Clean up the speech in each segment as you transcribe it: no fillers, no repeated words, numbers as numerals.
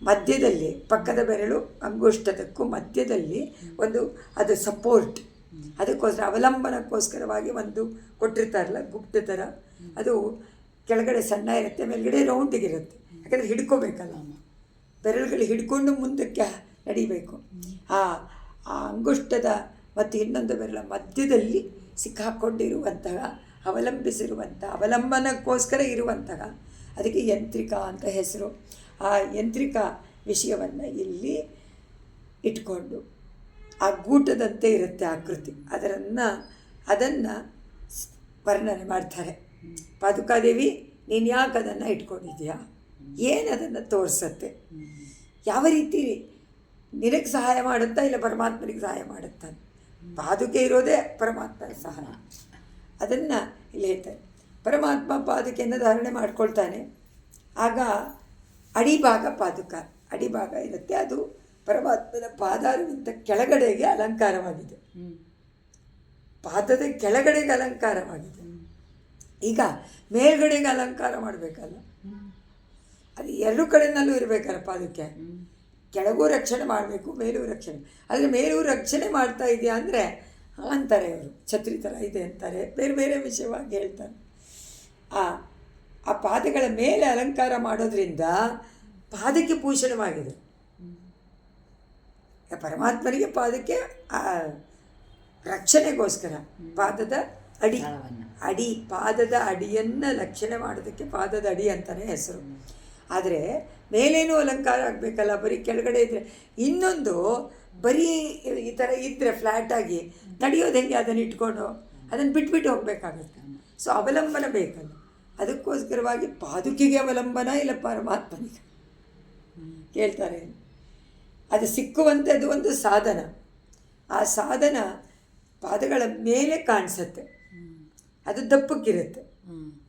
ಮಧ್ಯದಲ್ಲಿ ಪಕ್ಕದ ಬೆರಳು ಅಂಗುಷ್ಟದಕ್ಕೂ ಮಧ್ಯದಲ್ಲಿ ಒಂದು ಅದು ಸಪೋರ್ಟ್, ಅದಕ್ಕೋಸ್ಕರ ಅವಲಂಬನಕ್ಕೋಸ್ಕರವಾಗಿ ಒಂದು ಕೊಟ್ಟಿರ್ತಾರಲ್ಲ ಗುಪ್ತ ಥರ, ಅದು ಕೆಳಗಡೆ ಸಣ್ಣ ಇರುತ್ತೆ, ಮೇಲ್ಗಡೆ ರೌಂಡಿಗಿರುತ್ತೆ. ಯಾಕಂದರೆ ಹಿಡ್ಕೋಬೇಕಲ್ಲ, ಬೆರಳುಗಳು ಹಿಡ್ಕೊಂಡು ಮುಂದಕ್ಕೆ ನಡಿಬೇಕು. ಆ ಅಂಗುಷ್ಟದ ಮತ್ತು ಇನ್ನೊಂದು ಬೆರಳ ಮಧ್ಯದಲ್ಲಿ ಸಿಕ್ಕಾಕೊಂಡಿರುವಂತಹ, ಅವಲಂಬನಕ್ಕೋಸ್ಕರ ಇರುವಂತಹ, ಅದಕ್ಕೆ ಯಂತ್ರಿಕಾ ಅಂತ ಹೆಸರು. ಆ ಯಂತ್ರಿಕಾ ವಿಷಯವನ್ನು ಇಲ್ಲಿ ಇಟ್ಕೊಂಡು ಆ ಗೂಟದಂತೆ ಇರುತ್ತೆ ಆಕೃತಿ, ಅದನ್ನು ವರ್ಣನೆ ಮಾಡ್ತಾರೆ. ಪಾದುಕಾದೇವಿ ನೀನು ಯಾಕೆ ಅದನ್ನು ಇಟ್ಕೊಂಡಿದ್ಯಾ, ಏನು ಅದನ್ನು ತೋರಿಸತ್ತೆ, ಯಾವ ರೀತಿ ನಿನಗೆ ಸಹಾಯ ಮಾಡುತ್ತಾ ಇಲ್ಲ ಪರಮಾತ್ಮನಿಗೆ ಸಹಾಯ ಮಾಡುತ್ತಾ. ಪಾದುಕೆ ಇರೋದೇ ಪರಮಾತ್ಮನ ಸಹಾಯ. ಅದನ್ನು ಇಲ್ಲಿ ಹೇಳ್ತಾರೆ. ಪರಮಾತ್ಮ ಪಾದುಕೆಯನ್ನು ಧಾರಣೆ ಮಾಡ್ಕೊಳ್ತಾನೆ. ಆಗ ಅಡಿಭಾಗ ಅಡಿಭಾಗ ಇರುತ್ತೆ, ಅದು ಪರಮಾತ್ಮನ ಪಾದಾರವಿಂದ ಕೆಳಗಡೆಗೆ ಅಲಂಕಾರವಾಗಿದೆ, ಪಾದದ ಕೆಳಗಡೆಗೆ ಅಲಂಕಾರವಾಗಿದೆ. ಈಗ ಮೇಲ್ಗಡೆಗೆ ಅಲಂಕಾರ ಮಾಡಬೇಕಲ್ಲ, ಅದು ಎರಡು ಕಡೆಯಲ್ಲೂ ಇರಬೇಕಲ್ಲ ಪಾದಕ್ಕೆ, ಕೆಳಗೂ ರಕ್ಷಣೆ ಮಾಡಬೇಕು, ಮೇಲೂ ರಕ್ಷಣೆ. ಆದರೆ ಮೇಲೂ ರಕ್ಷಣೆ ಮಾಡ್ತಾ ಇದೆಯಾ ಅಂದರೆ ಅಂತಾರೆ ಅವರು, ಛತ್ರಿ ಥರ ಇದೆ ಅಂತಾರೆ, ಬೇರೆ ಬೇರೆ ವಿಷಯವಾಗಿ ಹೇಳ್ತಾರೆ. ಆ ಪಾದಗಳ ಮೇಲೆ ಅಲಂಕಾರ ಮಾಡೋದ್ರಿಂದ ಪಾದಕ್ಕೆ ಭೂಷಣವಾಗಿದೆ. ಪರಮಾತ್ಮನಿಗೆ ಪಾದಕ್ಕೆ ರಕ್ಷಣೆಗೋಸ್ಕರ ಪಾದದ ಪಾದದ ಅಡಿಯನ್ನು ರಕ್ಷಣೆ ಮಾಡೋದಕ್ಕೆ ಪಾದದ ಅಡಿ ಅಂತಲೇ ಹೆಸರು. ಆದರೆ ಮೇಲೇನೂ ಅಲಂಕಾರ ಆಗಬೇಕಲ್ಲ, ಬರೀ ಕೆಳಗಡೆ ಇದ್ದರೆ. ಇನ್ನೊಂದು ಬರೀ ಈ ಥರ ಇದ್ದರೆ ಫ್ಲ್ಯಾಟಾಗಿ ನಡೆಯೋದು ಹೆಂಗೆ, ಅದನ್ನು ಇಟ್ಕೊಂಡು ಅದನ್ನು ಬಿಟ್ಬಿಟ್ಟು ಹೋಗಬೇಕಾಗತ್ತೆ. ಸೊ ಅವಲಂಬನ ಬೇಕಲ್ಲ, ಅದಕ್ಕೋಸ್ಕರವಾಗಿ ಪಾದುಕೆಗೆ ಅವಲಂಬನ ಇಲ್ಲ ಪರಮಾತ್ಮನಿಗೆ ಕೇಳ್ತಾರೆ. ಅದು ಸಿಕ್ಕುವಂತೆ ಅದು ಒಂದು ಸಾಧನ. ಆ ಸಾಧನ ಪಾದಗಳ ಮೇಲೆ ಕಾಣಿಸುತ್ತೆ, ಅದು ದಪ್ಪಕ್ಕಿರುತ್ತೆ,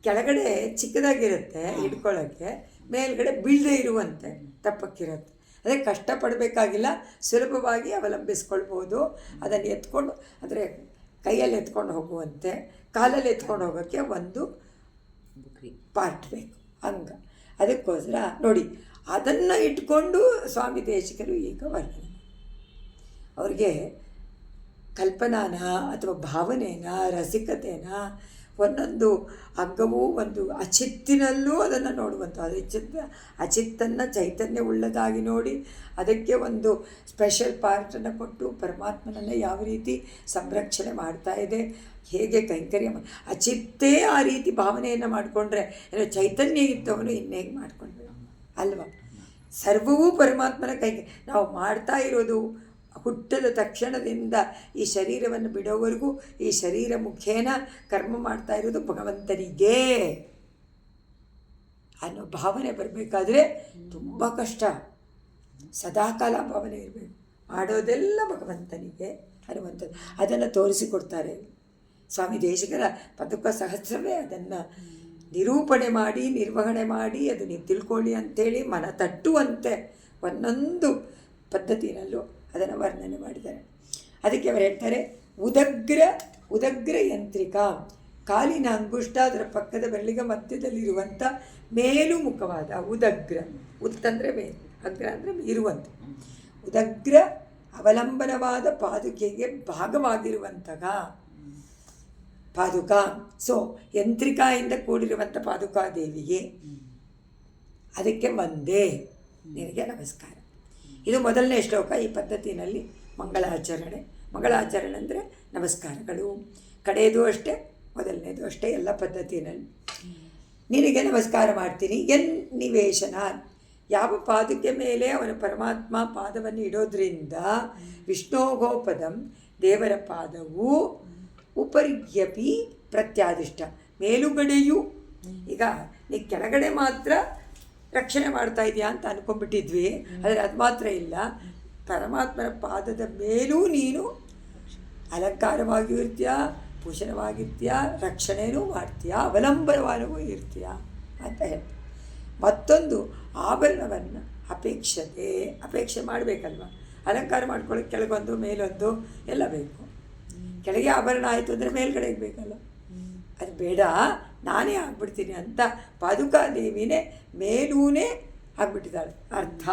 ಕೆಳಗಡೆ ಚಿಕ್ಕದಾಗಿರುತ್ತೆ ಹಿಡ್ಕೊಳ್ಳೋಕ್ಕೆ, ಮೇಲ್ಗಡೆ ಬೀಳದೇ ಇರುವಂತೆ ದಪ್ಪಕ್ಕಿರುತ್ತೆ. ಅದೇ ಕಷ್ಟಪಡಬೇಕಾಗಿಲ್ಲ, ಸುಲಭವಾಗಿ ಅವಲಂಬಿಸ್ಕೊಳ್ಬೋದು. ಅದನ್ನು ಎತ್ಕೊಂಡು, ಅಂದರೆ ಕೈಯಲ್ಲಿ ಎತ್ಕೊಂಡು ಹೋಗುವಂತೆ, ಕಾಲಲ್ಲಿ ಎತ್ಕೊಂಡು ಹೋಗೋಕ್ಕೆ ಒಂದು ಪಾರ್ಟ್ ಬೇಕು, ಅಂಗ. ಅದಕ್ಕೋಸ್ಕರ ನೋಡಿ, ಅದನ್ನು ಇಟ್ಕೊಂಡು ಸ್ವಾಮಿ ದೇಶಿಕರು ಈಗ ವರ್ಣನೆ, ಅವ್ರಿಗೆ ಕಲ್ಪನಾನ ಅಥವಾ ಭಾವನೆನ, ರಸಿಕತೆನ, ಒಂದೊಂದು ಅಂಗವೂ ಒಂದು ಅಚಿತ್ತಿನಲ್ಲೂ ಅದನ್ನು ನೋಡುವಂಥ, ಅಚಿತ್ತನ್ನು ಚೈತನ್ಯ ಉಳ್ಳದಾಗಿ ನೋಡಿ ಅದಕ್ಕೆ ಒಂದು ಸ್ಪೆಷಲ್ ಪಾರ್ಟನ್ನು ಕೊಟ್ಟು ಪರಮಾತ್ಮನನ್ನು ಯಾವ ರೀತಿ ಸಂರಕ್ಷಣೆ ಮಾಡ್ತಾ ಇದೆ, ಹೇಗೆ ಕೈಂಕರ್ಯ ಅಚಿತ್ತೇ ಆ ರೀತಿ ಭಾವನೆಯನ್ನು ಮಾಡಿಕೊಂಡ್ರೆ ಏನೋ ಚೈತನ್ಯ ಇದ್ದವನು ಇನ್ನೇಗೆ ಮಾಡಿಕೊಂಡ್ರೆ ಅಲ್ವಾ. ಸರ್ವವೂ ಪರಮಾತ್ಮನ ಕೈಗೆ ನಾವು ಮಾಡ್ತಾ ಇರೋದು. ಹುಟ್ಟದ ತಕ್ಷಣದಿಂದ ಈ ಶರೀರವನ್ನು ಬಿಡೋವರೆಗೂ ಈ ಶರೀರ ಮುಖೇನ ಕರ್ಮ ಮಾಡ್ತಾ ಇರೋದು ಭಗವಂತನಿಗೆ ಅನ್ನೋ ಭಾವನೆ ಬರಬೇಕಾದ್ರೆ ತುಂಬ ಕಷ್ಟ. ಸದಾಕಾಲ ಭಾವನೆ ಇರಬೇಕು, ಮಾಡೋದೆಲ್ಲ ಭಗವಂತನಿಗೆ ಅನ್ನುವಂಥದ್ದು. ಅದನ್ನು ತೋರಿಸಿಕೊಡ್ತಾರೆ ಸ್ವಾಮಿ ದೇಶಿಕರ ಪದುಕ ಸಹಸ್ರವೇ. ಅದನ್ನು ನಿರೂಪಣೆ ಮಾಡಿ, ನಿರ್ವಹಣೆ ಮಾಡಿ, ಅದು ನೀವು ತಿಳ್ಕೊಳ್ಳಿ ಅಂಥೇಳಿ ಮನ ತಟ್ಟುವಂತೆ ಒಂದೊಂದು ಪದ್ಧತಿನಲ್ಲೂ ಅದನ್ನು ವರ್ಣನೆ ಮಾಡಿದ್ದಾರೆ. ಅದಕ್ಕೆ ಅವರು ಹೇಳ್ತಾರೆ, ಉದಗ್ರ ಯಂತ್ರಿಕಾ, ಕಾಲಿನ ಅಂಗುಷ್ಟ ಅದರ ಪಕ್ಕದ ಬೆರಳಿಗೆ ಮಧ್ಯದಲ್ಲಿರುವಂಥ ಮೇಲು ಮುಖವಾದ ಉದಗ್ರ, ಉತ್ತಂದರೆ ಮೇಲು, ಅಗ್ರ ಅಂದರೆ ಇರುವಂಥ ಉದಗ್ರ ಅವಲಂಬನವಾದ ಪಾದುಕೆಗೆ ಭಾಗವಾಗಿರುವಂತಹ ಪಾದುಕಾ. ಸೊ ಯಂತ್ರಿಕಾಯಿಂದ ಕೂಡಿರುವಂಥ ಪಾದುಕಾದೇವಿಗೆ ಅದಕ್ಕೆ ಒಂದೇ ನಿನಗೆ ನಮಸ್ಕಾರ. ಇದು ಮೊದಲನೇ ಶ್ಲೋಕ. ಈ ಪದ್ಧತಿನಲ್ಲಿ ಮಂಗಳಾಚರಣೆ ಅಂದರೆ ನಮಸ್ಕಾರಗಳು. ಕಡೆಯದು ಅಷ್ಟೇ, ಮೊದಲನೇದು ಅಷ್ಟೇ, ಎಲ್ಲ ಪದ್ಧತಿನಲ್ಲಿ ನಿನಗೆ ನಮಸ್ಕಾರ ಮಾಡ್ತೀನಿ. ನಿವೇಶನ, ಯಾವ ಪಾದಕ್ಕೆ ಮೇಲೆ ಅವನ ಪರಮಾತ್ಮ ಪಾದವನ್ನು ಇಡೋದ್ರಿಂದ ವಿಷ್ಣೋಗೋಪದಂ, ದೇವರ ಪಾದವು ಉಪರ್ಯಪಿ ಪ್ರತ್ಯಾದಿಷ್ಟ, ಮೇಲುಗಡೆಯೂ. ಈಗ ನೀ ಕೆಳಗಡೆ ಮಾತ್ರ ರಕ್ಷಣೆ ಮಾಡ್ತಾ ಇದೆಯಾ ಅಂತ ಅಂದ್ಕೊಂಡ್ಬಿಟ್ಟಿದ್ವಿ, ಆದರೆ ಅದು ಮಾತ್ರ ಇಲ್ಲ. ಪರಮಾತ್ಮನ ಪಾದದ ಮೇಲೂ ನೀನು ಅಲಂಕಾರವಾಗಿಯೂ ಇರ್ತೀಯ, ಭೂಷಣವಾಗಿರ್ತೀಯ, ರಕ್ಷಣೆಯೂ ಮಾಡ್ತೀಯ, ಅವಲಂಬನವಾಗೂ ಇರ್ತೀಯ ಅಂತ ಹೇಳ್ತಾರೆ. ಮತ್ತೊಂದು ಆಭರಣವನ್ನು ಅಪೇಕ್ಷೆ ಮಾಡಬೇಕಲ್ವ, ಅಲಂಕಾರ ಮಾಡ್ಕೊಳ್ಳೋಕೆ ಕೆಳಗೊಂದು ಮೇಲೊಂದು ಎಲ್ಲ ಬೇಕು. ಕೆಳಗೆ ಆಭರಣ ಆಯಿತು ಅಂದರೆ ಮೇಲ್ಗಡೆಗೆ ಬೇಕಲ್ಲ, ಅದು ಬೇಡ ನಾನೇ ಆಗ್ಬಿಡ್ತೀನಿ ಅಂತ ಪಾದುಕಾದೇವಿನೇ ಮೇಲೂನೇ ಆಗಿಬಿಟ್ಟಿದ್ದಾಳೆ. ಅರ್ಥ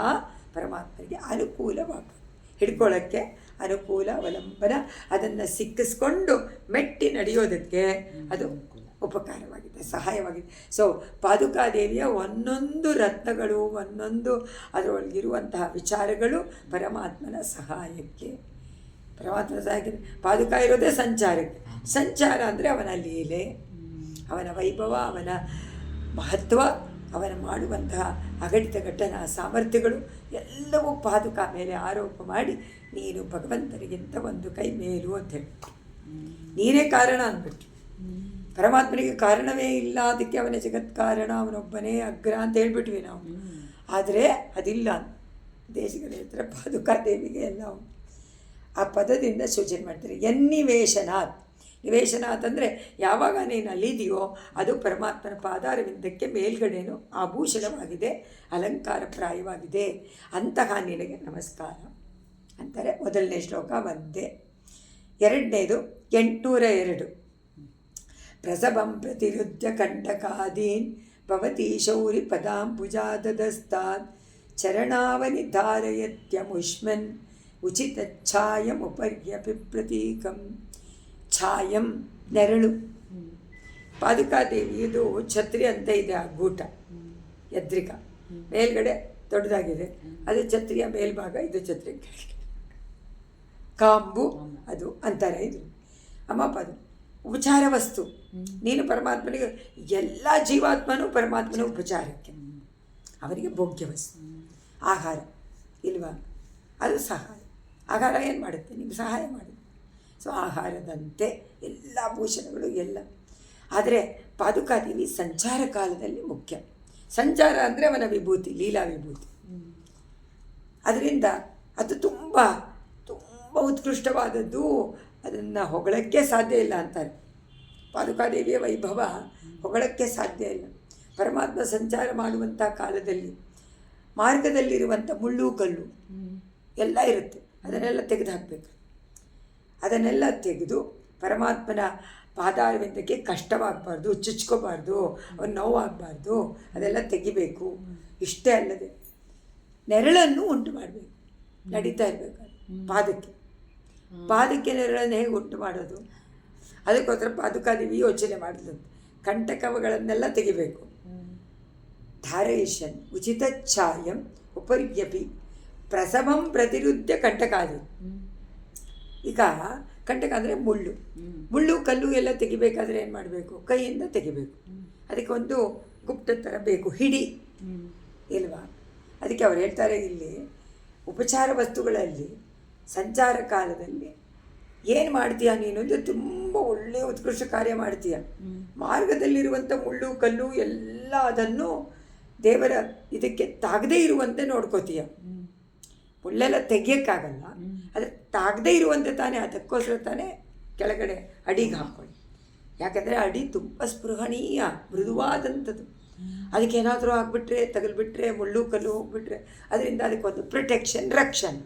ಪರಮಾತ್ಮನಿಗೆ ಅನುಕೂಲವಾಗ ಹಿಡ್ಕೊಳ್ಳೋಕ್ಕೆ ಅನುಕೂಲ, ಅವಲಂಬನ, ಅದನ್ನು ಸಿಕ್ಕಿಸ್ಕೊಂಡು ಮೆಟ್ಟಿ ನಡೆಯೋದಕ್ಕೆ ಅದು ಉಪಕಾರವಾಗಿದೆ, ಸಹಾಯವಾಗಿದೆ. ಸೊ ಪಾದುಕಾದೇವಿಯ ಒಂದೊಂದು ರತ್ನಗಳು, ಒಂದೊಂದು ಅದರೊಳಗಿರುವಂತಹ ವಿಚಾರಗಳು ಪರಮಾತ್ಮನ ಸಹಾಯಕ್ಕೆ. ಪರಮಾತ್ಮನ ಸಹಾಯಕ್ಕೆ ಪಾದುಕ ಇರೋದೇ ಸಂಚಾರಕ್ಕೆ. ಸಂಚಾರ ಅಂದರೆ ಅವನ ಲೀಲೆ, ಅವನ ವೈಭವ, ಅವನ ಮಹತ್ವ, ಅವನ ಮಾಡುವಂತಹ ಅಗಣಿತ ಘಟನಾ ಸಾಮರ್ಥ್ಯಗಳು ಎಲ್ಲವೂ ಪಾದುಕ ಮೇಲೆ ಆರೋಪ ಮಾಡಿ ನೀನು ಭಗವಂತನಿಗಿಂತ ಒಂದು ಕೈ ಮೇಲು ಅಂತ ಹೇಳಿ ನೀನೇ ಕಾರಣ ಅಂದ್ಬಿಟ್ಟು. ಪರಮಾತ್ಮನಿಗೆ ಕಾರಣವೇ ಇಲ್ಲ, ಅದಕ್ಕೆ ಅವನೇ ಜಗತ್ ಕಾರಣ, ಅವನೊಬ್ಬನೇ ಅಗ್ರ ಅಂತ ಹೇಳ್ಬಿಟ್ವಿ ನಾವು. ಆದರೆ ಅದಿಲ್ಲ. ದೇಶಗಳ ಹೇಳ್ತಾರೆ ಪಾದುಕಾದೇವಿಗೆ ಎಲ್ಲ ಆ ಪದದಿಂದ ಸೂಚನೆ ಮಾಡ್ತಾರೆ. ಎನ್ನಿವೇಶನಾಥ್. ನಿವೇಶನಾಥ್ ಅಂದರೆ ಯಾವಾಗ ನೀನು ಅಲ್ಲಿದೆಯೋ ಅದು ಪರಮಾತ್ಮನ ಪಾದಾರವಿಂದಕ್ಕೆ ಮೇಲ್ಗಡೆನೂ ಆಭೂಷಣವಾಗಿದೆ, ಅಲಂಕಾರಪ್ರಾಯವಾಗಿದೆ. ಅಂತಹ ನಿನಗೆ ನಮಸ್ಕಾರ ಅಂತಾರೆ. ಮೊದಲನೇ ಶ್ಲೋಕ ಒಂದೇ. ಎರಡನೇದು 802. ಪ್ರಸಭಂ ಪ್ರತಿರುದ್ಯ ಕಂಟಕಾದೀನ್ ಭವತಿ ಶೌರಿ ಪದಾಂಬುಜಾದದಸ್ತಾನ್ ಚರಣಾವನಿ ಧಾರಯತ್ಯಮುಷ್ಮನ್ ಉಚಿತ ಛಾಯಮುಪರ್ಯಪಿ ಪ್ರತೀಕಂ. ಛಾಯಂ ನೆರಳು. ಪಾದುಕಾದೇವಿಯದು ಛತ್ರಿ ಅಂತ ಇದೆ. ಆ ಗೂಟ ಯದ್ರಿಕ ಮೇಲ್ಗಡೆ ದೊಡ್ಡದಾಗಿದೆ, ಅದು ಛತ್ರಿಯ ಮೇಲ್ಭಾಗ, ಇದು ಛತ್ರಿ ಕಾಂಬು ಅದು ಅಂತಾರೆ. ಇದು ಅಮ್ಮ ಪಾದು ಉಪಚಾರ ವಸ್ತು. ನೀನು ಪರಮಾತ್ಮನಿಗೆ, ಎಲ್ಲ ಜೀವಾತ್ಮನೂ ಪರಮಾತ್ಮನ ಉಪಚಾರಕ್ಕೆ, ಅವನಿಗೆ ಭೋಗ್ಯ ವಸ್ತು. ಆಹಾರ ಇಲ್ವಾ, ಅದು ಸಹಾಯ. ಆಹಾರ ಏನು ಮಾಡುತ್ತೆ, ನಿಮ್ಗೆ ಸಹಾಯ ಮಾಡುತ್ತೆ. ಸೊ ಆಹಾರದಂತೆ ಎಲ್ಲ ಭೂಷಣಗಳು ಎಲ್ಲ. ಆದರೆ ಪಾದುಕಾದೇವಿ ಸಂಚಾರ ಕಾಲದಲ್ಲಿ ಮುಖ್ಯ. ಸಂಚಾರ ಅಂದರೆ ಅವನ ವಿಭೂತಿ, ಲೀಲಾ ವಿಭೂತಿ. ಅದರಿಂದ ಅದು ತುಂಬ ತುಂಬ ಉತ್ಕೃಷ್ಟವಾದದ್ದು, ಅದನ್ನು ಹೊಗಳಕ್ಕೆ ಸಾಧ್ಯ ಇಲ್ಲ ಅಂತಾರೆ. ಪಾದುಕಾದೇವಿಯ ವೈಭವ ಹೊಗಳಕ್ಕೆ ಸಾಧ್ಯ ಇಲ್ಲ. ಪರಮಾತ್ಮ ಸಂಚಾರ ಮಾಡುವಂಥ ಕಾಲದಲ್ಲಿ ಮಾರ್ಗದಲ್ಲಿರುವಂಥ ಮುಳ್ಳು ಕಲ್ಲು ಎಲ್ಲ ಇರುತ್ತೆ, ಅದನ್ನೆಲ್ಲ ತೆಗೆದು ಹಾಕಬೇಕು. ಅದನ್ನೆಲ್ಲ ತೆಗೆದು ಪರಮಾತ್ಮನ ಪಾದಾರವಿಂದಕ್ಕೆ ಕಷ್ಟವಾಗಬಾರ್ದು, ಚುಚ್ಕೋಬಾರ್ದು, ಅವ್ರು ನೋವಾಗಬಾರ್ದು, ಅದೆಲ್ಲ ತೆಗಿಬೇಕು. ಇಷ್ಟೇ ಅಲ್ಲದೆ ನೆರಳನ್ನು ಉಂಟು ಮಾಡಬೇಕು. ನಡೀತಾ ಇರಬೇಕು ಪಾದಕ್ಕೆ ನೆರಳನ್ನು ಹೇಗೆ ಉಂಟು ಮಾಡೋದು, ಅದಕ್ಕೋಸ್ಕರ ಪಾದುಕಾದೇವಿ ಯೋಚನೆ ಮಾಡಿದಂತೆ ಕಂಟಕಗಳನ್ನೆಲ್ಲ ತೆಗಿಬೇಕು. ಧಾರಯಿಷನ್ ಉಚಿತ ಛಾಯಂ ಉಪರ್ಯಪಿ ಪ್ರಸವಂ ಪ್ರತಿರುದ್ಯ ಕಂಟಕಾದಿ. ಈಗ ಕಂಟಕ ಅಂದರೆ ಮುಳ್ಳು ಕಲ್ಲು ಎಲ್ಲ ತೆಗಿಬೇಕಾದ್ರೆ ಏನು ಮಾಡಬೇಕು, ಕೈಯಿಂದ ತೆಗಿಬೇಕು. ಅದಕ್ಕೆ ಒಂದು ಗುಪ್ತ ಥರ ಬೇಕು, ಹಿಡಿ ಇಲ್ವಾ. ಅದಕ್ಕೆ ಅವ್ರು ಹೇಳ್ತಾರೆ ಇಲ್ಲಿ ಉಪಚಾರ ವಸ್ತುಗಳಲ್ಲಿ ಸಂಚಾರ ಕಾಲದಲ್ಲಿ ಏನು ಮಾಡ್ತೀಯ ನೀನು ಅಂದರೆ ತುಂಬ ಒಳ್ಳೆಯ ಉತ್ಕೃಷ್ಟ ಕಾರ್ಯ ಮಾಡ್ತೀಯ. ಮಾರ್ಗದಲ್ಲಿರುವಂಥ ಮುಳ್ಳು ಕಲ್ಲು ಎಲ್ಲ ಅದನ್ನು ದೇವರ ಇದಕ್ಕೆ ತಾಗದೇ ಇರುವಂತೆ ನೋಡ್ಕೋತೀಯ. ಮುಳ್ಳೆಲ್ಲ ತೆಗಿಯೋಕ್ಕಾಗಲ್ಲ, ಆದರೆ ತಾಗದೇ ಇರುವಂತೆ ತಾನೇ, ಅದಕ್ಕೋಸ್ಕರ ತಾನೇ ಕೆಳಗಡೆ ಅಡಿಗೆ ಹಾಕ್ಕೊಳ್ಳಿ. ಯಾಕಂದರೆ ಅಡಿ ತುಂಬ ಸ್ಪೃಹಣೀಯ, ಮೃದುವಾದಂಥದ್ದು. ಅದಕ್ಕೆ ಏನಾದರೂ ಆಗಿಬಿಟ್ರೆ, ತಗಲ್ಬಿಟ್ರೆ, ಮುಳ್ಳು ಕಲ್ಲು ಹೋಗ್ಬಿಟ್ರೆ ಅದರಿಂದ ಅದಕ್ಕೊಂದು ಪ್ರೊಟೆಕ್ಷನ್, ರಕ್ಷಣೆ.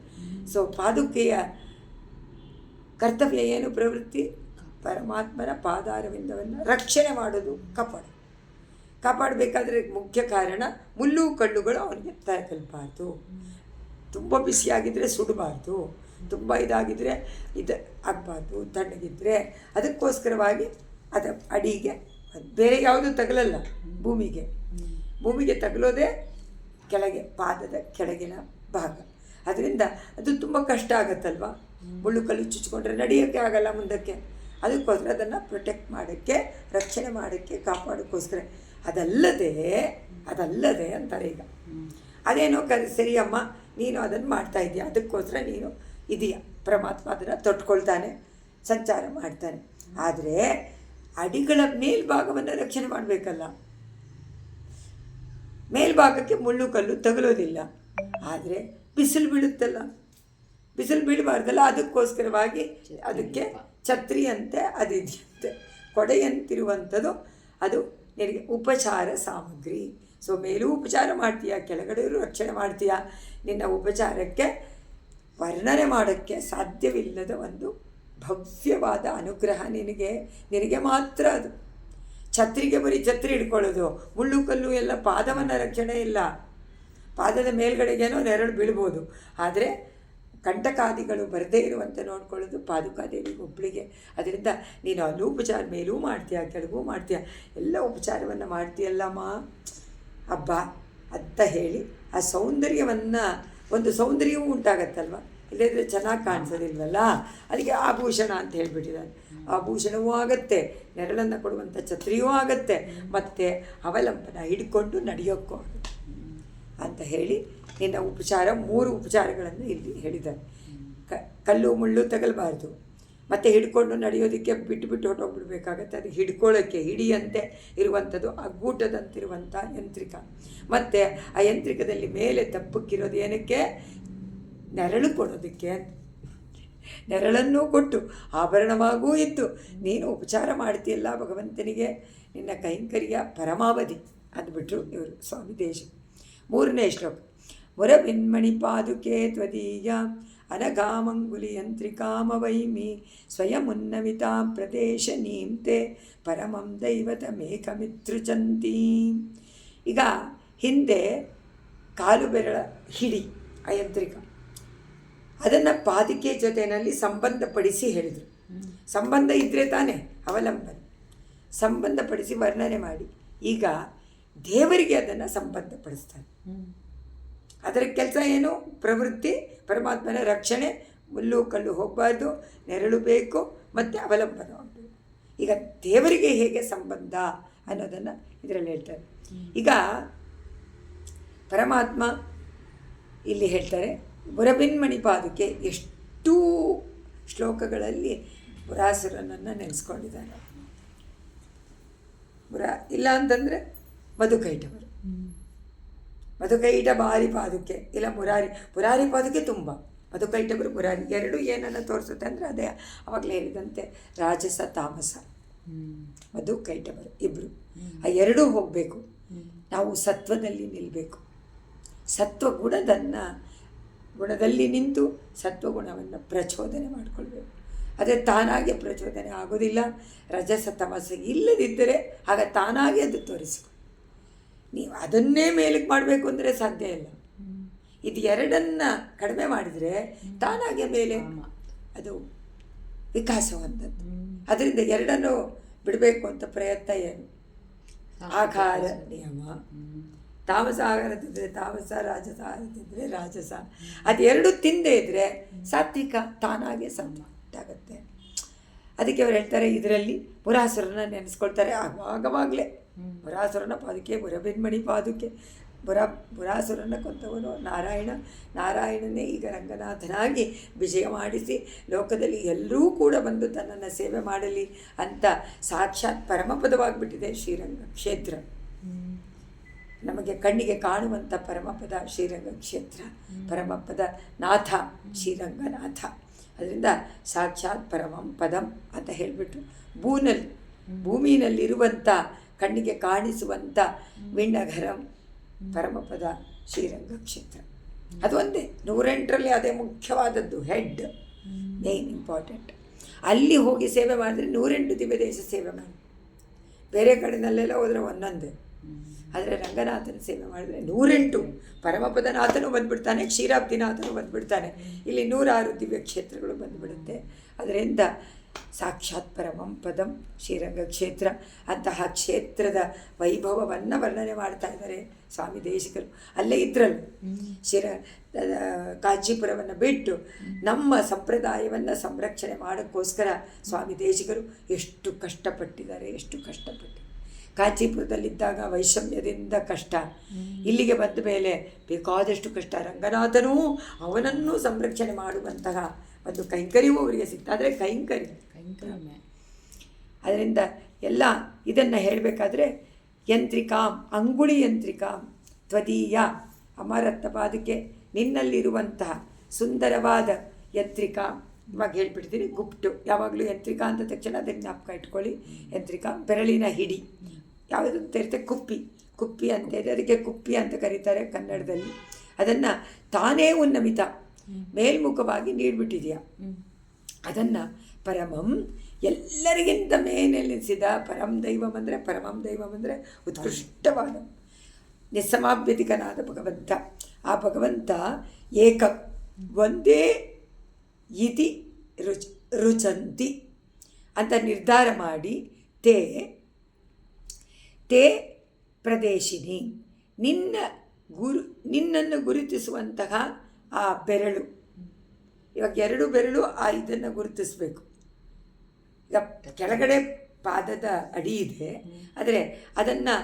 ಸೊ ಪಾದುಕೆಯ ಕರ್ತವ್ಯ ಏನು, ಪ್ರವೃತ್ತಿ ಪರಮಾತ್ಮನ ಪಾದಾರವಿಂದವನ್ನು ರಕ್ಷಣೆ ಮಾಡೋದು, ಕಾಪಾಡಬೇಕಾದ್ರೆ ಮುಖ್ಯ ಕಾರಣ ಮುಳ್ಳು ಕಲ್ಲುಗಳು ಅವನಿಗೆ ತಲುಪಬಾರ್ದು. ತುಂಬ ಬಿಸಿಯಾಗಿದ್ದರೆ ಸುಡಬಾರ್ದು, ತುಂಬ ಇದಾಗಿದ್ದರೆ ಇದು ಆಗಬಾರ್ದು, ತಣ್ಣಗಿದ್ದರೆ. ಅದಕ್ಕೋಸ್ಕರವಾಗಿ ಅದು ಅಡಿಗೆ ಬೇರೆ ಯಾವುದೂ ತಗಲಲ್ಲ. ಭೂಮಿಗೆ ತಗಲೋದೇ ಕೆಳಗೆ, ಪಾದದ ಕೆಳಗಿನ ಭಾಗ. ಅದರಿಂದ ಅದು ತುಂಬ ಕಷ್ಟ ಆಗುತ್ತಲ್ವ, ಮುಳ್ಳು ಕಲ್ಲು ಚುಚ್ಚಿಕೊಂಡ್ರೆ ನಡೆಯೋಕ್ಕೆ ಆಗಲ್ಲ ಮುಂದಕ್ಕೆ. ಅದಕ್ಕೋಸ್ಕರ ಅದನ್ನು ಪ್ರೊಟೆಕ್ಟ್ ಮಾಡೋಕ್ಕೆ, ರಕ್ಷಣೆ ಮಾಡೋಕ್ಕೆ, ಕಾಪಾಡೋಕ್ಕೋಸ್ಕರ. ಅದಲ್ಲದೆ ಅಂತಾರೆ ಈಗ. ಅದೇನೋ ಸರಿ ಅಮ್ಮ, ನೀನು ಅದನ್ನು ಮಾಡ್ತಾ ಇದೆಯಾ, ಅದಕ್ಕೋಸ್ಕರ ನೀನು ಇದೆಯಾ. ಪರಮಾತ್ಮ ಅದನ್ನು ತೊಟ್ಕೊಳ್ತಾನೆ, ಸಂಚಾರ ಮಾಡ್ತಾನೆ. ಆದರೆ ಅಡಿಗಳ ಮೇಲ್ಭಾಗವನ್ನು ರಕ್ಷಣೆ ಮಾಡಬೇಕಲ್ಲ. ಮೇಲ್ಭಾಗಕ್ಕೆ ಮುಳ್ಳು ಕಲ್ಲು ತಗಲೋದಿಲ್ಲ, ಆದರೆ ಬಿಸಿಲು ಬೀಳುತ್ತಲ್ಲ, ಬಿಸಿಲು ಬೀಳಬಾರ್ದಲ್ಲ. ಅದಕ್ಕೋಸ್ಕರವಾಗಿ ಅದಕ್ಕೆ ಛತ್ರಿಯಂತೆ ಅದಿದೆಯಂತೆ, ಕೊಡೆಯಂತಿರುವಂಥದ್ದು ಅದು ನಿನಗೆ ಉಪಚಾರ ಸಾಮಗ್ರಿ. ಸೊ ಮೇಲೂ ಉಪಚಾರ ಮಾಡ್ತೀಯ, ಕೆಳಗಡೆಯೂ ರಕ್ಷಣೆ ಮಾಡ್ತೀಯ. ನಿನ್ನ ಉಪಚಾರಕ್ಕೆ ವರ್ಣನೆ ಮಾಡೋಕ್ಕೆ ಸಾಧ್ಯವಿಲ್ಲದ ಒಂದು ಭವ್ಯವಾದ ಅನುಗ್ರಹ ನಿನಗೆ ಮಾತ್ರ ಅದು. ಛತ್ರಿಗೆ ಬರೀ ಛತ್ರಿ ಹಿಡ್ಕೊಳ್ಳೋದು, ಮುಳ್ಳು ಕಲ್ಲು ಎಲ್ಲ ಪಾದವನ್ನು ರಕ್ಷಣೆ ಇಲ್ಲ. ಪಾದದ ಮೇಲ್ಗಡೆಗೇನೋ ನೆರಳು ಬೀಳ್ಬೋದು, ಆದರೆ ಕಂಟಕಾದಿಗಳು ಬರದೇ ಇರುವಂತೆ ನೋಡ್ಕೊಳ್ಳೋದು ಪಾದುಕಾದೇವಿಗೆ ಒಬ್ಬಳಿಗೆ. ಅದರಿಂದ ನೀನು ಅಲ್ಲೂ ಉಪಚಾರ ಮೇಲೂ ಮಾಡ್ತೀಯ, ಕೆಳಗೂ ಮಾಡ್ತೀಯ, ಎಲ್ಲ ಉಪಚಾರವನ್ನು ಮಾಡ್ತೀಯಲ್ಲಮ್ಮ ಹಬ್ಬ ಅಂತ ಹೇಳಿ ಆ ಸೌಂದರ್ಯವನ್ನು, ಒಂದು ಸೌಂದರ್ಯವೂ ಉಂಟಾಗತ್ತಲ್ವ, ಇಲ್ಲದ್ರೆ ಚೆನ್ನಾಗಿ ಕಾಣಿಸೋದಿಲ್ವಲ್ಲ, ಅದಕ್ಕೆ ಆಭೂಷಣ ಅಂತ ಹೇಳಿಬಿಟ್ಟಿದ್ದಾನೆ. ಆಭೂಷಣವೂ ಆಗತ್ತೆ, ನೆರಳನ್ನು ಕೊಡುವಂಥ ಛತ್ರಿಯೂ ಆಗತ್ತೆ, ಮತ್ತು ಅವಲಂಬನ ಹಿಡ್ಕೊಂಡು ನಡೆಯೋಕ್ಕೂ ಆಗುತ್ತೆ ಅಂತ ಹೇಳಿ ನಿನ್ನ ಉಪಚಾರ 3 ಉಪಚಾರಗಳನ್ನು ಇಲ್ಲಿ ಹೇಳಿದ್ದಾರೆ. ಕಲ್ಲು ಮುಳ್ಳು ತಗಲಬಾರ್ದು, ಮತ್ತು ಹಿಡ್ಕೊಂಡು ನಡೆಯೋದಕ್ಕೆ ಬಿಟ್ಟು ಹೊರಟೋಗ್ಬಿಡ್ಬೇಕಾಗತ್ತೆ. ಅದು ಹಿಡ್ಕೊಳ್ಳೋಕ್ಕೆ ಹಿಡಿಯಂತೆ ಇರುವಂಥದ್ದು ಅಗ್ಗೂಟದಂತಿರುವಂಥ ಯಂತ್ರಿಕ, ಮತ್ತು ಆ ಯಂತ್ರಿಕದಲ್ಲಿ ಮೇಲೆ ದಪ್ಪಕ್ಕಿರೋದು ಏನಕ್ಕೆ, ನೆರಳು ಕೊಡೋದಕ್ಕೆ. ನೆರಳನ್ನೂ ಕೊಟ್ಟು ಆಭರಣವಾಗೂ ಇತ್ತು ನೀನು ಉಪಚಾರ ಮಾಡ್ತೀಯಲ್ಲ ಭಗವಂತನಿಗೆ, ನಿನ್ನ ಕೈಂಕರ್ಯ ಪರಮಾವಧಿ ಅಂದ್ಬಿಟ್ರು ಇವರು ಸ್ವಾಮಿ ದೇಶ. 3ನೇ ಶ್ಲೋಕ. ಮುರಬಿನ್ಮಣಿ ಪಾದುಕೆ ತ್ವದೀಯ ಅನಘಾಮಂಗುಲಿ ಯಂತ್ರಿಕಾಮವೈಮಿ ಸ್ವಯಮುನ್ನಮಿತಾ ಪ್ರದೇಶ ನೀಂತೆ ಪರಮಂ ದೈವತಮೇಕಮಿತೃಚಂತೀಂ. ಈಗ ಹಿಂದೆ ಕಾಲು ಬೆರಳ ಹಿಡಿ ಆ ಯಂತ್ರಿಕ, ಅದನ್ನು ಪಾದಿಕೆ ಜೊತೆಯಲ್ಲಿ ಸಂಬಂಧಪಡಿಸಿ ಹೇಳಿದರು. ಸಂಬಂಧ ಇದ್ದರೆ ತಾನೇ ಅವಲಂಬನೆ, ಸಂಬಂಧಪಡಿಸಿ ವರ್ಣನೆ ಮಾಡಿ ಈಗ ದೇವರಿಗೆ ಅದನ್ನು ಸಂಬಂಧಪಡಿಸ್ತಾರೆ. ಅದರ ಕೆಲಸ ಏನು, ಪ್ರವೃತ್ತಿ, ಪರಮಾತ್ಮನ ರಕ್ಷಣೆ, ಮುಳ್ಳು ಕಲ್ಲು ಹೋಗಬಾರ್ದು, ನೆರಳು ಬೇಕು, ಮತ್ತು ಅವಲಂಬನ ಉಂಟು. ಈಗ ದೇವರಿಗೆ ಹೇಗೆ ಸಂಬಂಧ ಅನ್ನೋದನ್ನು ಇದರಲ್ಲಿ ಹೇಳ್ತಾರೆ. ಈಗ ಪರಮಾತ್ಮ ಇಲ್ಲಿ ಹೇಳ್ತಾರೆ, ಮುರಬಿನ್ಮಣಿ ಪಾದುಕೆ ಎಷ್ಟು ಶ್ಲೋಕಗಳಲ್ಲಿ ಮುರಾಸುರನನ್ನು ನೆನೆಸ್ಕೊಂಡಿದ್ದಾರೆ. ಇಲ್ಲ ಅಂತಂದರೆ ಮಧುಕೈಟವರು, ಮಧುಕೈಟ ಬಾರಿ ಪಾದುಕೆ, ಇಲ್ಲ ಮುರಾರಿ ಪಾದುಕೆ ತುಂಬ, ಮಧುಕೈಟವರು ಮುರಾರಿ ಎರಡು ಏನನ್ನು ತೋರಿಸುತ್ತೆ ಅಂದರೆ ಅದೇ ಆವಾಗಲೇ ಹೇಳಿದಂತೆ ರಾಜಸ ತಾಮಸ, ಮಧುಕೈಟವರು ಇಬ್ಬರು, ಆ ಎರಡೂ ಹೋಗಬೇಕು. ನಾವು ಸತ್ವದಲ್ಲಿ ನಿಲ್ಲಬೇಕು, ಗುಣದಲ್ಲಿ ನಿಂತು ಸತ್ವಗುಣವನ್ನು ಪ್ರಚೋದನೆ ಮಾಡಿಕೊಳ್ಬೇಕು. ಅದೇ ತಾನಾಗೆ ಪ್ರಚೋದನೆ ಆಗೋದಿಲ್ಲ. ರಜಸ ತಮಸ ಇಲ್ಲದಿದ್ದರೆ ಆಗ ತಾನಾಗೆ ಅದು ತೋರಿಸ್ಕೊ. ನೀವು ಅದನ್ನೇ ಮೇಲಕ್ಕೆ ಮಾಡಬೇಕು ಅಂದರೆ ಸಾಧ್ಯ ಇಲ್ಲ. ಇದು ಎರಡನ್ನು ಕಡಿಮೆ ಮಾಡಿದರೆ ತಾನಾಗೆ ಮೇಲೆ ಅದು ವಿಕಾಸ ಹೊಂದದ್ದು. ಅದರಿಂದ ಎರಡನ್ನು ಬಿಡಬೇಕು ಅಂತ ಪ್ರಯತ್ನ ಏನು, ಆಹಾರ ನಿಯಮ, ತಾಮಸ ಆಹಾರ ತಿಂದರೆ ತಾಮಸ, ರಾಜಸ ಆಹಾರ ತಿಂದರೆ ರಾಜಸ, ಅದೆರಡು ತಿಂದೇ ಇದ್ದರೆ ಸಾತ್ವಿಕ ತಾನಾಗೆ ಸಂತಾಗುತ್ತೆ. ಅದಕ್ಕೆ ಅವ್ರು ಹೇಳ್ತಾರೆ, ಇದರಲ್ಲಿ ಮುರಾಸುರನ ನೆನೆಸ್ಕೊಳ್ತಾರೆ. ಆವಾಗವಾಗಲೇ ಮುರಾಸುರನ ಪಾದುಕೆ, ಮುರಬಿನ್ಮಣಿ ಪಾದುಕೆ, ಮುರಾಸುರನ ಕೊಂತವನು ನಾರಾಯಣನೇ ಈಗ ರಂಗನಾಥನಾಗಿ ವಿಜಯ ಮಾಡಿಸಿ ಲೋಕದಲ್ಲಿ ಎಲ್ಲರೂ ಕೂಡ ಬಂದು ತನ್ನನ್ನು ಸೇವೆ ಮಾಡಲಿ ಅಂತ ಸಾಕ್ಷಾತ್ ಪರಮಪದವಾಗಿಬಿಟ್ಟಿದೆ ಶ್ರೀರಂಗ ಕ್ಷೇತ್ರ. ನಮಗೆ ಕಣ್ಣಿಗೆ ಕಾಣುವಂಥ ಪರಮಪದ ಶ್ರೀರಂಗ ಕ್ಷೇತ್ರ, ಪರಮಪದ ನಾಥ ಶ್ರೀರಂಗನಾಥ. ಅದರಿಂದ ಸಾಕ್ಷಾತ್ ಪರಮಂ ಪದಂ ಅಂತ ಹೇಳಿಬಿಟ್ಟು ಭೂಮಿನಲ್ಲಿರುವಂಥ ಕಣ್ಣಿಗೆ ಕಾಣಿಸುವಂಥ ವಿಣ್ಣಘರಂ ಪರಮಪದ ಶ್ರೀರಂಗ ಕ್ಷೇತ್ರ. ಅದು ಒಂದೇ 108ರಲ್ಲಿ ಅದೇ ಮುಖ್ಯವಾದದ್ದು, ಹೆಡ್ ಮೇನ್ ಇಂಪಾರ್ಟೆಂಟ್. ಅಲ್ಲಿ ಹೋಗಿ ಸೇವೆ ಮಾಡಿದ್ರೆ 108 ದಿವ್ಯ ದೇಶ ಸೇವೆ ಮಾಡಿ. ಬೇರೆ ಕಡೆಯಲ್ಲೆಲ್ಲ ಹೋದರೆ ಒಂದೊಂದೇ, ಆದರೆ ರಂಗನಾಥನ ಸೇವೆ ಮಾಡಿದರೆ 108 ಪರಮಪದನಾಥನೂ ಬಂದುಬಿಡ್ತಾನೆ, ಕ್ಷೀರಾಬ್ದಿನಾಥನೂ ಬಂದುಬಿಡ್ತಾನೆ. ಇಲ್ಲಿ 106 ದಿವ್ಯ ಕ್ಷೇತ್ರಗಳು ಬಂದುಬಿಡುತ್ತೆ. ಅದರಿಂದ ಸಾಕ್ಷಾತ್ ಪರಮಂ ಪದಂ ಶ್ರೀರಂಗ ಕ್ಷೇತ್ರ. ಅಂತಹ ಕ್ಷೇತ್ರದ ವೈಭವವನ್ನು ವರ್ಣನೆ ಮಾಡ್ತಾ ಇದ್ದಾರೆ ಸ್ವಾಮಿ ದೇಶಿಕರು. ಅಲ್ಲೇ ಇದ್ರಲ್ಲ, ಕಾಂಚೀಪುರವನ್ನು ಬಿಟ್ಟು ನಮ್ಮ ಸಂಪ್ರದಾಯವನ್ನು ಸಂರಕ್ಷಣೆ ಮಾಡೋಕ್ಕೋಸ್ಕರ ಸ್ವಾಮಿ ದೇಶಿಕರು ಎಷ್ಟು ಕಷ್ಟಪಟ್ಟಿದ್ದಾರೆ. ಕಾಂಚೀಪುರದಲ್ಲಿದ್ದಾಗ ವೈಷಮ್ಯದಿಂದ ಕಷ್ಟ, ಇಲ್ಲಿಗೆ ಬಂದ ಮೇಲೆ ಬೇಕಾದಷ್ಟು ಕಷ್ಟ. ರಂಗನಾಥನೂ ಅವನನ್ನು ಸಂರಕ್ಷಣೆ ಮಾಡುವಂತಹ ಒಂದು ಕೈಂಕರ್ಯವೂ ಅವರಿಗೆ ಸಿಗ್ತಾ. ಆದರೆ ಕೈಂಕರ್ಯ ಅದರಿಂದ ಎಲ್ಲ ಇದನ್ನು ಹೇಳಬೇಕಾದ್ರೆ ಯಂತ್ರಿಕಾಂ, ಅಂಗುಳಿ ಯಂತ್ರಿಕಾಂ ತ್ವದೀಯ ಅಮರತ್ನ ಪಾದುಕೆ, ನಿನ್ನಲ್ಲಿರುವಂತಹ ಸುಂದರವಾದ ಯಂತ್ರಿಕಾ. ಇವಾಗ ಹೇಳ್ಬಿಡ್ತೀನಿ, ಗುಪ್ಟು. ಯಾವಾಗಲೂ ಯಂತ್ರಿಕಾ ಅಂತ ತಕ್ಷಣ ಅದನ್ನು ಜ್ಞಾಪಕ ಇಟ್ಕೊಳ್ಳಿ. ಯಂತ್ರಿಕಾ ಬೆರಳಿನ ಹಿಡಿ ಯಾವುದು ಅಂತ ಇರುತ್ತೆ, ಕುಪ್ಪಿ ಅಂತ ಇದೆ, ಅದಕ್ಕೆ ಕುಪ್ಪಿ ಅಂತ ಕರೀತಾರೆ ಕನ್ನಡದಲ್ಲಿ. ಅದನ್ನು ತಾನೇ ಉನ್ನಮಿತ ಮೇಲ್ಮುಖವಾಗಿ ನೀಡ್ಬಿಟ್ಟಿದೆಯಾ, ಅದನ್ನು ಪರಮಂ ಎಲ್ಲರಿಗಿಂತ ಮೇಲೆನಿಸಿದ ಪರಂ ದೈವಂ ಅಂದರೆ ಉತ್ಕೃಷ್ಟವಾದ ನಿಸ್ಸಮಾಭ್ಯತಿಕನಾದ ಭಗವಂತ. ಆ ಭಗವಂತ ಏಕ ಒಂದೇ ಇತಿ ರುಚಂತಿ ಅಂತ ನಿರ್ಧಾರ ಮಾಡಿ ತೇ ಪ್ರದೇಶಿನಿ ನಿನ್ನನ್ನು ಗುರುತಿಸುವಂತಹ ಆ ಬೆರಳು. ಇವಾಗ 2 ಬೆರಳು ಆ ಇದನ್ನು ಗುರುತಿಸಬೇಕು. ಈಗ ಕೆಳಗಡೆ ಪಾದದ ಅಡಿ ಇದೆ, ಆದರೆ ಅದನ್ನು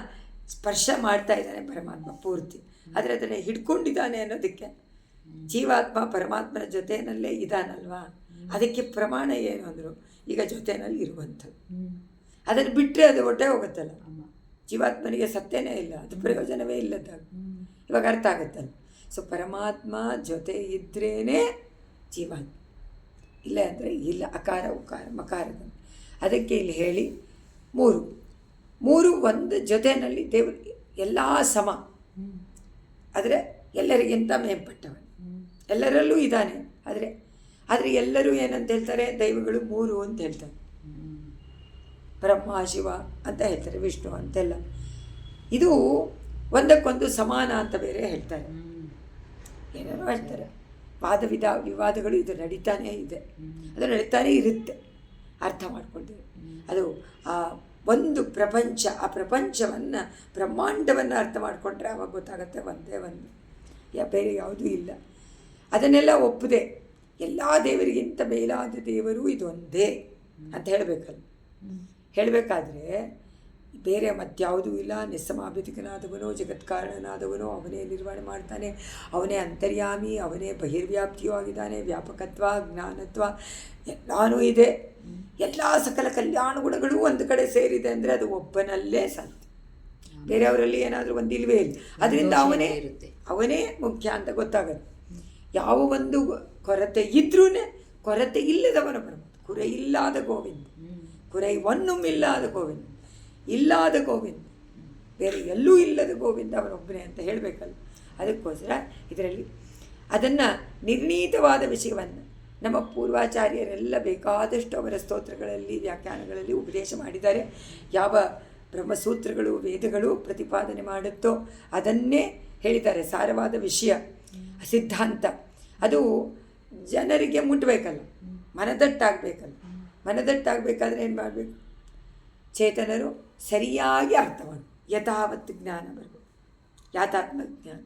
ಸ್ಪರ್ಶ ಮಾಡ್ತಾ ಇದ್ದಾನೆ ಪರಮಾತ್ಮ ಪೂರ್ತಿ. ಆದರೆ ಅದನ್ನು ಹಿಡ್ಕೊಂಡಿದ್ದಾನೆ ಅನ್ನೋದಕ್ಕೆ ಜೀವಾತ್ಮ ಪರಮಾತ್ಮನ ಜೊತೆಯಲ್ಲೇ ಇದ್ದಾನಲ್ವಾ, ಅದಕ್ಕೆ ಪ್ರಮಾಣ ಏನು ಅಂದರು, ಈಗ ಜೊತೆಯಲ್ಲಿ ಇರುವಂಥದ್ದು. ಅದನ್ನು ಬಿಟ್ಟರೆ ಅದು ಹೊಟ್ಟೆ ಹೋಗುತ್ತಲ್ಲ, ಜೀವಾತ್ಮನಿಗೆ ಸತ್ಯನೇ ಇಲ್ಲ, ಅದು ಪ್ರಯೋಜನವೇ ಇಲ್ಲದಾಗ ಇವಾಗ ಅರ್ಥ ಆಗುತ್ತಲ್ಲ. ಸೊ ಪರಮಾತ್ಮ ಜೊತೆ ಇದ್ರೇ ಜೀವಾತ್ಮ, ಇಲ್ಲ ಅಂದರೆ ಇಲ್ಲ. ಅಕಾರ ಉಕಾರ ಮಕಾರದ ಅದಕ್ಕೆ ಇಲ್ಲಿ ಹೇಳಿ ಮೂರು ಒಂದು ಜೊತೆಯಲ್ಲಿ ದೇವರು ಎಲ್ಲ ಸಮ, ಆದರೆ ಎಲ್ಲರಿಗಿಂತ ಮೇಲ್ಪಟ್ಟವನು, ಎಲ್ಲರಲ್ಲೂ ಇದ್ದಾನೆ. ಆದರೆ ಎಲ್ಲರೂ ಏನಂತ ಹೇಳ್ತಾರೆ, ದೈವಗಳು 3 ಅಂತ ಹೇಳ್ತಾರೆ. ಬ್ರಹ್ಮ ಶಿವ ಅಂತ ಹೇಳ್ತಾರೆ, ವಿಷ್ಣು ಅಂತೆಲ್ಲ. ಇದು ಒಂದಕ್ಕೊಂದು ಸಮಾನ ಅಂತ ಬೇರೆ ಹೇಳ್ತಾರೆ, ಏನೇನೋ ಹೇಳ್ತಾರೆ. ವಿವಾದಗಳು ಇದು ನಡೀತಾನೇ ಇದೆ, ಅದು ನಡೀತಾನೇ ಇರುತ್ತೆ. ಅರ್ಥ ಮಾಡ್ಕೊಳ್ತೀವಿ. ಅದು ಆ ಒಂದು ಪ್ರಪಂಚ, ಆ ಪ್ರಪಂಚವನ್ನು ಬ್ರಹ್ಮಾಂಡವನ್ನು ಅರ್ಥ ಮಾಡಿಕೊಂಡ್ರೆ ಅವಾಗ ಗೊತ್ತಾಗುತ್ತೆ ಒಂದೇ ಒಂದು, ಬೇರೆ ಯಾವುದೂ ಇಲ್ಲ. ಅದನ್ನೆಲ್ಲ ಒಪ್ಪದೆ ಎಲ್ಲ ದೇವರಿಗಿಂತ ಮೇಲಾದ ದೇವರು ಇದೊಂದೇ ಅಂತ ಹೇಳಬೇಕಲ್ಲ. ಹೇಳಬೇಕಾದ್ರೆ ಬೇರೆ ಮತ್ಯಾವುದೂ ಇಲ್ಲ. ನಿಸ್ಸಮಾಭಿಧಿಕನಾದವನು, ಜಗತ್ಕಾರಣನಾದವನು, ಅವನೇ ನಿರ್ವಹಣೆ ಮಾಡ್ತಾನೆ, ಅವನೇ ಅಂತರ್ಯಾಮಿ, ಅವನೇ ಬಹಿರ್ವ್ಯಾಪ್ತಿಯೂ ಆಗಿದ್ದಾನೆ. ವ್ಯಾಪಕತ್ವ, ಜ್ಞಾನತ್ವ ಎಲ್ಲನೂ ಇದೆ. ಎಲ್ಲ ಸಕಲ ಕಲ್ಯಾಣ ಗುಣಗಳು ಒಂದು ಕಡೆ ಸೇರಿದೆ ಅಂದರೆ ಅದು ಒಬ್ಬನಲ್ಲೇ ಸಾಧ್ಯ. ಬೇರೆಯವರಲ್ಲಿ ಏನಾದರೂ ಒಂದು ಇಲ್ವೇ ಇಲ್ಲ. ಅದರಿಂದ ಅವನೇ ಮುಖ್ಯ ಅಂತ ಗೊತ್ತಾಗುತ್ತೆ. ಯಾವ ಒಂದು ಕೊರತೆ ಇದ್ರೂ ಕೊರತೆ ಇಲ್ಲದವನ ಪರಮಾತ್ಮ, ಕುರೆ ಇಲ್ಲದ ಗೋವಿಂದ, ಕುರೈವನ್ನುಮಿಲ್ಲದ ಗೋವಿಂದ, ಇಲ್ಲದ ಗೋವಿಂದ, ಬೇರೆ ಎಲ್ಲೂ ಇಲ್ಲದ ಗೋವಿಂದ ಅವನೊಬ್ಬನೇ ಅಂತ ಹೇಳಬೇಕಲ್ಲ. ಅದಕ್ಕೋಸ್ಕರ ಇದರಲ್ಲಿ ಅದನ್ನು ನಿರ್ಣೀತವಾದ ವಿಷಯವನ್ನು ನಮ್ಮ ಪೂರ್ವಾಚಾರ್ಯರೆಲ್ಲ ಬೇಕಾದಷ್ಟು ಅವರ ಸ್ತೋತ್ರಗಳಲ್ಲಿ, ವ್ಯಾಖ್ಯಾನಗಳಲ್ಲಿ ಉಪದೇಶ ಮಾಡಿದ್ದಾರೆ. ಯಾವ ಬ್ರಹ್ಮಸೂತ್ರಗಳು, ವೇದಗಳು ಪ್ರತಿಪಾದನೆ ಮಾಡುತ್ತೋ ಅದನ್ನೇ ಹೇಳಿದ್ದಾರೆ. ಸಾರವಾದ ವಿಷಯ, ಸಿದ್ಧಾಂತ ಅದು ಜನರಿಗೆ ಮುಟ್ಟಬೇಕಲ್ಲ, ಮನದಟ್ಟಾಗಬೇಕಲ್ಲ. ಮನದಟ್ಟಾಗಬೇಕಾದ್ರೆ ಏನು ಮಾಡಬೇಕು? ಚೇತನರು ಸರಿಯಾಗಿ ಅರ್ಥ ಮಾಡಿ ಯಥಾವತ್ ಜ್ಞಾನ ಬರಬೇಕು, ಯಾಥಾತ್ಮ ಜ್ಞಾನ.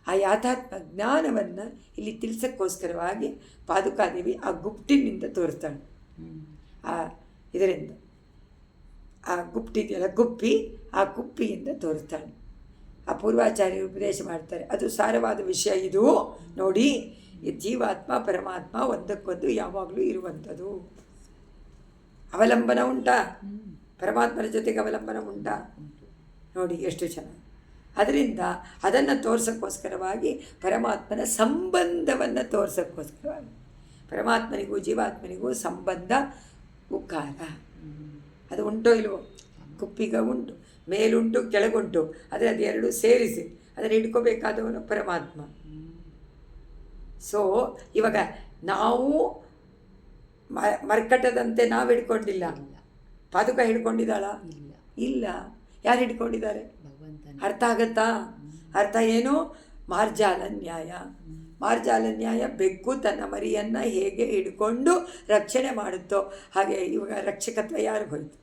ಆ ಯಾಥಾತ್ಮ ಜ್ಞಾನವನ್ನು ಇಲ್ಲಿ ತಿಳಿಸೋಕ್ಕೋಸ್ಕರವಾಗಿ ಪಾದುಕಾದೇವಿ ಆ ಗುಪ್ಟಿನಿಂದ ತೋರಿಸ್ತಾಳೆ. ಇದರಿಂದ ಆ ಗುಪ್ಟಿದೆಯಲ್ಲ, ಆ ಗುಪ್ಪಿಯಿಂದ ತೋರಿಸ್ತಾಳೆ. ಆ ಪೂರ್ವಾಚಾರ್ಯರು ಉಪದೇಶ ಮಾಡ್ತಾರೆ. ಅದು ಸಾರವಾದ ವಿಷಯ. ಇದು ನೋಡಿ, ಈ ಜೀವಾತ್ಮ ಪರಮಾತ್ಮ ಒಂದಕ್ಕೊಂದು ಯಾವಾಗಲೂ ಇರುವಂಥದ್ದು. ಅವಲಂಬನ ಉಂಟಾ? ಪರಮಾತ್ಮನ ಜೊತೆಗೆ ಅವಲಂಬನ ಉಂಟಾ? ನೋಡಿ ಎಷ್ಟು ಚೆನ್ನಾಗಿ. ಅದರಿಂದ ಅದನ್ನು ತೋರ್ಸೋಕ್ಕೋಸ್ಕರವಾಗಿ ಪರಮಾತ್ಮನ ಸಂಬಂಧವನ್ನು ತೋರ್ಸೋಕ್ಕೋಸ್ಕರವಾಗಿ, ಪರಮಾತ್ಮನಿಗೂ ಜೀವಾತ್ಮನಿಗೂ ಸಂಬಂಧ ಉಕ್ಕಾರ ಅದು ಉಂಟೋ ಇಲ್ವೋ? ಕುಪ್ಪಿಗ ಉಂಟು, ಮೇಲುಂಟು, ಕೆಳಗುಂಟು. ಆದರೆ ಅದು ಎರಡು ಸೇರಿಸಿ ಅದನ್ನು ಹಿಡ್ಕೋಬೇಕಾದವನು ಪರಮಾತ್ಮ. ಸೊ ಇವಾಗ ನಾವು ಮರ್ಕಟದಂತೆ ನಾವು ಹಿಡ್ಕೊಂಡಿಲ್ಲ. ಪಾದುಕ ಹಿಡ್ಕೊಂಡಿದ್ದಾಳ? ಇಲ್ಲ. ಯಾರು ಹಿಡ್ಕೊಂಡಿದ್ದಾರೆ? ಅರ್ಥ ಆಗತ್ತಾ? ಅರ್ಥ ಏನು? ಮಾರ್ಜಾಲ ನ್ಯಾಯ. ಮಾರ್ಜಾಲ ನ್ಯಾಯ, ಬೆಕ್ಕು ತನ್ನ ಮರಿಯನ್ನು ಹೇಗೆ ಹಿಡ್ಕೊಂಡು ರಕ್ಷಣೆ ಮಾಡುತ್ತೋ ಹಾಗೆ ಇವಾಗ ರಕ್ಷಕತ್ವ ಯಾರಿಗೆ ಹೋಯ್ತು?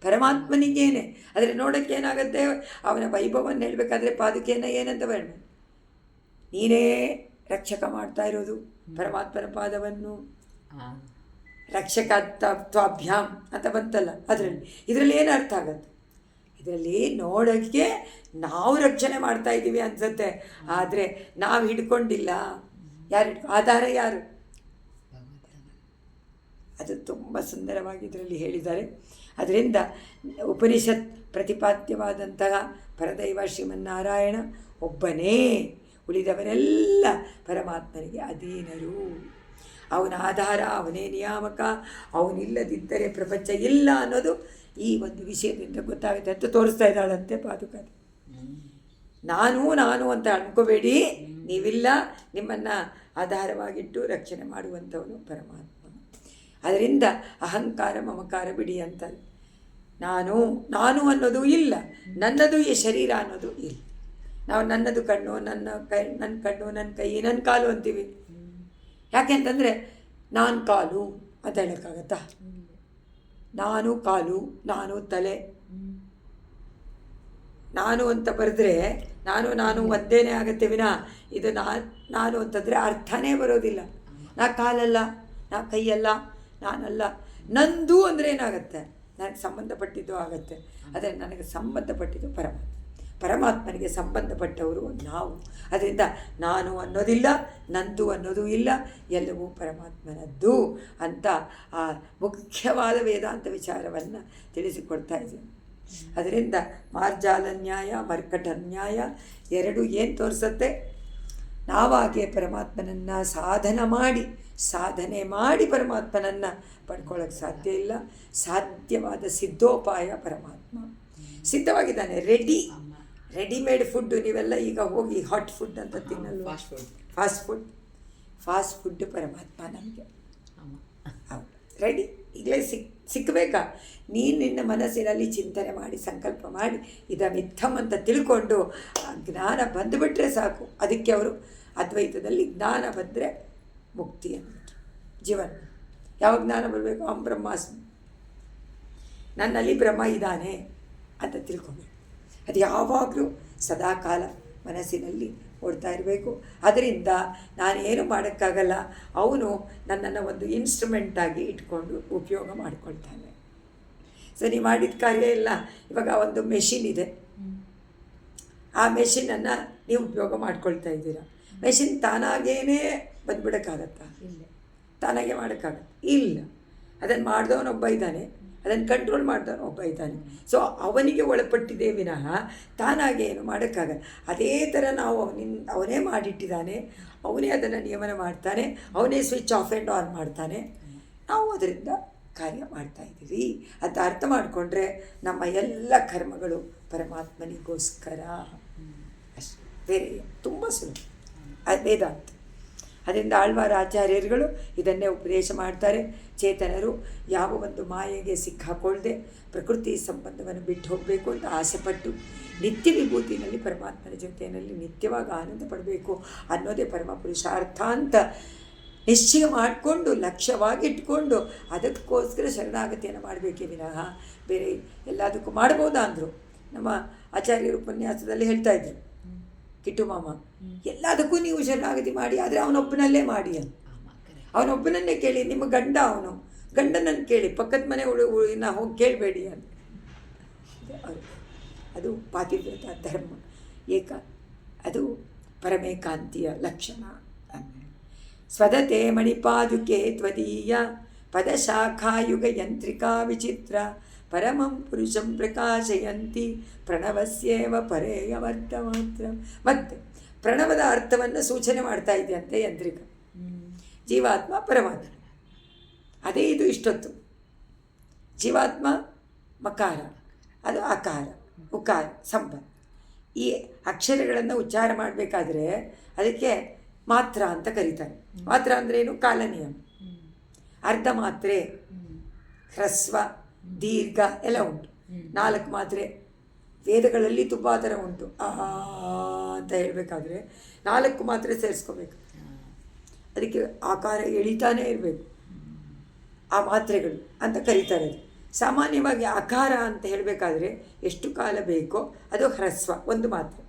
ಪರಮಾತ್ಮನಿಗೇನೆ. ಆದರೆ ನೋಡೋಕ್ಕೆ ಏನಾಗುತ್ತೆ, ಅವನ ವೈಭವವನ್ನು ಹೇಳಬೇಕಾದ್ರೆ ಪಾದುಕೆಯನ್ನು ಏನಂತ ಬೇಡ, ನೀನೇ ರಕ್ಷಕ ಮಾಡ್ತಾ ಇರೋದು ಪರಮಾತ್ಮನ ಪಾದವನ್ನು. ರಕ್ಷಕತ್ವಾಭ್ಯಾಮ್ ಅಂತ ಬಂತಲ್ಲ, ಇದರಲ್ಲಿ ಏನು ಅರ್ಥ ಆಗುತ್ತೆ? ಇದರಲ್ಲಿ ನೋಡೋಕ್ಕೆ ನಾವು ರಕ್ಷಣೆ ಮಾಡ್ತಾ ಇದ್ದೀವಿ ಅನ್ಸುತ್ತೆ, ಆದರೆ ನಾವು ಹಿಡ್ಕೊಂಡಿಲ್ಲ. ಯಾರು ಆಧಾರ ಯಾರು? ಅದು ತುಂಬ ಸುಂದರವಾಗಿ ಇದರಲ್ಲಿ ಹೇಳಿದ್ದಾರೆ. ಅದರಿಂದ ಉಪನಿಷತ್ ಪ್ರತಿಪಾದ್ಯವಾದಂತಹ ಪರದೈವ ಶ್ರೀಮನ್ನಾರಾಯಣ ಒಬ್ಬನೇ, ಉಳಿದವರೆಲ್ಲ ಪರಮಾತ್ಮನಿಗೆ ಅಧೀನರು. ಅವನ ಆಧಾರ, ಅವನೇ ನಿಯಾಮಕ, ಅವನಿಲ್ಲದಿದ್ದರೆ ಪ್ರಪಂಚ ಇಲ್ಲ ಅನ್ನೋದು ಈ ಒಂದು ವಿಷಯದಿಂದ ಗೊತ್ತಾಗುತ್ತೆ ಅಂತ ತೋರಿಸ್ತಾ ಇದ್ದಾಳಂತೆ ಪಾದುಕಾದೇವಿ. ನಾನು ಅಂತ ಅನ್ಕೋಬೇಡಿ, ನೀವಿಲ್ಲ, ನಿಮ್ಮನ್ನು ಆಧಾರವಾಗಿಟ್ಟು ರಕ್ಷಣೆ ಮಾಡುವಂಥವನು ಪರಮಾತ್ಮ. ಅದರಿಂದ ಅಹಂಕಾರ ಮಮಕಾರ ಬಿಡಿ ಅಂತಾರೆ. ನಾನು ಅನ್ನೋದು ಇಲ್ಲ, ನನ್ನದು ಈ ಶರೀರ ಅನ್ನೋದು ಇಲ್ಲ. ನಾವು ನನ್ನದು ಕಣ್ಣು, ನನ್ನ ಕಣ್ಣು, ನನ್ನ ಕೈ, ನನ್ನ ಕಾಲು ಅಂತೀವಿ. ಯಾಕೆ ಅಂತಂದರೆ ನಾನು ಕಾಲು ಅಂತ ಹೇಳೋಕ್ಕಾಗತ್ತಾ? ನಾನು ಕಾಲು, ನಾನು ತಲೆ. ನಾನು ಅಂತ ಬರೆದ್ರೆ ನಾನು ಒಂದೇನೇ ಆಗುತ್ತೆ ವಿನಃ ಇದು ನಾನು ಅಂತಂದರೆ ಅರ್ಥನೇ ಬರೋದಿಲ್ಲ. ನಾ ಕಾಲಲ್ಲ, ನಾ ಕೈಯಲ್ಲ, ನಾನಲ್ಲ. ನಂದು ಅಂದರೆ ಏನಾಗುತ್ತೆ? ನನಗೆ ಸಂಬಂಧಪಟ್ಟಿದ್ದು ಆಗುತ್ತೆ. ಆದರೆ ನನಗೆ ಸಂಬಂಧಪಟ್ಟಿದ್ದು ಪರಮಾತ್ಮನಿಗೆ ಸಂಬಂಧಪಟ್ಟವರು ನಾವು. ಅದರಿಂದ ನಾನು ಅನ್ನೋದಿಲ್ಲ, ನಂದು ಅನ್ನೋದು ಇಲ್ಲ, ಎಲ್ಲವೂ ಪರಮಾತ್ಮನದ್ದು ಅಂತ ಆ ಮುಖ್ಯವಾದ ವೇದಾಂತ ವಿಚಾರವನ್ನು ತಿಳಿಸಿಕೊಡ್ತಾ ಇದ್ದೀನಿ. ಅದರಿಂದ ಮಾರ್ಜಾಲ ನ್ಯಾಯ, ಮರ್ಕಟ ನ್ಯಾಯ ಎರಡು ಏನು ತೋರಿಸುತ್ತೆ? ನಾವಾಗೆ ಪರಮಾತ್ಮನನ್ನು ಸಾಧನೆ ಮಾಡಿ ಪರಮಾತ್ಮನನ್ನು ಪಡ್ಕೊಳ್ಳೋಕ್ಕೆ ಸಾಧ್ಯ ಇಲ್ಲ. ಸಾಧ್ಯವಾದ ಸಿದ್ಧೋಪಾಯ ಪರಮಾತ್ಮ ಸಿದ್ಧವಾಗಿದ್ದಾನೆ. ರೆಡಿಮೇಡ್ ಫುಡ್ಡು ನೀವೆಲ್ಲ ಈಗ ಹೋಗಿ ಹಾಟ್ ಫುಡ್ ಅಂತ ತಿನ್ನಲ್ಲ. ಫಾಸ್ಟ್ ಫುಡ್ ಪರಮಾತ್ಮ ನಮಗೆ ಹೌದು ರೆಡಿ ಈಗಲೇ ಸಿಕ್ಕಬೇಕಾ? ನಿನ್ನ ಮನಸ್ಸಿನಲ್ಲಿ ಚಿಂತನೆ ಮಾಡಿ ಸಂಕಲ್ಪ ಮಾಡಿ ಮಿಥ್ಯಂ ಅಂತ ತಿಳ್ಕೊಂಡು ಜ್ಞಾನ ಬಂದುಬಿಟ್ರೆ ಸಾಕು. ಅದಕ್ಕೆ ಅವರು ಅದ್ವೈತದಲ್ಲಿ ಜ್ಞಾನ ಬಂದರೆ ಮುಕ್ತಿ ಅಂದ್ಬಿಟ್ರು. ಜೀವನ ಯಾವ ಜ್ಞಾನ ಬರಬೇಕು? ಅಹಂ ಬ್ರಹ್ಮಾಸ್ಮಿ, ನನ್ನಲ್ಲಿ ಬ್ರಹ್ಮ ಇದ್ದಾನೆ ಅಂತ ತಿಳ್ಕೊಬೇಕು. ಅದು ಯಾವಾಗಲೂ ಸದಾಕಾಲ ಮನಸ್ಸಿನಲ್ಲಿ ಓಡ್ತಾ ಇರಬೇಕು. ಅದರಿಂದ ನಾನೇನು ಮಾಡೋಕ್ಕಾಗಲ್ಲ, ಅವನು ನನ್ನನ್ನು ಒಂದು ಇನ್ಸ್ಟ್ರೂಮೆಂಟಾಗಿ ಇಟ್ಕೊಂಡು ಉಪಯೋಗ ಮಾಡಿಕೊಳ್ತಾನೆ. ಸೊ ನೀವು ಮಾಡಿದ ಕಾರ್ಯ ಇಲ್ಲ. ಇವಾಗ ಒಂದು ಮೆಷಿನ್ ಇದೆ, ಆ ಮೆಷಿನನ್ನು ನೀವು ಉಪಯೋಗ ಮಾಡ್ಕೊಳ್ತಾ ಇದ್ದೀರಾ. ಮೆಷಿನ್ ತಾನಾಗೇನೇ ಬಂದ್ಬಿಡೋಕ್ಕಾಗತ್ತಾ? ತಾನಾಗೆ ಮಾಡೋಕ್ಕಾಗತ್ತೆ? ಇಲ್ಲ. ಅದನ್ನು ಮಾಡಿದವನೊಬ್ಬ ಇದ್ದಾನೆ, ಅದನ್ನು ಕಂಟ್ರೋಲ್ ಮಾಡಿದವನು ಒಬ್ಬ ಇದ್ದಾನೆ. ಸೊ ಅವನಿಗೆ ಒಳಪಟ್ಟಿದೆ ವಿನಃ ತಾನಾಗೆ ಏನು ಮಾಡೋಕ್ಕಾಗಲ್ಲ. ಅದೇ ಥರ ನಾವು ಅವನೇ ಮಾಡಿಟ್ಟಿದ್ದಾನೆ, ಅವನೇ ಅದನ್ನು ನಿಯಮನ ಮಾಡ್ತಾನೆ, ಅವನೇ ಸ್ವಿಚ್ ಆಫ್ ಆ್ಯಂಡ್ ಆನ್ ಮಾಡ್ತಾನೆ. ನಾವು ಅದರಿಂದ ಕಾರ್ಯ ಮಾಡ್ತಾಯಿದ್ದೀವಿ ಅಂತ ಅರ್ಥ ಮಾಡಿಕೊಂಡ್ರೆ ನಮ್ಮ ಎಲ್ಲ ಕರ್ಮಗಳು ಪರಮಾತ್ಮನಿಗೋಸ್ಕರ ಅಷ್ಟೇ, ಬೇರೆ ತುಂಬ ಸುಲಭ. ಅದು ವೇದಾಂತ. ಅದರಿಂದ ಆಳ್ವಾರ ಆಚಾರ್ಯರುಗಳು ಇದನ್ನೇ ಉಪದೇಶ ಮಾಡ್ತಾರೆ. ಚೇತನರು ಯಾವ ಒಂದು ಮಾಯೆಗೆ ಸಿಕ್ಕಾಕೊಳ್ಳದೆ ಪ್ರಕೃತಿ ಸಂಬಂಧವನ್ನು ಬಿಟ್ಟು ಹೋಗಬೇಕು ಅಂತ ಆಸೆಪಟ್ಟು ನಿತ್ಯ ವಿಭೂತಿನಲ್ಲಿ ಪರಮಾತ್ಮನ ಜೊತೆಯಲ್ಲಿ ನಿತ್ಯವಾಗಿ ಆನಂದ ಪಡಬೇಕು ಅನ್ನೋದೇ ಪರಮ ಪುರುಷಾರ್ಥ ಅಂತ ನಿಶ್ಚಯ ಮಾಡಿಕೊಂಡು ಲಕ್ಷ್ಯವಾಗಿ ಇಟ್ಕೊಂಡು ಅದಕ್ಕೋಸ್ಕರ ಶರಣಾಗತಿಯನ್ನು ಮಾಡಬೇಕೇ ವಿನಃ ಬೇರೆ ಎಲ್ಲದಕ್ಕೂ ಮಾಡ್ಬೋದಾ ಅಂದರು. ನಮ್ಮ ಆಚಾರ್ಯರು ಉಪನ್ಯಾಸದಲ್ಲಿ ಹೇಳ್ತಾಯಿದ್ರು, ಕಿಟ್ಟು ಮಾಮ, ಎಲ್ಲದಕ್ಕೂ ನೀವು ಶರಣಾಗತಿ ಮಾಡಿ, ಆದರೆ ಅವನೊಬ್ಬನಲ್ಲೇ ಮಾಡಿ ಅಂತ. ಅವನೊಬ್ಬನನ್ನೇ ಕೇಳಿ. ನಿಮ್ಮ ಗಂಡನನ್ನು ಕೇಳಿ, ಪಕ್ಕದ ಮನೆ ಹೋಗಿ ಕೇಳಬೇಡಿ ಅಂತ. ಅದು ಪಾತಿವ್ರತ ಧರ್ಮ ಅದು ಪರಮೇಕಾಂತಿಯ ಲಕ್ಷಣ. ಸ್ವದತೆ ಮಣಿಪಾದುಕೆ ತ್ವದೀಯ ಪದಶಾಖಾಯುಗ ಯಂತ್ರಿಕಾ ವಿಚಿತ್ರ ಪರಮಂ ಪುರುಷಂ ಪ್ರಕಾಶಯಂತಿ ಪ್ರಣವಸ್ಯೇವ ಪರೇಯವರ್ಥ ಮಾತ್ರ. ಮತ್ತೆ ಪ್ರಣವದ ಅರ್ಥವನ್ನು ಸೂಚನೆ ಮಾಡ್ತಾ ಇದೆಯಂತೆ ಯಂತ್ರಿಕ. ಜೀವಾತ್ಮ ಪರಮಾತ್ಮ, ಅದೇ ಇದು ಇಷ್ಟೊತ್ತು. ಜೀವಾತ್ಮ ಮಕಾರ, ಅದು ಅಕಾರ, ಉಕಾರ, ಸಂಬಂಧ. ಈ ಅಕ್ಷರಗಳನ್ನು ಉಚ್ಚಾರ ಮಾಡಬೇಕಾದ್ರೆ ಅದಕ್ಕೆ ಮಾತ್ರ ಅಂತ ಕರೀತಾರೆ. ಮಾತ್ರ ಅಂದ್ರೇನು? ಕಾಲನಿಯಮ. ಅರ್ಧ ಮಾತ್ರೆ, ಹ್ರಸ್ವ, ದೀರ್ಘ ಎಲ್ಲ ಉಂಟು. 4 ಮಾತ್ರೆ ವೇದಗಳಲ್ಲಿ ತುಂಬ ಥರ ಉಂಟು. ಅಂತ ಹೇಳಬೇಕಾದ್ರೆ 4 ಮಾತ್ರೆ ಸೇರಿಸ್ಕೋಬೇಕು. ಅದಕ್ಕೆ ಆಕಾರ ಎಳಿತಾನೇ ಇರಬೇಕು. ಆ ಮಾತ್ರೆಗಳು ಅಂತ ಕರೀತಾರೆ. ಅದು ಸಾಮಾನ್ಯವಾಗಿ ಅಕಾರ ಅಂತ ಹೇಳಬೇಕಾದ್ರೆ ಎಷ್ಟು ಕಾಲ ಬೇಕೋ ಅದು ಹ್ರಸ್ವ, 1 ಮಾತ್ರೆ.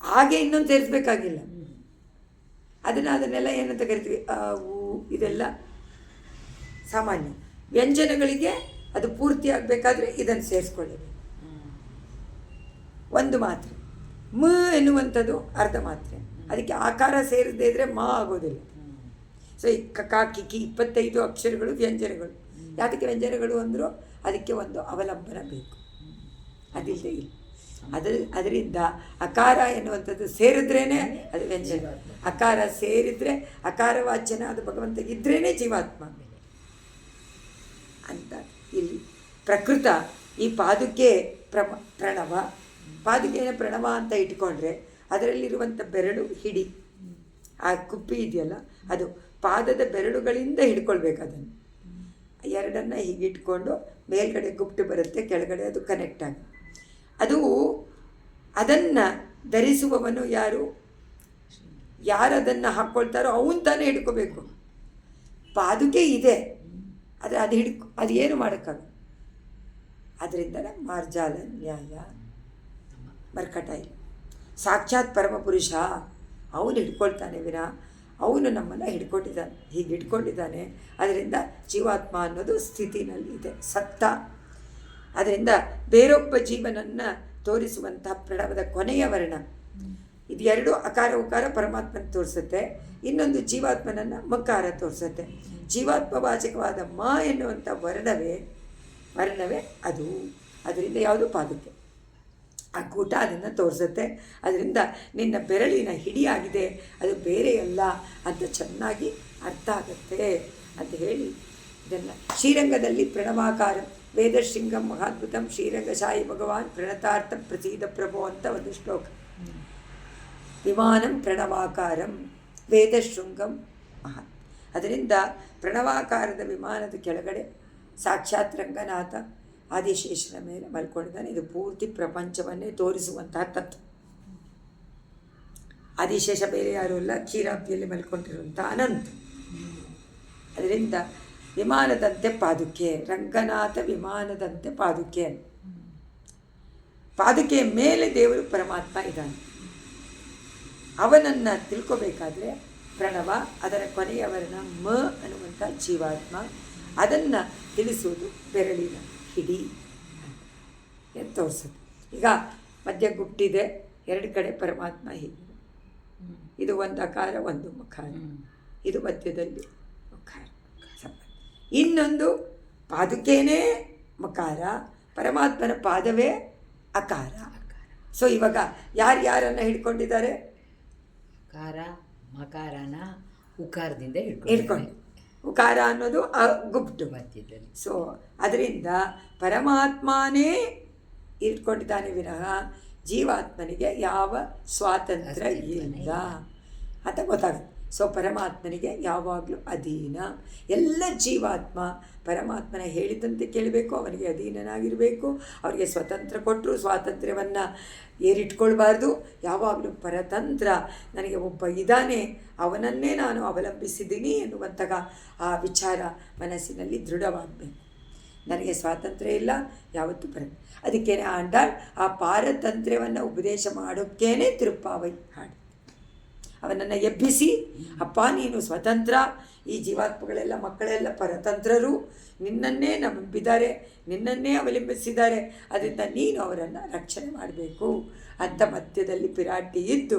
ಹಾಗೆ ಇನ್ನೊಂದು ಸೇರಿಸ್ಬೇಕಾಗಿಲ್ಲ. ಅದನ್ನೆಲ್ಲ ಏನಂತ ಕರಿತೀವಿ? ಇದೆಲ್ಲ ಸಾಮಾನ್ಯ. ವ್ಯಂಜನಗಳಿಗೆ ಅದು ಪೂರ್ತಿ ಆಗಬೇಕಾದ್ರೆ ಇದನ್ನು ಸೇರಿಸ್ಕೊಳ್ಳಬೇಕು. 1 ಮಾತ್ರೆ. ಮ ಎನ್ನುವಂಥದ್ದು ಅರ್ಧ ಮಾತ್ರೆ. ಅದಕ್ಕೆ ಆಕಾರ ಸೇರಿಸದೇ ಇದ್ದರೆ ಮ ಆಗೋದಿಲ್ಲ. ಸೊ ಈ ಕ ಕಿ ಕಿ 25 ಅಕ್ಷರಗಳು ವ್ಯಂಜನಗಳು. ಯಾತಕ್ಕೆ ವ್ಯಂಜನಗಳು ಅಂದರೂ ಅದಕ್ಕೆ ಒಂದು ಅವಲಂಬನ ಬೇಕು, ಅದಿಲ್ಲದೆ ಇಲ್ಲ. ಅದರಿಂದ ಅಕಾರ ಎನ್ನುವಂಥದ್ದು ಸೇರಿದ್ರೇ ಅದು ವ್ಯಂಜನ. ಅಕಾರ ಸೇರಿದರೆ ಅಕಾರ ವಾಚ್ಯನ ಅದು ಭಗವಂತ ಇದ್ರೇ ಜೀವಾತ್ಮ ಅಂತ. ಇಲ್ಲಿ ಪ್ರಕೃತ ಈ ಪಾದುಕೆ ಪ್ರಣವ, ಪಾದುಕೆಯ ಪ್ರಣವ ಅಂತ ಇಟ್ಕೊಂಡ್ರೆ ಅದರಲ್ಲಿರುವಂಥ ಬೆರಳು ಹಿಡಿ, ಆ ಕುಪ್ಪಿ ಇದೆಯಲ್ಲ ಅದು ಪಾದದ ಬೆರಳುಗಳಿಂದ ಹಿಡ್ಕೊಳ್ಬೇಕು. ಅದನ್ನು ಎರಡನ್ನು ಹೀಗಿಟ್ಕೊಂಡು ಮೇಲ್ಗಡೆ ಗುಪ್ಟು ಬರುತ್ತೆ, ಕೆಳಗಡೆ ಅದು ಕನೆಕ್ಟ್ ಆಗಿ ಅದು ಅದನ್ನು ಧರಿಸುವವನು ಯಾರು? ಯಾರದನ್ನು ಹಾಕ್ಕೊಳ್ತಾರೋ ಅವನು ತಾನೇ ಹಿಡ್ಕೋಬೇಕು. ಪಾದುಕೆ ಇದೆ, ಆದರೆ ಅದು ಏನು ಮಾಡೋಕ್ಕಾಗ. ಅದರಿಂದ ಮಾರ್ಜಾಲ ನ್ಯಾಯ ಮರ್ಕಟ ಇಲ್ಲ. ಸಾಕ್ಷಾತ್ ಪರಮಪುರುಷ ಅವನು ಹಿಡ್ಕೊಳ್ತಾನೆ ವಿನ ಅವನು ನಮ್ಮನ್ನು ಹೀಗೆ ಹಿಡ್ಕೊಂಡಿದ್ದಾನೆ. ಅದರಿಂದ ಜೀವಾತ್ಮ ಅನ್ನೋದು ಸ್ಥಿತಿನಲ್ಲಿ ಇದೆ, ಸತ್ತ. ಅದರಿಂದ ಬೇರೊಬ್ಬ ಜೀವನನ್ನು ತೋರಿಸುವಂತಹ ಪ್ರಣವದ ಕೊನೆಯ ವರ್ಣ ಇದು ಎರಡು ಅಕಾರ ಉಕಾರ ಪರಮಾತ್ಮನ ತೋರಿಸುತ್ತೆ, ಇನ್ನೊಂದು ಜೀವಾತ್ಮನನ್ನು ಮಕಾರ ತೋರಿಸುತ್ತೆ. ಜೀವಾತ್ಮವಾಚಕವಾದ ಮ ಎನ್ನುವಂಥ ವರ್ಣವೇ ಅದು. ಅದರಿಂದ ಯಾವುದು? ಪಾದುಕೆ. ಆ ಕೂಟ ಅದನ್ನು ತೋರಿಸುತ್ತೆ. ಅದರಿಂದ ನಿನ್ನ ಬೆರಳಿನ ಹಿಡಿಯಾಗಿದೆ, ಅದು ಬೇರೆಯಲ್ಲ ಅಂತ ಚೆನ್ನಾಗಿ ಅರ್ಥ ಆಗುತ್ತೆ ಅಂತ ಹೇಳಿ ಇದನ್ನು ಶ್ರೀರಂಗದಲ್ಲಿ ಪ್ರಣವಾಕಾರ ವೇದಶೃಂಗಂ ಮಹಾದ್ಭುತಂ ಶ್ರೀರಂಗಶಾಯಿ ಭಗವಾನ್ ಪ್ರಣತಾರ್ಥ ಪ್ರಸೀದ ಪ್ರಭೋ ಅಂತ ಒಂದು ಶ್ಲೋಕ. ವಿಮಾನಂ ಪ್ರಣವಾಕಾರಂ ವೇದಶೃಂಗಂ ಮಹಾತ್. ಅದರಿಂದ ಪ್ರಣವಾಕಾರದ ವಿಮಾನದ ಕೆಳಗಡೆ ಸಾಕ್ಷಾತ್ ರಂಗನಾಥ ಆದಿಶೇಷನ ಮೇಲೆ ಮಲ್ಕೊಂಡಿದ್ದಾನೆ. ಇದು ಪೂರ್ತಿ ಪ್ರಪಂಚವನ್ನೇ ತೋರಿಸುವಂತಹ ತತ್ವ. ಆದಿಶೇಷ ಬೇರೆ ಯಾರೂ ಇಲ್ಲ, ಕ್ಷೀರಾಬ್ದಿಯಲ್ಲಿ ಮಲ್ಕೊಂಡಿರುವಂಥ ಅನಂತ. ಅದರಿಂದ ವಿಮಾನದಂತೆ ಪಾದುಕೆ, ರಂಗನಾಥ ವಿಮಾನದಂತೆ ಪಾದುಕೆ. ಪಾದುಕೆಯ ಮೇಲೆ ದೇವರು ಪರಮಾತ್ಮ ಇದ್ದಾನೆ. ಅವನನ್ನು ತಿಳ್ಕೋಬೇಕಾದ್ರೆ ಪ್ರಣವ, ಅದರ ಕೊನೆಯ ವರ್ಣ ಮ ಅನ್ನುವಂಥ ಜೀವಾತ್ಮ, ಅದನ್ನು ತಿಳಿಸುವುದು ಬೆರಳಿನ ಹಿಡಿ ಎಂದು ತೋರಿಸುತ್ತೆ. ಈಗ ಮಧ್ಯ ಗುಪ್ಟಿದೆ, ಎರಡು ಕಡೆ ಪರಮಾತ್ಮ ಹೀಗೆ, ಇದು ಒಂದು ಅಕಾರ ಒಂದು ಮಕಾರ, ಇದು ಮಧ್ಯದಲ್ಲಿ ಮಕಾರ. ಇನ್ನೊಂದು ಪಾದುಕೆನೇ ಮಕಾರ, ಪರಮಾತ್ಮನ ಪಾದವೇ ಅಕಾರ. ಸೊ ಇವಾಗ ಯಾರನ್ನು ಹಿಡ್ಕೊಂಡಿದ್ದಾರೆ? ಕಾರ ಮಕಾರನ ಉಕಾರದಿಂದ ಹಿಡ್ಕೊಂಡು, ಉಕಾರ ಅನ್ನೋದು ಗುಪ್ಟು ಮಧ್ಯದಲ್ಲಿ. ಸೊ ಅದರಿಂದ ಪರಮಾತ್ಮನೇ ಇಟ್ಕೊಂಡಿದ್ದಾನೆ ವಿನಃ ಜೀವಾತ್ಮನಿಗೆ ಯಾವ ಸ್ವಾತಂತ್ರ್ಯ ಇಲ್ಲ ಅಂತ ಗೊತ್ತಾಗುತ್ತೆ. ಸೊ ಪರಮಾತ್ಮನಿಗೆ ಯಾವಾಗಲೂ ಅಧೀನ. ಎಲ್ಲ ಜೀವಾತ್ಮ ಪರಮಾತ್ಮನ ಹೇಳಿದಂತೆ ಕೇಳಬೇಕು, ಅವನಿಗೆ ಅಧೀನನಾಗಿರಬೇಕು. ಅವರಿಗೆ ಸ್ವತಂತ್ರ ಕೊಟ್ಟರು, ಸ್ವಾತಂತ್ರ್ಯವನ್ನು ಏರಿಟ್ಕೊಳ್ಬಾರ್ದು. ಯಾವಾಗಲೂ ಪರತಂತ್ರ, ನನಗೆ ಒಬ್ಬ ಇದ್ದಾನೆ, ಅವನನ್ನೇ ನಾನು ಅವಲಂಬಿಸಿದ್ದೀನಿ ಎನ್ನುವಂತಹ ಆ ವಿಚಾರ ಮನಸ್ಸಿನಲ್ಲಿ ದೃಢವಾಗಬೇಕು. ನನಗೆ ಸ್ವಾತಂತ್ರ್ಯ ಇಲ್ಲ ಯಾವತ್ತೂ ಅದಕ್ಕೇನೆ ಆಂಡಾಳ್ ಆ ಪಾರತಂತ್ರ್ಯವನ್ನು ಉಪದೇಶ ಮಾಡೋಕ್ಕೇನೆ ತಿರುಪ್ಪಾವೈ ಹಾಡು. ಅವನನ್ನು ಎಬ್ಬಿಸಿ, ಅಪ್ಪ ನೀನು ಸ್ವತಂತ್ರ, ಈ ಜೀವಾತ್ಮಗಳೆಲ್ಲ ಮಕ್ಕಳೆಲ್ಲ ಪರತಂತ್ರರು, ನಿನ್ನನ್ನೇ ನಂಬಿದ್ದಾರೆ, ನಿನ್ನನ್ನೇ ಅವಲಂಬಿಸಿದ್ದಾರೆ, ಅದರಿಂದ ನೀನು ಅವರನ್ನು ರಕ್ಷಣೆ ಮಾಡಬೇಕು ಅಂತ ಮಧ್ಯದಲ್ಲಿ ಪಿರಾಟಿ ಇದ್ದು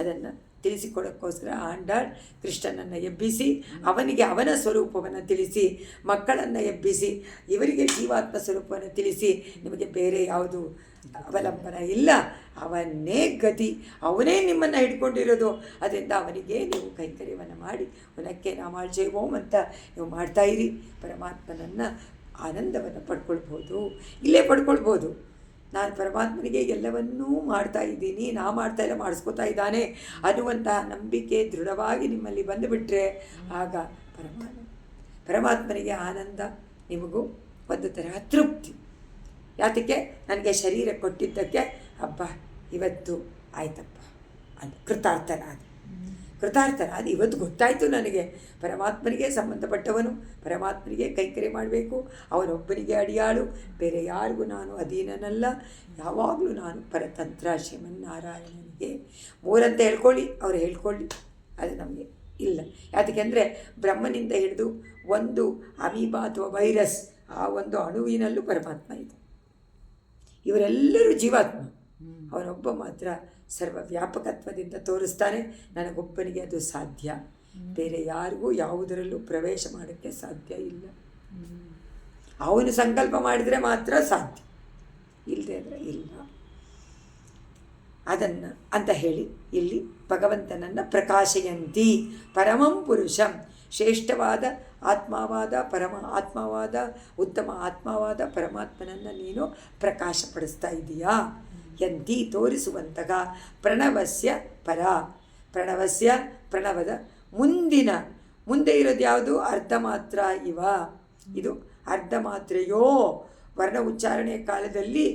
ಅದನ್ನು ತಿಳಿಸಿಕೊಡೋಕ್ಕೋಸ್ಕರ ಆಂಡಾಳ್ ಕೃಷ್ಣನನ್ನು ಎಬ್ಬಿಸಿ, ಅವನಿಗೆ ಅವನ ಸ್ವರೂಪವನ್ನು ತಿಳಿಸಿ, ಮಕ್ಕಳನ್ನು ಎಬ್ಬಿಸಿ, ಇವರಿಗೆ ಜೀವಾತ್ಮ ಸ್ವರೂಪವನ್ನು ತಿಳಿಸಿ, ನಿಮಗೆ ಬೇರೆ ಯಾವುದು ಅವಲಂಬನ ಇಲ್ಲ, ಅವನೇ ಗತಿ, ಅವನೇ ನಿಮ್ಮನ್ನು ಹಿಡ್ಕೊಂಡಿರೋದು. ಅದರಿಂದ ಅವನಿಗೆ ನೀವು ಕೈಂಕರ್ಯವನ್ನು ಮಾಡಿ ಅವನಕ್ಕೆ ನಾಮಾಳ್ಜೈವೋಮ್ ಅಂತ ನೀವು ಮಾಡ್ತಾಯಿರಿ. ಪರಮಾತ್ಮನನ್ನು ಆನಂದವನ್ನು ಪಡ್ಕೊಳ್ಬೋದು, ಇಲ್ಲೇ ಪಡ್ಕೊಳ್ಬೋದು. ನಾನು ಪರಮಾತ್ಮನಿಗೆ ಎಲ್ಲವನ್ನೂ ಮಾಡ್ತಾ ಇದ್ದೀನಿ, ಮಾಡ್ತಾ ಇಲ್ಲ ಮಾಡಿಸ್ಕೋತಾ ಇದ್ದಾನೆ ಅನ್ನುವಂತಹ ನಂಬಿಕೆ ದೃಢವಾಗಿ ನಿಮ್ಮಲ್ಲಿ ಬಂದುಬಿಟ್ರೆ ಆಗ ಪರಮಾತ್ಮನಿಗೆ ಆನಂದ, ನಿಮಗೂ ಒಂದು ತರಹ ತೃಪ್ತಿ. ಯಾತಕ್ಕೆ? ನನಗೆ ಶರೀರ ಕೊಟ್ಟಿದ್ದಕ್ಕೆ ಹಬ್ಬ ಇವತ್ತು ಆಯ್ತಪ್ಪ ಅದು ಕೃತಾರ್ಥನಾದ. ಇವತ್ತು ಗೊತ್ತಾಯಿತು ನನಗೆ ಪರಮಾತ್ಮನಿಗೆ ಸಂಬಂಧಪಟ್ಟವನು, ಪರಮಾತ್ಮನಿಗೆ ಕೈಂಕರ್ಯ ಮಾಡಬೇಕು, ಅವನೊಬ್ಬನಿಗೆ ಅಡಿಯಾಳು, ಬೇರೆ ಯಾರಿಗೂ ನಾನು ಅಧೀನನಲ್ಲ, ಯಾವಾಗಲೂ ನಾನು ಪರತಂತ್ರ. ಶ್ರೀಮನ್ನಾರಾಯಣನಿಗೆ ಮೂರಂತ ಹೇಳ್ಕೊಳ್ಳಿ, ಅವ್ರು ಹೇಳ್ಕೊಳ್ಳಿ, ಅದು ನಮಗೆ ಇಲ್ಲ. ಯಾತಕ್ಕೆಂದರೆ ಬ್ರಹ್ಮನಿಂದ ಹಿಡಿದು ಒಂದು ಅಮೀಬಾ ಅಥವಾ ವೈರಸ್, ಆ ಒಂದು ಅಣುವಿನಲ್ಲೂ ಪರಮಾತ್ಮ ಇದೆ. ಇವರೆಲ್ಲರೂ ಜೀವಾತ್ಮ, ಅವನೊಬ್ಬ ಮಾತ್ರ ಸರ್ವವ್ಯಾಪಕತ್ವದಿಂದ ತೋರಿಸ್ತಾನೆ. ನನಗೊಬ್ಬನಿಗೆ ಅದು ಸಾಧ್ಯ, ಬೇರೆ ಯಾರಿಗೂ ಯಾವುದರಲ್ಲೂ ಪ್ರವೇಶ ಮಾಡೋಕ್ಕೆ ಸಾಧ್ಯ ಇಲ್ಲ. ಅವನು ಸಂಕಲ್ಪ ಮಾಡಿದರೆ ಮಾತ್ರ ಸಾಧ್ಯ, ಇಲ್ಲದೆ ಅಂದರೆ ಇಲ್ಲ. ಅದನ್ನು ಅಂತ ಹೇಳಿ ಇಲ್ಲಿ ಭಗವಂತನನ್ನು ಪ್ರಕಾಶಯಂತಿ ಪರಮಂ ಪುರುಷಂ, ಶ್ರೇಷ್ಠವಾದ ಆತ್ಮವಾದ ಆತ್ಮವಾದ ಉತ್ತಮ ಆತ್ಮವಾದ ಪರಮಾತ್ಮನನ್ನು ನೀನು ಪ್ರಕಾಶಪಡಿಸ್ತಾ ಇದೀಯಾ. ಯಂತಿ ತೋರಿಸುವಂತಹ ಪ್ರಣವಸ್ಯ ಪರ, ಪ್ರಣವದ ಮುಂದೆ ಇರೋದು ಯಾವುದು? ಅರ್ಧ ಮಾತ್ರ ಇವ. ಇದು ಅರ್ಧ ಮಾತ್ರೆಯೋ ವರ್ಣ ಉಚ್ಚಾರಣೆಯ ಕಾಲದಲ್ಲಿ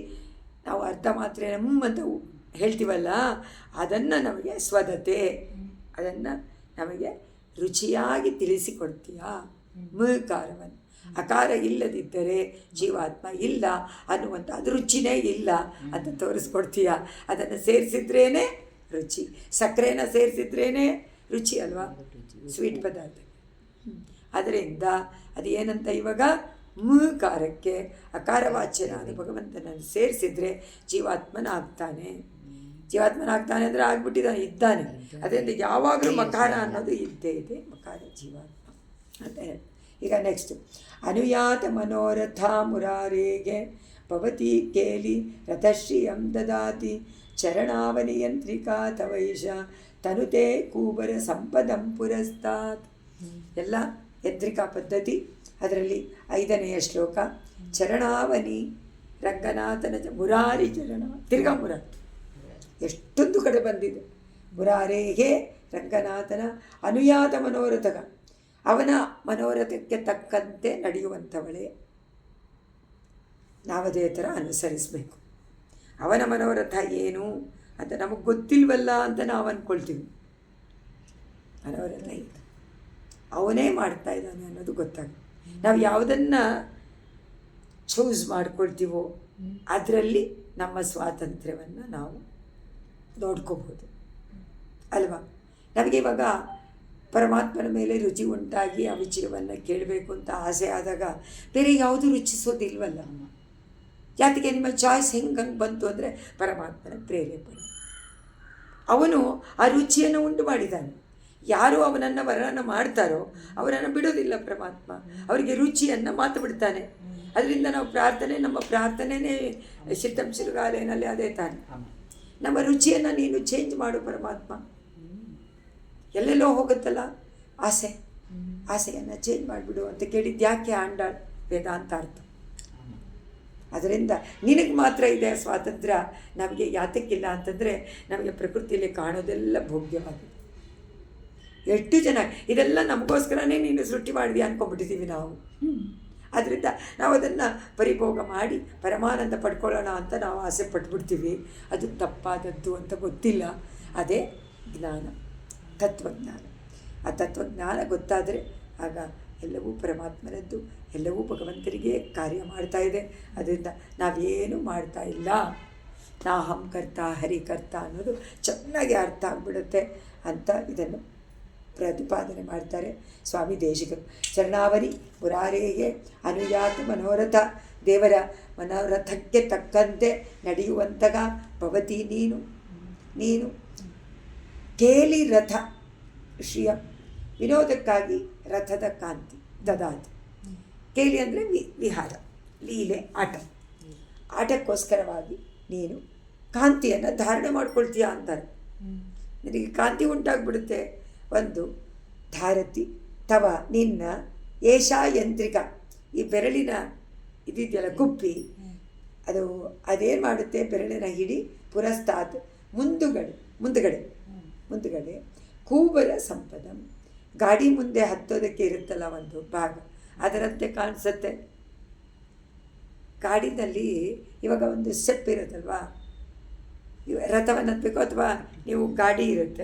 ನಾವು ಅರ್ಧ ಮಾತ್ರೆ ಅಂತ ಹೇಳ್ತೀವಲ್ಲ, ಅದನ್ನು ನಮಗೆ ಸ್ವದತೆ, ಅದನ್ನು ನಮಗೆ ರುಚಿಯಾಗಿ ತಿಳಿಸಿಕೊಡ್ತೀಯಾ ಮಕಾರವನ್ನು. ಅಕಾರ ಇಲ್ಲದಿದ್ದರೆ ಜೀವಾತ್ಮ ಇಲ್ಲ ಅನ್ನುವಂಥ ಅದು ರುಚಿನೇ ಇಲ್ಲ ಅಂತ ತೋರಿಸ್ಕೊಡ್ತೀಯ. ಅದನ್ನು ಸೇರಿಸಿದ್ರೇ ರುಚಿ, ಸಕ್ಕರೆನ ಸೇರಿಸಿದ್ರೇ ರುಚಿ ಅಲ್ವಾ ಸ್ವೀಟ್ ಪದಾರ್ಥ. ಅದರಿಂದ ಅದು ಏನಂತ ಇವಾಗ ಮಕಾರಕ್ಕೆ ಅಕಾರವಾಚ್ಯನಾದ ಭಗವಂತನನ್ನು ಸೇರಿಸಿದ್ರೆ ಜೀವಾತ್ಮನಾಗ್ತಾನೆ. ಜೀವಾತ್ಮನಾಗ್ತಾನೆ ಅಂದರೆ ಆಗ್ಬಿಟ್ಟಿದ್ದಾನೆ, ಇದ್ದಾನೆ. ಅದರಿಂದ ಯಾವಾಗಲೂ ಮಕಾರ ಅನ್ನೋದು ಇದ್ದೇ ಇದೆ, ಮಕಾರ ಜೀವಾತ್ಮ ಅಂತ ಹೇಳಿ. ಈಗ ನೆಕ್ಸ್ಟ್, ಅನುಯಾತ ಮನೋರಥ ಮುರಾರೇಗೆ ಭವತಿ ಕೇಲಿ ರಥಶ್ರಿಯಂ ದದಾತಿ ಚರಣಾವನಿಯಂತ್ರಿಕಾ ತವೈಷ ತನುತೆ ಕೂಬರ ಸಂಪದಂ ಪುರಸ್ತಾತ್. ಎಲ್ಲ ಯಂತ್ರಿಕಾ ಪದ್ಧತಿ. ಅದರಲ್ಲಿ 5ನೆಯ ಶ್ಲೋಕ, ಚರಣಾವನಿ ರಂಗನಾಥನ ಮುರಾರಿ ಚರಣ, ತಿರ್ಗಾ ಮುರಾರಿ ಎಷ್ಟೊಂದು ಕಡೆ ಬಂದಿದೆ. ಮುರಾರೇಗೆ ರಂಗನಾಥನ ಅನುಯಾತ ಮನೋರಥಗ, ಅವನ ಮನೋರಥಕ್ಕೆ ತಕ್ಕಂತೆ ನಡೆಯುವಂಥವಳೇ ನಾವದೇ ಥರ ಅನುಸರಿಸಬೇಕು. ಅವನ ಮನೋರಥ ಏನು ಅಂತ ನಮಗೆ ಗೊತ್ತಿಲ್ವಲ್ಲ ಅಂತ ನಾವು ಅಂದ್ಕೊಳ್ತೀವಿ. ಮನೋರಥ ಇಲ್ಲ, ಅವನೇ ಮಾಡ್ತಾ ಇದ್ದಾನೆ ಅನ್ನೋದು ಗೊತ್ತಾಗುತ್ತೆ. ನಾವು ಯಾವುದನ್ನು ಚೂಸ್ ಮಾಡ್ಕೊಳ್ತೀವೋ ಅದರಲ್ಲಿ ನಮ್ಮ ಸ್ವಾತಂತ್ರ್ಯವನ್ನು ನಾವು ನೋಡ್ಕೋಬೋದು ಅಲ್ವಾ. ನಮಗೆ ಇವಾಗ ಪರಮಾತ್ಮನ ಮೇಲೆ ರುಚಿ ಉಂಟಾಗಿ ಆ ವಿಷಯವನ್ನು ಕೇಳಬೇಕು ಅಂತ ಆಸೆ ಆದಾಗ ಬೇರೆ ಯಾವುದೂ ರುಚಿಸೋದಿಲ್ವಲ್ಲ. ಯಾತಕ್ಕೆ ನಿಮ್ಮ ಚಾಯ್ಸ್ ಹೆಂಗೆ ಬಂತು ಅಂದರೆ ಪರಮಾತ್ಮನ ಪ್ರೇರೇಪಣೆ. ಅವನು ಆ ರುಚಿಯನ್ನು ಉಂಟು ಮಾಡಿದ್ದಾನೆ. ಯಾರು ಅವನನ್ನು ವರ್ಣನ ಮಾಡ್ತಾರೋ ಅವರನ್ನು ಬಿಡೋದಿಲ್ಲ ಪರಮಾತ್ಮ. ಅವರಿಗೆ ರುಚಿಯನ್ನು ಮಾತು ಬಿಡ್ತಾನೆ. ಅದರಿಂದ ನಾವು ನಮ್ಮ ಪ್ರಾರ್ಥನೆಯೇ ಶಿಲ್ತಂ ಶಿರುಗಾಲೇನಲ್ಲಿ ಅದೇ ತಾನೆ. ನಮ್ಮ ರುಚಿಯನ್ನು ನೀನು ಚೇಂಜ್ ಮಾಡು ಪರಮಾತ್ಮ. ಎಲ್ಲೆಲ್ಲೋ ಹೋಗುತ್ತಲ್ಲ ಆಸೆಯನ್ನು ಚೇಂಜ್ ಮಾಡಿಬಿಡು ಅಂತ ಕೇಳಿದ್ದು ಯಾಕೆ ಆಂಡಾಳ್ ವೇದಾಂತ ಅರ್ಥ. ಅದರಿಂದ ನಿನಗೆ ಮಾತ್ರ ಇದೆ ಸ್ವಾತಂತ್ರ್ಯ, ನಮಗೆ ಯಾತಕ್ಕಿಲ್ಲ ಅಂತಂದರೆ ನಮಗೆ ಪ್ರಕೃತಿಯಲ್ಲಿ ಕಾಣೋದೆಲ್ಲ ಭೋಗ್ಯವಾಗಿದೆ. ಎಷ್ಟು ಜನ ಇದೆಲ್ಲ ನಮಗೋಸ್ಕರನೇ ನೀನು ಸೃಷ್ಟಿ ಮಾಡಿದ್ಯಾ ಅಂದ್ಕೊಂಡ್ಬಿಟ್ಟಿದ್ದೀವಿ ನಾವು. ಅದರಿಂದ ನಾವು ಅದನ್ನು ಪರಿಭೋಗ ಮಾಡಿ ಪರಮಾನಂದ ಪಡ್ಕೊಳ್ಳೋಣ ಅಂತ ನಾವು ಆಸೆ ಪಟ್ಬಿಡ್ತೀವಿ. ಅದು ತಪ್ಪಾದದ್ದು ಅಂತ ಗೊತ್ತಿಲ್ಲ. ಅದೇ ಜ್ಞಾನ, ತತ್ವಜ್ಞಾನ. ಆ ತತ್ವಜ್ಞಾನ ಗೊತ್ತಾದರೆ ಆಗ ಎಲ್ಲವೂ ಪರಮಾತ್ಮನದ್ದು, ಎಲ್ಲವೂ ಭಗವಂತನಿಗೆ ಕಾರ್ಯ ಮಾಡ್ತಾ ಇದೆ. ಅದರಿಂದ ನಾವೇನು ಮಾಡ್ತಾ ಇಲ್ಲ, ನಾಹಂ ಕರ್ತ ಹರಿಕರ್ತ ಅನ್ನೋದು ಚೆನ್ನಾಗಿ ಅರ್ಥ ಆಗಿಬಿಡುತ್ತೆ ಅಂತ ಇದನ್ನು ಪ್ರತಿಪಾದನೆ ಮಾಡ್ತಾರೆ ಸ್ವಾಮಿ ದೇಶಿಕರು. ಚರಣಾವರಿ ಮುರಾರೇಗೆ ಅನುಯಾತ ಮನೋರಥ, ದೇವರ ಮನೋರಥಕ್ಕೆ ತಕ್ಕಂತೆ ನಡೆಯುವಂತಗ ಭವತಿ ನೀನು ಕೇಲಿ ರಥ ಶ್ರಿಯ ವಿನೋದಕ್ಕಾಗಿ ರಥದ ಕಾಂತಿ ದದಾತಿ. ಕೇಲಿ ಅಂದರೆ ವಿಹಾರ, ಲೀಲೆ, ಆಟಕ್ಕೋಸ್ಕರವಾಗಿ ನೀನು ಕಾಂತಿಯನ್ನು ಧಾರಣೆ ಮಾಡ್ಕೊಳ್ತೀಯ ಅಂತಾರೆ. ನಿನಗೆ ಕಾಂತಿ ಉಂಟಾಗ್ಬಿಡುತ್ತೆ. ಒಂದು ಧಾರತಿ ತವ ನಿನ್ನ ಏಷಾ ಯಂತ್ರಿಕ, ಈ ಬೆರಳಿನ ಇದಿದೆಯಲ್ಲ ಕುಪ್ಪಿ, ಅದೇನು ಮಾಡುತ್ತೆ, ಬೆರಳಿನ ಹಿಡಿ ಪುರಸ್ತಾತ್ ಮುಂದುಗಡೆ ಕೂಬರ ಸಂಪದಂ, ಗಾಡಿ ಮುಂದೆ ಹತ್ತೋದಕ್ಕೆ ಇರುತ್ತಲ್ಲ ಒಂದು ಭಾಗ, ಅದರಂತೆ ಕಾಣಿಸುತ್ತೆ. ಗಾಡಿನಲ್ಲಿ ಇವಾಗ ಒಂದು ಸ್ಟೆಪ್ ಇರುತ್ತಲ್ವಾ, ರಥವನ್ನು ಹತ್ತಬೇಕು ಅಥವಾ ನೀವು ಗಾಡಿ ಇರುತ್ತೆ,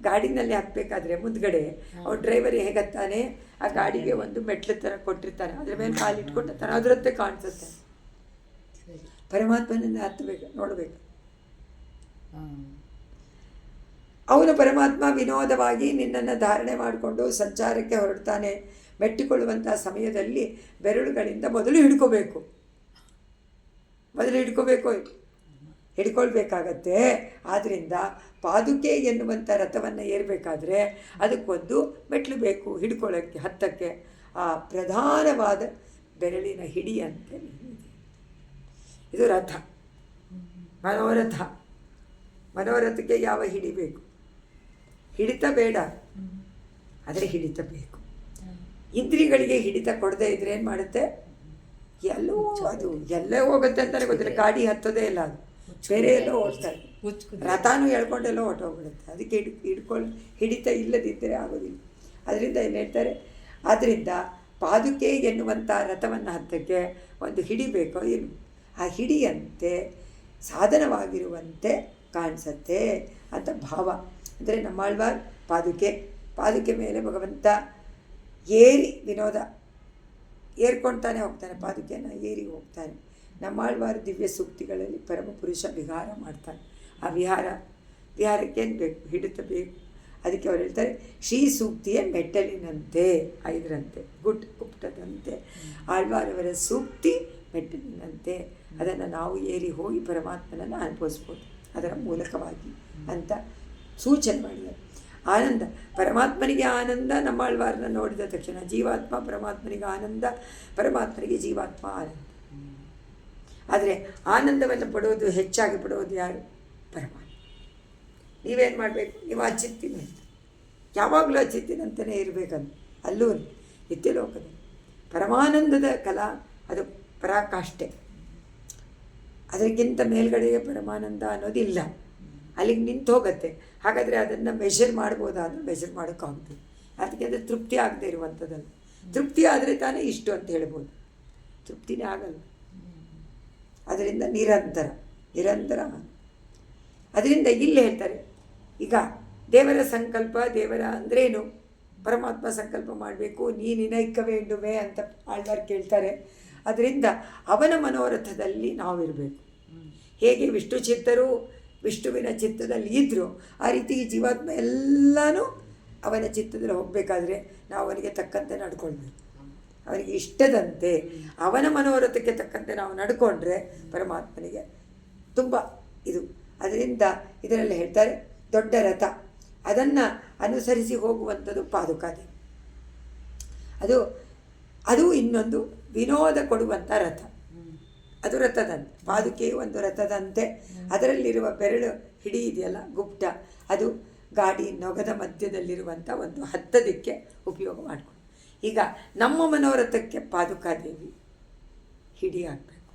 ಗಾಡಿನಲ್ಲಿ ಹಾಕಬೇಕಾದ್ರೆ ಮುಂದ್ಗಡೆ ಅವ್ರ ಡ್ರೈವರ್ ಹೇಗತ್ತಾನೆ, ಆ ಗಾಡಿಗೆ ಒಂದು ಮೆಟ್ಲು ಥರ ಕೊಟ್ಟಿರ್ತಾನೆ, ಅದ್ರ ಮೇಲೆ ಕಾಲು ಇಟ್ಕೊಂಡಿರ್ತಾನೆ, ಅದರಂತೆ ಕಾಣಿಸುತ್ತೆ. ಪರಮಾತ್ಮನನ್ನು ಹತ್ತಬೇಕು, ನೋಡಬೇಕು. ಅವನು ಪರಮಾತ್ಮ ವಿನೋದವಾಗಿ ನಿನ್ನನ್ನು ಧಾರಣೆ ಮಾಡಿಕೊಂಡು ಸಂಚಾರಕ್ಕೆ ಹೊರಡ್ತಾನೆ. ಮೆಟ್ಟಿಕೊಳ್ಳುವಂಥ ಸಮಯದಲ್ಲಿ ಬೆರಳುಗಳಿಂದ ಮೊದಲು ಹಿಡ್ಕೊಳ್ಬೇಕಾಗತ್ತೆ. ಆದ್ದರಿಂದ ಪಾದುಕೆ ಎನ್ನುವಂಥ ರಥವನ್ನು ಏರಬೇಕಾದ್ರೆ ಅದಕ್ಕೊಂದು ಮೆಟ್ಲು ಬೇಕು ಹಿಡ್ಕೊಳ್ಳೋಕ್ಕೆ, ಹತ್ತಕ್ಕೆ. ಆ ಪ್ರಧಾನವಾದ ಬೆರಳಿನ ಹಿಡಿಯಂತೆ ಇದು ರಥ. ಮನೋರಥಕ್ಕೆ ಯಾವ ಹಿಡಿ ಬೇಕು? ಹಿಡಿತ ಬೇಡ, ಆದರೆ ಹಿಡಿತ ಬೇಕು. ಇಂದ್ರಿಗಳಿಗೆ ಹಿಡಿತ ಕೊಡದೇ ಇದ್ರೆ ಏನು ಮಾಡುತ್ತೆ? ಎಲ್ಲೇ ಹೋಗುತ್ತೆ ಅಂತಲೇ ಗೊತ್ತಿಲ್ಲ. ಗಾಡಿ ಹತ್ತೋದೇ ಇಲ್ಲ, ಅದು ಬೇರೆ ಎಲ್ಲೋ ಓಡ್ತಾರೆ. ರಥನೂ ಹೇಳ್ಕೊಂಡೆಲ್ಲೋ ಹೊಟ್ಟೋಗ್ಬಿಡುತ್ತೆ. ಅದಕ್ಕೆ ಹಿಡಿತ ಇಲ್ಲದಿದ್ದರೆ ಆಗೋದಿಲ್ಲ. ಅದರಿಂದ ಏನು ಹೇಳ್ತಾರೆ, ಆದ್ದರಿಂದ ಪಾದುಕೆ ಎನ್ನುವಂಥ ರಥವನ್ನು ಹತ್ತಕ್ಕೆ ಒಂದು ಹಿಡಿ ಬೇಕೋ ಏನು, ಆ ಹಿಡಿಯಂತೆ ಸಾಧನವಾಗಿರುವಂತೆ ಕಾಣಿಸುತ್ತೆ ಅಂತ ಭಾವ. ಅಂದರೆ ನಮ್ಮಾಳ್ವಾರ್ ಪಾದುಕೆ ಮೇಲೆ ಭಗವಂತ ಏರಿ ವಿನೋದ ಏರ್ಕೊಳ್ತಾನೆ ಹೋಗ್ತಾನೆ, ಪಾದುಕೆಯನ್ನು ಏರಿ ಹೋಗ್ತಾನೆ. ನಮ್ಮಾಳ್ವಾರ ದಿವ್ಯ ಸೂಕ್ತಿಗಳಲ್ಲಿ ಪರಮಪುರುಷ ವಿಹಾರ ಮಾಡ್ತಾನೆ. ಆ ವಿಹಾರಕ್ಕೇನು ಬೇಕು? ಹಿಡಿತ ಬೇಕು. ಅದಕ್ಕೆ ಅವ್ರು ಹೇಳ್ತಾರೆ, ಶ್ರೀ ಸೂಕ್ತಿಯ ಮೆಟ್ಟಲಿನಂತೆ 5ರಂತೆ, ಗುಪ್ತದಂತೆ ಆಳ್ವಾರವರ ಸೂಕ್ತಿ ಮೆಟ್ಟಲಿನಂತೆ. ಅದನ್ನು ನಾವು ಏರಿ ಹೋಗಿ ಪರಮಾತ್ಮನನ್ನು ಅನುಭವಿಸ್ಬೋದು ಅದರ ಮೂಲಕವಾಗಿ ಅಂತ ಸೂಚನೆ ಮಾಡಿದ್ದಾರೆ. ಆನಂದ, ಪರಮಾತ್ಮನಿಗೆ ಆನಂದ. ನಮ್ಮಾಳ್ವಾರನ ನೋಡಿದ ತಕ್ಷಣ ಜೀವಾತ್ಮ ಪರಮಾತ್ಮನಿಗೆ ಆನಂದ, ಪರಮಾತ್ಮನಿಗೆ ಜೀವಾತ್ಮ ಆನಂದ. ಆದರೆ ಆನಂದವನ್ನು ಪಡೋದು, ಹೆಚ್ಚಾಗಿ ಪಡೋದು ಯಾರು? ಪರಮಾತ್ಮ. ನೀವೇನು ಮಾಡಬೇಕು? ನೀವು ಅಚ್ಚಿತ್ತಿನ, ಯಾವಾಗಲೂ ಅಚ್ಚಿತ್ತಿನಂತಲೇ ಇರಬೇಕಂತ. ಅಲ್ಲೂ ನಿತ್ಯಲೋಕದಲ್ಲಿ ಪರಮಾನಂದದ ಕಲಾ ಅದು ಪರಾಕಾಷ್ಠೆ. ಅದಕ್ಕಿಂತ ಮೇಲ್ಗಡೆಗೆ ಪರಮಾನಂದ ಅನ್ನೋದಿಲ್ಲ, ಅಲ್ಲಿಗೆ ನಿಂತು ಹೋಗುತ್ತೆ. ಹಾಗಾದರೆ ಅದನ್ನು ಮೆಷರ್ ಮಾಡ್ಬೋದಾದ್ರೆ ಮೆಷರ್ ಮಾಡೋಕ್ಕಾಗ್ತದೆ. ಅದಕ್ಕೆ ಅದು ತೃಪ್ತಿ ಆಗದೆ ಇರುವಂಥದ್ದಲ್ಲ. ತೃಪ್ತಿ ಆದರೆ ತಾನೇ ಇಷ್ಟು ಅಂತ ಹೇಳ್ಬೋದು, ತೃಪ್ತಿನೇ ಆಗಲ್ಲ. ಅದರಿಂದ ನಿರಂತರ. ಅದರಿಂದ ಇಲ್ಲಿ ಹೇಳ್ತಾರೆ, ಈಗ ದೇವರ ಸಂಕಲ್ಪ, ದೇವರ ಅಂದ್ರೇನು? ಪರಮಾತ್ಮ ಸಂಕಲ್ಪ ಮಾಡಬೇಕು, ನೀನಿನೈಕ ವೇಂಡುವೆ ಅಂತ ಆಳ್ವಾರ್ ಕೇಳ್ತಾರೆ. ಅದರಿಂದ ಅವನ ಮನೋರಥದಲ್ಲಿ ನಾವಿರಬೇಕು. ಹೇಗೆ ವಿಷ್ಣು ಚಿತ್ತರು ವಿಷ್ಣುವಿನ ಚಿತ್ತದಲ್ಲಿ ಇದ್ದರು, ಆ ರೀತಿ ಜೀವಾತ್ಮ ಎಲ್ಲನೂ ಅವನ ಚಿತ್ತದಲ್ಲಿ ಹೋಗಬೇಕಾದ್ರೆ ನಾವು ಅವನಿಗೆ ತಕ್ಕಂತೆ ನಡ್ಕೊಳ್ಬೇಕು. ಅವನಿಗೆ ಇಷ್ಟದಂತೆ ಅವನ ಮನೋರಥಕ್ಕೆ ತಕ್ಕಂತೆ ನಾವು ನಡ್ಕೊಂಡ್ರೆ ಪರಮಾತ್ಮನಿಗೆ ತುಂಬ ಇದು. ಅದರಿಂದ ಇದರಲ್ಲಿ ಹೇಳ್ತಾರೆ, ದೊಡ್ಡ ರಥ, ಅದನ್ನು ಅನುಸರಿಸಿ ಹೋಗುವಂಥದ್ದು ಪಾದುಕಾದೇವಿ. ಅದು ಇನ್ನೊಂದು ವಿನೋದ ಕೊಡುವಂಥ ರಥ. ಅದು ರಥದಂತೆ, ಪಾದುಕೆಯು ಒಂದು ರಥದಂತೆ. ಅದರಲ್ಲಿರುವ ಬೆರಳು ಹಿಡಿ ಇದೆಯಲ್ಲ, ಗುಪ್ತ, ಅದು ಗಾಡಿ ನೊಗದ ಮಧ್ಯದಲ್ಲಿರುವಂಥ ಒಂದು ಹತ್ತದಕ್ಕೆ ಉಪಯೋಗ ಮಾಡಿಕೊಂಡು. ಈಗ ನಮ್ಮ ಮನೋರಥಕ್ಕೆ ಪಾದುಕಾದೇವಿ ಹಿಡಿಯಾಗಬೇಕು.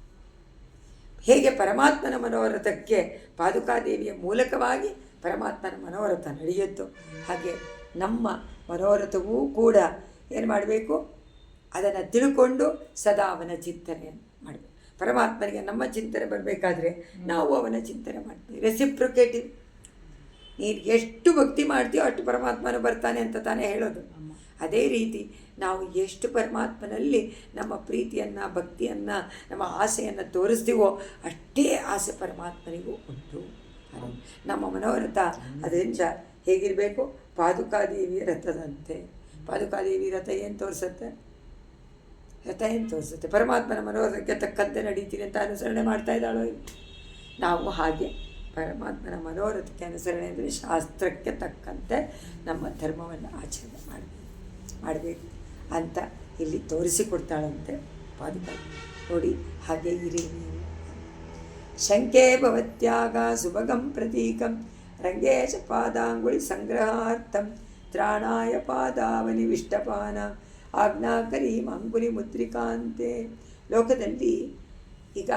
ಹೇಗೆ ಪರಮಾತ್ಮನ ಮನೋರಥಕ್ಕೆ ಪಾದುಕಾದೇವಿಯ ಮೂಲಕವಾಗಿ ಪರಮಾತ್ಮನ ಮನೋರಥ ನಡೆಯುತ್ತೋ, ಹಾಗೆ ನಮ್ಮ ಮನೋರಥವೂ ಕೂಡ ಏನು ಮಾಡಬೇಕು? ಅದನ್ನು ತಿಳ್ಕೊಂಡು ಸದಾ ಅವನ ಚಿಂತನೆ ಮಾಡಬೇಕು. ಪರಮಾತ್ಮನಿಗೆ ನಮ್ಮ ಚಿಂತನೆ ಬರಬೇಕಾದ್ರೆ ನಾವು ಅವನ ಚಿಂತನೆ ಮಾಡ್ತೀವಿ. ರೆಸಿಪ್ರೊಕೇಟಿವ್. ನೀನು ಎಷ್ಟು ಭಕ್ತಿ ಮಾಡ್ತೀಯೋ ಅಷ್ಟು ಪರಮಾತ್ಮನು ಬರ್ತಾನೆ ಅಂತ ತಾನೇ ಹೇಳೋದು. ಅದೇ ರೀತಿ ನಾವು ಎಷ್ಟು ಪರಮಾತ್ಮನಲ್ಲಿ ನಮ್ಮ ಪ್ರೀತಿಯನ್ನು, ಭಕ್ತಿಯನ್ನು, ನಮ್ಮ ಆಸೆಯನ್ನು ತೋರಿಸ್ತೀವೋ ಅಷ್ಟೇ ಆಸೆ ಪರಮಾತ್ಮನಿಗೂ ಉಂಟು. ನಮ್ಮ ಮನೋರಥ ಅದರಿಂದ ಹೇಗಿರಬೇಕು? ಪಾದುಕಾದೇವಿಯ ರಥದಂತೆ. ಪಾದುಕಾದೇವಿ ರಥ ಏನು ತೋರಿಸುತ್ತೆ? ಪರಮಾತ್ಮನ ಮನೋರಥಕ್ಕೆ ತಕ್ಕಂತೆ ನಡೀತೀನಿ ಅಂತ ಅನುಸರಣೆ ಮಾಡ್ತಾ ಇದ್ದಾಳೋ? ನಾವು ಹಾಗೆ ಪರಮಾತ್ಮನ ಮನೋರಥಕ್ಕೆ ಅನುಸರಣೆ ಅಂದರೆ ಶಾಸ್ತ್ರಕ್ಕೆ ತಕ್ಕಂತೆ ನಮ್ಮ ಧರ್ಮವನ್ನು ಆಚರಣೆ ಮಾಡಬೇಕು ಅಂತ ಇಲ್ಲಿ ತೋರಿಸಿಕೊಡ್ತಾಳಂತೆ ಪಾದುಕಾದೇವಿ. ನೋಡಿ, ಹಾಗೆ ಇರಿ ನೀವು. ಶಂಕೆ ಭವತ್ಯಾಗ ಸುಭಗಂ ಪ್ರತೀಕಂ ರಂಗೇಶ ಪಾದಾಂಗುಳಿ ಸಂಗ್ರಹಾರ್ಥಂ ತ್ರಾಣಾಯ ಪಾದಾವನಿ ವಿಷ್ಟಪಾನ ಆಜ್ಞಾಕರಿ ಅಂಗುಲಿ ಮುದ್ರಿಕಾಂತೆ. ಲೋಕದಲ್ಲಿ ಈಗ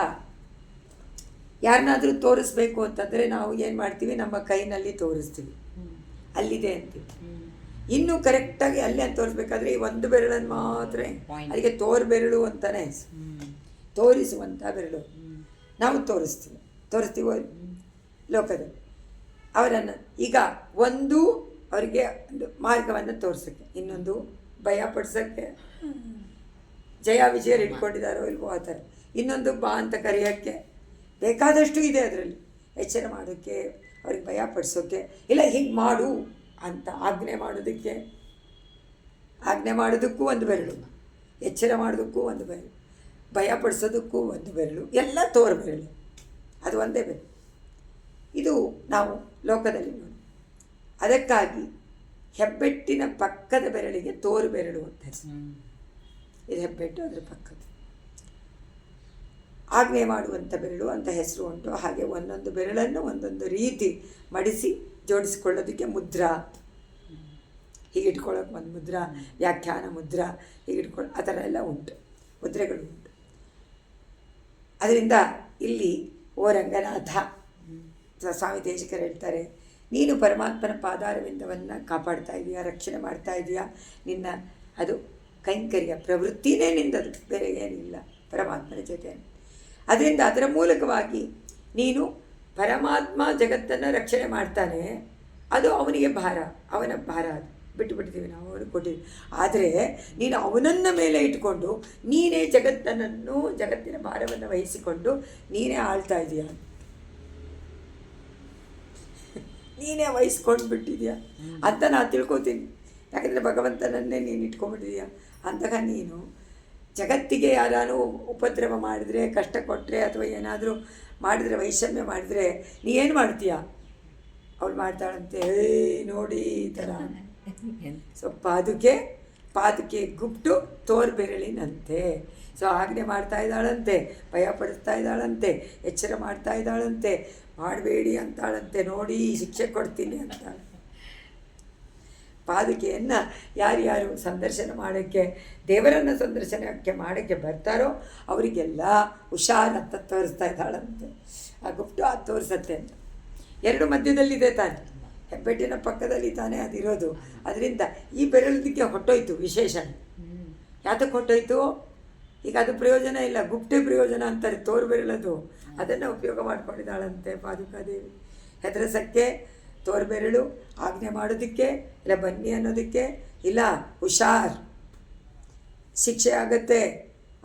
ಯಾರನ್ನಾದರೂ ತೋರಿಸ್ಬೇಕು ಅಂತಂದರೆ ನಾವು ಏನು ಮಾಡ್ತೀವಿ? ನಮ್ಮ ಕೈನಲ್ಲಿ ತೋರಿಸ್ತೀವಿ, ಅಲ್ಲಿದೆ ಅಂತೀವಿ. ಇನ್ನೂ ಕರೆಕ್ಟಾಗಿ ಅಲ್ಲಿ ಅಂತ ತೋರಿಸ್ಬೇಕಾದ್ರೆ ಈ ಒಂದು ಬೆರಳನ್ನು ಮಾತ್ರ, ಅದಕ್ಕೆ ತೋರು ಬೆರಳು ಅಂತಲೇ ತೋರಿಸುವಂಥ ಬೆರಳು ನಾವು ತೋರಿಸ್ತೀವೋ ಲೋಕದಲ್ಲಿ ಅವರನ್ನು. ಈಗ ಒಂದು ಅವರಿಗೆ ಒಂದು ಮಾರ್ಗವನ್ನು ತೋರಿಸೋಕ್ಕೆ, ಇನ್ನೊಂದು ಭಯ ಪಡಿಸೋಕ್ಕೆ, ಜಯ ವಿಜಯರು ಇಟ್ಕೊಂಡಿದ್ದಾರೋ ಇಲ್ವೋ ಆ ಥರ, ಇನ್ನೊಂದು ಬಾ ಅಂತ ಕರೆಯೋಕ್ಕೆ, ಬೇಕಾದಷ್ಟು ಇದೆ ಅದರಲ್ಲಿ. ಎಚ್ಚರ ಮಾಡೋಕ್ಕೆ, ಅವ್ರಿಗೆ ಭಯ ಪಡಿಸೋಕ್ಕೆ, ಇಲ್ಲ ಹೀಗೆ ಮಾಡು ಅಂತ ಆಜ್ಞೆ ಮಾಡೋದಕ್ಕೂ ಒಂದು ಬೆರಳು, ಎಚ್ಚರ ಮಾಡೋದಕ್ಕೂ ಒಂದು ಬೆರಳು, ಭಯ ಪಡಿಸೋದಕ್ಕೂ ಒಂದು ಬೆರಳು, ಎಲ್ಲ ತೋರು ಬೆರಳು. ಅದು ಒಂದೇ ಬೆರಳು. ಇದು ನಾವು ಲೋಕದಲ್ಲಿ ನೋಡಿ. ಅದಕ್ಕಾಗಿ ಹೆಬ್ಬೆಟ್ಟಿನ ಪಕ್ಕದ ಬೆರಳಿಗೆ ತೋರು ಬೆರಳು ಅಂತ ಹೆಸರು. ಇದು ಹೆಬ್ಬೆಟ್ಟು, ಅದರ ಪಕ್ಕದ ಆಜ್ಞೆ ಮಾಡುವಂಥ ಬೆರಳು ಅಂತ ಹೆಸರು ಉಂಟು. ಹಾಗೆ ಒಂದೊಂದು ಬೆರಳನ್ನು ಒಂದೊಂದು ರೀತಿ ಮಡಿಸಿ ಜೋಡಿಸಿಕೊಳ್ಳೋದಕ್ಕೆ ಮುದ್ರಾ, ಹೀಗಿಟ್ಕೊಳ್ಳೋಕೆ ಒಂದು ಮುದ್ರಾ, ವ್ಯಾಖ್ಯಾನ ಮುದ್ರಾ, ಹೀಗಿಟ್ಕೊಳ್ಳೋ ಆ ಥರ ಎಲ್ಲ ಉಂಟು, ಮುದ್ರೆಗಳು ಉಂಟು. ಅದರಿಂದ ಇಲ್ಲಿ ಓ ರಂಗನಾಥ, ಸ್ವಾಮಿ ದೇಶಿಕರು ಹೇಳ್ತಾರೆ, ನೀನು ಪರಮಾತ್ಮನ ಪಾದಾರವಿಂದವನ್ನು ಕಾಪಾಡ್ತಾ ಇದೆಯಾ, ರಕ್ಷಣೆ ಮಾಡ್ತಾ ಇದೆಯಾ. ನಿನ್ನ ಅದು ಕೈಂಕರ್ಯ ಪ್ರವೃತ್ತಿನೇ ನಿಂದದು, ಬೇರೆ ಏನಿಲ್ಲ ಪರಮಾತ್ಮನ ಜೊತೆ. ಅದರಿಂದ ಅದರ ಮೂಲಕವಾಗಿ ನೀನು ಪರಮಾತ್ಮ ಜಗತ್ತನ್ನು ರಕ್ಷಣೆ ಮಾಡ್ತಾನೆ, ಅದು ಅವನಿಗೆ ಭಾರ, ಅವನ ಭಾರ, ಅದು ಬಿಟ್ಟು ಬಿಡ್ತೀವಿ ನಾವು, ಅವನಿಗೆ ಕೊಟ್ಟಿದ್ದೀವಿ. ಆದರೆ ನೀನು ಅವನನ್ನು ಮೇಲೆ ಇಟ್ಕೊಂಡು ನೀನೇ ಜಗತ್ತನ್ನು, ಜಗತ್ತಿನ ಭಾರವನ್ನು ವಹಿಸಿಕೊಂಡು ನೀನೇ ಆಳ್ತಾ ಇದೀಯ, ನೀನೇ ವಹಿಸ್ಕೊಂಡು ಬಿಟ್ಟಿದೆಯಾ ಅಂತ ನಾನು ತಿಳ್ಕೊತೀನಿ. ಯಾಕಂದರೆ ಭಗವಂತನನ್ನೇ ನೀನು ಇಟ್ಕೊಂಡ್ಬಿಟ್ಟಿದೀಯ. ಅಂತಹ ನೀನು ಜಗತ್ತಿಗೆ ಯಾರು ಉಪದ್ರವ ಮಾಡಿದರೆ, ಕಷ್ಟ ಕೊಟ್ಟರೆ, ಅಥವಾ ಏನಾದರೂ ಮಾಡಿದರೆ, ವೈಷಮ್ಯ ಮಾಡಿದರೆ ನೀ ಏನು ಮಾಡ್ತೀಯ? ಅವಳು ಮಾಡ್ತಾಳಂತೆ, ನೋಡಿ ಈ ಥರ. ಸೊ ಪಾದುಕೆ ಗುಪ್ಟು ತೋರ್ಬೆರಳಿನಂತೆ. ಸೊ ಆಜ್ಞೆ ಮಾಡ್ತಾ ಇದ್ದಾಳಂತೆ, ಭಯಪಡಿಸ್ತಾ ಇದ್ದಾಳಂತೆ, ಎಚ್ಚರ ಮಾಡ್ತಾ ಇದ್ದಾಳಂತೆ, ಮಾಡಬೇಡಿ ಅಂತಾಳಂತೆ, ನೋಡಿ ಶಿಕ್ಷೆ ಕೊಡ್ತೀನಿ ಅಂತಾಳೆ. ಪಾದುಕೆಯನ್ನು ಯಾರ್ಯಾರು ಸಂದರ್ಶನ ಮಾಡೋಕ್ಕೆ, ದೇವರನ್ನು ಸಂದರ್ಶನಕ್ಕೆ ಮಾಡೋಕ್ಕೆ ಬರ್ತಾರೋ ಅವರಿಗೆಲ್ಲ ಹುಷಾರಂತ ತೋರಿಸ್ತಾ ಇದ್ದಾಳಂತೆ. ಆ ಗುಪ್ಟು ಅದು ತೋರಿಸತ್ತೆ ಅಂತ. ಎರಡು ಮಧ್ಯದಲ್ಲಿದೆ ತಾನೆ, ಹೆಬ್ಬೆಟ್ಟಿನ ಪಕ್ಕದಲ್ಲಿ ತಾನೇ ಅದಿರೋದು. ಅದರಿಂದ ಈ ಬೆರಳದಿಕ್ಕೆ ಹೊಟ್ಟೋಯ್ತು ವಿಶೇಷಣ. ಯಾತಕ್ಕೆ ಹೊಟ್ಟೋಯ್ತು? ಈಗ ಅದು ಪ್ರಯೋಜನ ಇಲ್ಲ, ಗುಪ್ಟೆ ಪ್ರಯೋಜನ ಅಂತಾರೆ, ತೋರು ಬೆರಳದು. ಅದನ್ನು ಉಪಯೋಗ ಮಾಡ್ಕೊಂಡಿದ್ದಾಳಂತೆ ಪಾದುಕಾದೇವಿ. ಹೆದರಸಕ್ಕೆ ತೋರ್ಬೆರಳು, ಆಜ್ಞೆ ಮಾಡೋದಕ್ಕೆ, ಇಲ್ಲ ಬನ್ನಿ ಅನ್ನೋದಕ್ಕೆ, ಇಲ್ಲ ಹುಷಾರ್ ಶಿಕ್ಷೆ ಆಗತ್ತೆ,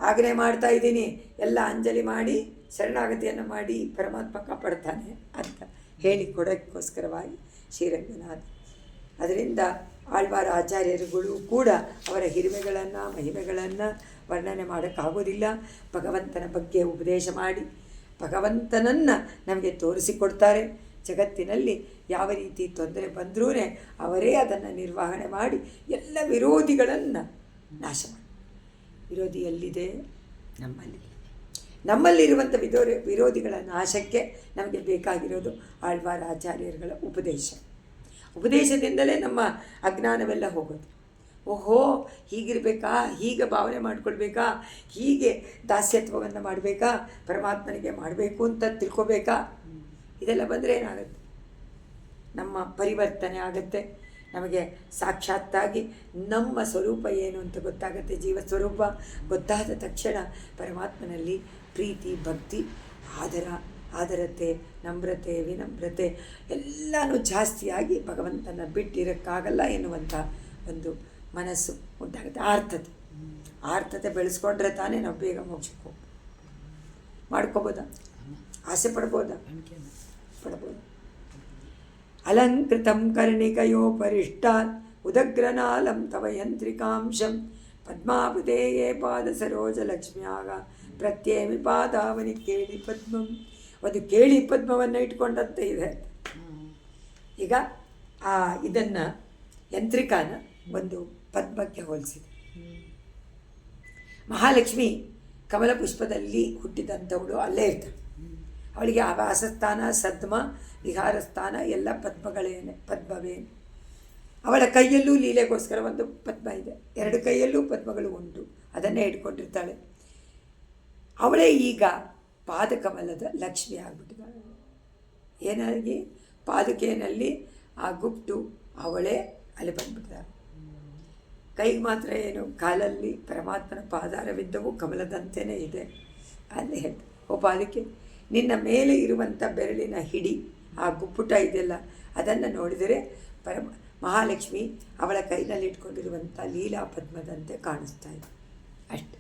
ಆಜ್ಞೆ ಮಾಡ್ತಾ ಇದ್ದೀನಿ, ಎಲ್ಲ ಅಂಜಲಿ ಮಾಡಿ ಶರಣಾಗತಿಯನ್ನು ಮಾಡಿ ಪರಮಾತ್ಮ ಕಾಪಾಡ್ತಾನೆ ಅಂತ ಹೇಳಿ ಕೊಡೋಕ್ಕೋಸ್ಕರವಾಗಿ ಶ್ರೀರಂಗನಾಥ. ಅದರಿಂದ ಆಳ್ವಾರ ಆಚಾರ್ಯರುಗಳು ಕೂಡ ಅವರ ಹಿರಿಮೆಗಳನ್ನು, ಮಹಿಮೆಗಳನ್ನು ವರ್ಣನೆ ಮಾಡೋಕ್ಕಾಗೋದಿಲ್ಲ. ಭಗವಂತನ ಬಗ್ಗೆ ಉಪದೇಶ ಮಾಡಿ ಭಗವಂತನನ್ನು ನಮಗೆ ತೋರಿಸಿಕೊಡ್ತಾರೆ. ಜಗತ್ತಿನಲ್ಲಿ ಯಾವ ರೀತಿ ತೊಂದರೆ ಬಂದರೂ ಅವರೇ ಅದನ್ನು ನಿರ್ವಹಣೆ ಮಾಡಿ ಎಲ್ಲ ವಿರೋಧಿಗಳನ್ನು ನಾಶ ಮಾಡಿ. ವಿರೋಧಿ ಎಲ್ಲಿದೆ? ನಮ್ಮಲ್ಲಿರುವಂಥ ವಿರೋಧಿಗಳ ನಾಶಕ್ಕೆ ನಮಗೆ ಬೇಕಾಗಿರೋದು ಆಳ್ವಾರ ಆಚಾರ್ಯರುಗಳ ಉಪದೇಶದಿಂದಲೇ ನಮ್ಮ ಅಜ್ಞಾನವೆಲ್ಲ ಹೋಗೋದು. ಓಹೋ, ಹೀಗಿರಬೇಕಾ, ಹೀಗೆ ಭಾವನೆ ಮಾಡ್ಕೊಳ್ಬೇಕಾ, ಹೀಗೆ ದಾಸ್ಯತ್ವವನ್ನು ಮಾಡಬೇಕಾ, ಪರಮಾತ್ಮನಿಗೆ ಮಾಡಬೇಕು ಅಂತ ತಿಳ್ಕೊಬೇಕಾ, ಇದೆಲ್ಲ ಬಂದರೆ ಏನಾಗುತ್ತೆ? ನಮ್ಮ ಪರಿವರ್ತನೆ ಆಗುತ್ತೆ. ನಮಗೆ ಸಾಕ್ಷಾತ್ತಾಗಿ ನಮ್ಮ ಸ್ವರೂಪ ಏನು ಅಂತ ಗೊತ್ತಾಗುತ್ತೆ. ಜೀವ ಸ್ವರೂಪ ಗೊತ್ತಾದ ತಕ್ಷಣ ಪರಮಾತ್ಮನಲ್ಲಿ ಪ್ರೀತಿ, ಭಕ್ತಿ, ಆದರತೆ, ನಮ್ರತೆ, ವಿನಮ್ರತೆ ಎಲ್ಲನೂ ಜಾಸ್ತಿಯಾಗಿ ಭಗವಂತನ ಬಿಟ್ಟಿರೋಕ್ಕಾಗಲ್ಲ ಎನ್ನುವಂಥ ಒಂದು ಮನಸ್ಸು ಉಂಟಾಗುತ್ತೆ. ಆರ್ತತೆ ಬೆಳೆಸ್ಕೊಂಡ್ರೆ ತಾನೇ ನಾವು ಬೇಗ ಮೋಕ್ಷಕ್ಕೆ ಮಾಡ್ಕೋಬೋದಾ? ಆಸೆ ಪಡ್ಬೋದಾ? ಪಡ್ಬೋದು. ಅಲಂಕೃತಂ ಕರ್ಣಿಕಯೋಪರಿಷ್ಟಾತ್ ಉದಗ್ರನಾಲಂ ತವ ಯಂತ್ರಿಕಾಂಶಂ ಪದ್ಮಾಪದೇಯೇ ಪಾದ ಸರೋಜ ಲಕ್ಷ್ಮ್ಯಾಗ ಪ್ರತ್ಯೇಮಿ ಪಾದಾವನಿ ಕೇಳಿ ಪದ್ಮಂ. ಒಂದು ಕೇಳಿ ಪದ್ಮವನ್ನು ಇಟ್ಕೊಂಡಂತೆ ಇದೆ. ಈಗ ಇದನ್ನು ಯಂತ್ರಿಕಾನ ಒಂದು ಪದ್ಮಕ್ಕೆ ಹೋಲಿಸಿದೆ. ಮಹಾಲಕ್ಷ್ಮಿ ಕಮಲ ಪುಷ್ಪದಲ್ಲಿ ಹುಟ್ಟಿದಂಥವಳು, ಅಲ್ಲೇ ಇರ್ತಾಳೆ. ಅವಳಿಗೆ ವಾಸಸ್ಥಾನ, ಸದ್ಮ, ವಿಹಾರ ಸ್ಥಾನ ಎಲ್ಲ ಪದ್ಮವೇನು. ಅವಳ ಕೈಯಲ್ಲೂ ಲೀಲೆಗೋಸ್ಕರ ಒಂದು ಪದ್ಮ ಇದೆ, ಎರಡು ಕೈಯಲ್ಲೂ ಪದ್ಮಗಳು ಉಂಟು, ಅದನ್ನೇ ಇಟ್ಕೊಂಡಿರ್ತಾಳೆ. ಅವಳೇ ಈಗ ಪಾದಕಮಲದ ಲಕ್ಷ್ಮಿ ಆಗಿಬಿಟ್ಟಿದ್ದಾಳೆ. ಏನಾಗಿ ಪಾದುಕೆಯಲ್ಲಿ ಆ ಗುಪ್ಟು ಅವಳೇ ಅಲ್ಲಿ ಬಂದ್ಬಿಟ್ಟಿದ್ದಾಳೆ. ಕೈಗೆ ಮಾತ್ರ ಏನು, ಕಾಲಲ್ಲಿ ಪರಮಾತ್ಮನ ಪಾದಾರವಿದ್ದವು ಕಮಲದಂತೆಯೇ ಇದೆ. ಅಲ್ಲಿ ಹೇಳ್ತಾರೆ, ಓ ಪಾದುಕೆ, ನಿನ್ನ ಮೇಲೆ ಇರುವಂಥ ಬೆರಳಿನ ಹಿಡಿ, ಆ ಗುಪ್ಪುಟ ಇದೆಯಲ್ಲ, ಅದನ್ನು ನೋಡಿದರೆ ಮಹಾಲಕ್ಷ್ಮಿ ಅವಳ ಕೈನಲ್ಲಿ ಇಟ್ಕೊಂಡಿರುವಂಥ ಲೀಲಾ ಪದ್ಮದಂತೆ ಕಾಣಿಸ್ತಾ ಇದೆ. ಅಷ್ಟೆ,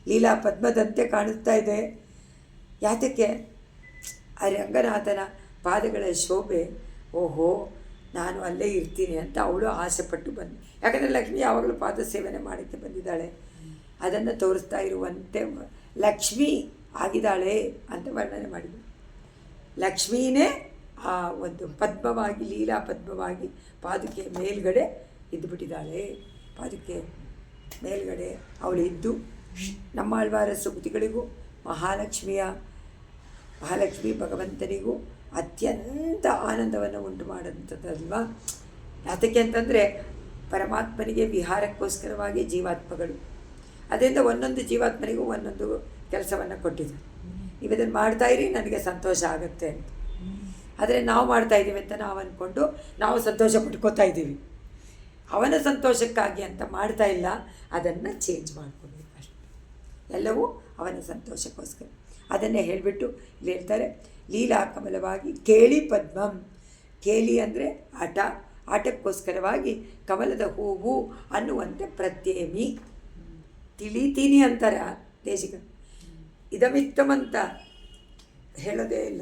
ಲೀಲಾ ಪದ್ಮದಂತೆ ಕಾಣಿಸ್ತಾ ಇದೆ. ಯಾತಕ್ಕೆ? ಆ ರಂಗನಾಥನ ಪಾದಗಳ ಶೋಭೆ. ಓಹೋ, ನಾನು ಅಲ್ಲೇ ಇರ್ತೀನಿ ಅಂತ ಅವಳು ಆಸೆಪಟ್ಟು ಬಂದು. ಯಾಕಂದರೆ ಲಕ್ಷ್ಮಿ ಯಾವಾಗಲೂ ಪಾದ ಸೇವನೆ ಮಾಡೋಕ್ಕೆ ಬಂದಿದ್ದಾಳೆ. ಅದನ್ನು ತೋರಿಸ್ತಾ ಇರುವಂತೆ ಲಕ್ಷ್ಮಿ ಆಗಿದ್ದಾಳೆ ಅಂತ ವರ್ಣನೆ ಮಾಡಿದ್ರು. ಲಕ್ಷ್ಮೀನೇ ಆ ಒಂದು ಪದ್ಮವಾಗಿ, ಲೀಲಾ ಪದ್ಮವಾಗಿ ಪಾದುಕೆ ಮೇಲ್ಗಡೆ ಇದ್ದುಬಿಟ್ಟಿದ್ದಾಳೆ. ಪಾದುಕೆ ಮೇಲ್ಗಡೆ ಅವಳು ಇದ್ದು ನಮ್ಮ ಆಳ್ವಾರ ಸೂಕ್ತಿಗಳಿಗೂ ಮಹಾಲಕ್ಷ್ಮಿ ಭಗವಂತನಿಗೂ ಅತ್ಯಂತ ಆನಂದವನ್ನು ಉಂಟು ಮಾಡೋಂಥದ್ದಲ್ವ. ಯಾತಕ್ಕೆ ಅಂತಂದರೆ ಪರಮಾತ್ಮನಿಗೆ ವಿಹಾರಕ್ಕೋಸ್ಕರವಾಗಿ ಜೀವಾತ್ಮಗಳು, ಅದರಿಂದ ಒಂದೊಂದು ಜೀವಾತ್ಮನಿಗೂ ಒಂದೊಂದು ಕೆಲಸವನ್ನು ಕೊಟ್ಟಿದ್ದಾರೆ. ನೀವು ಇದನ್ನು ಮಾಡ್ತಾಯಿರಿ, ನನಗೆ ಸಂತೋಷ ಆಗುತ್ತೆ ಅಂತ. ಆದರೆ ನಾವು ಮಾಡ್ತಾಯಿದ್ದೀವಿ ಅಂತ ನಾವು ಅಂದ್ಕೊಂಡು ನಾವು ಸಂತೋಷ ಪಡ್ಕೋತಾ ಇದ್ದೀವಿ. ಅವನ ಸಂತೋಷಕ್ಕಾಗಿ ಅಂತ ಮಾಡ್ತಾ ಇಲ್ಲ, ಅದನ್ನು ಚೇಂಜ್ ಮಾಡ್ಕೊಳ್ಬೇಕು ಅಷ್ಟೆ. ಎಲ್ಲವೂ ಅವನ ಸಂತೋಷಕ್ಕೋಸ್ಕರ. ಅದನ್ನೇ ಹೇಳಿಬಿಟ್ಟು ಇಲ್ಲಿ ಹೇಳ್ತಾರೆ, ಲೀಲಾ ಕಮಲವಾಗಿ ಕೇಳಿ ಪದ್ಮಂ. ಕೇಳಿ ಅಂದರೆ ಆಟ, ಆಟಕ್ಕೋಸ್ಕರವಾಗಿ ಕಮಲದ ಹೂವು ಅನ್ನುವಂತೆ ಪ್ರತ್ಯೇಮಿ. ತಿಳಿತೀನಿ ಅಂತಾರೆ ದೇಶಿಕ. ಇದಮಿತ್ತಮಂತ ಹೇಳೋದೇ ಇಲ್ಲ.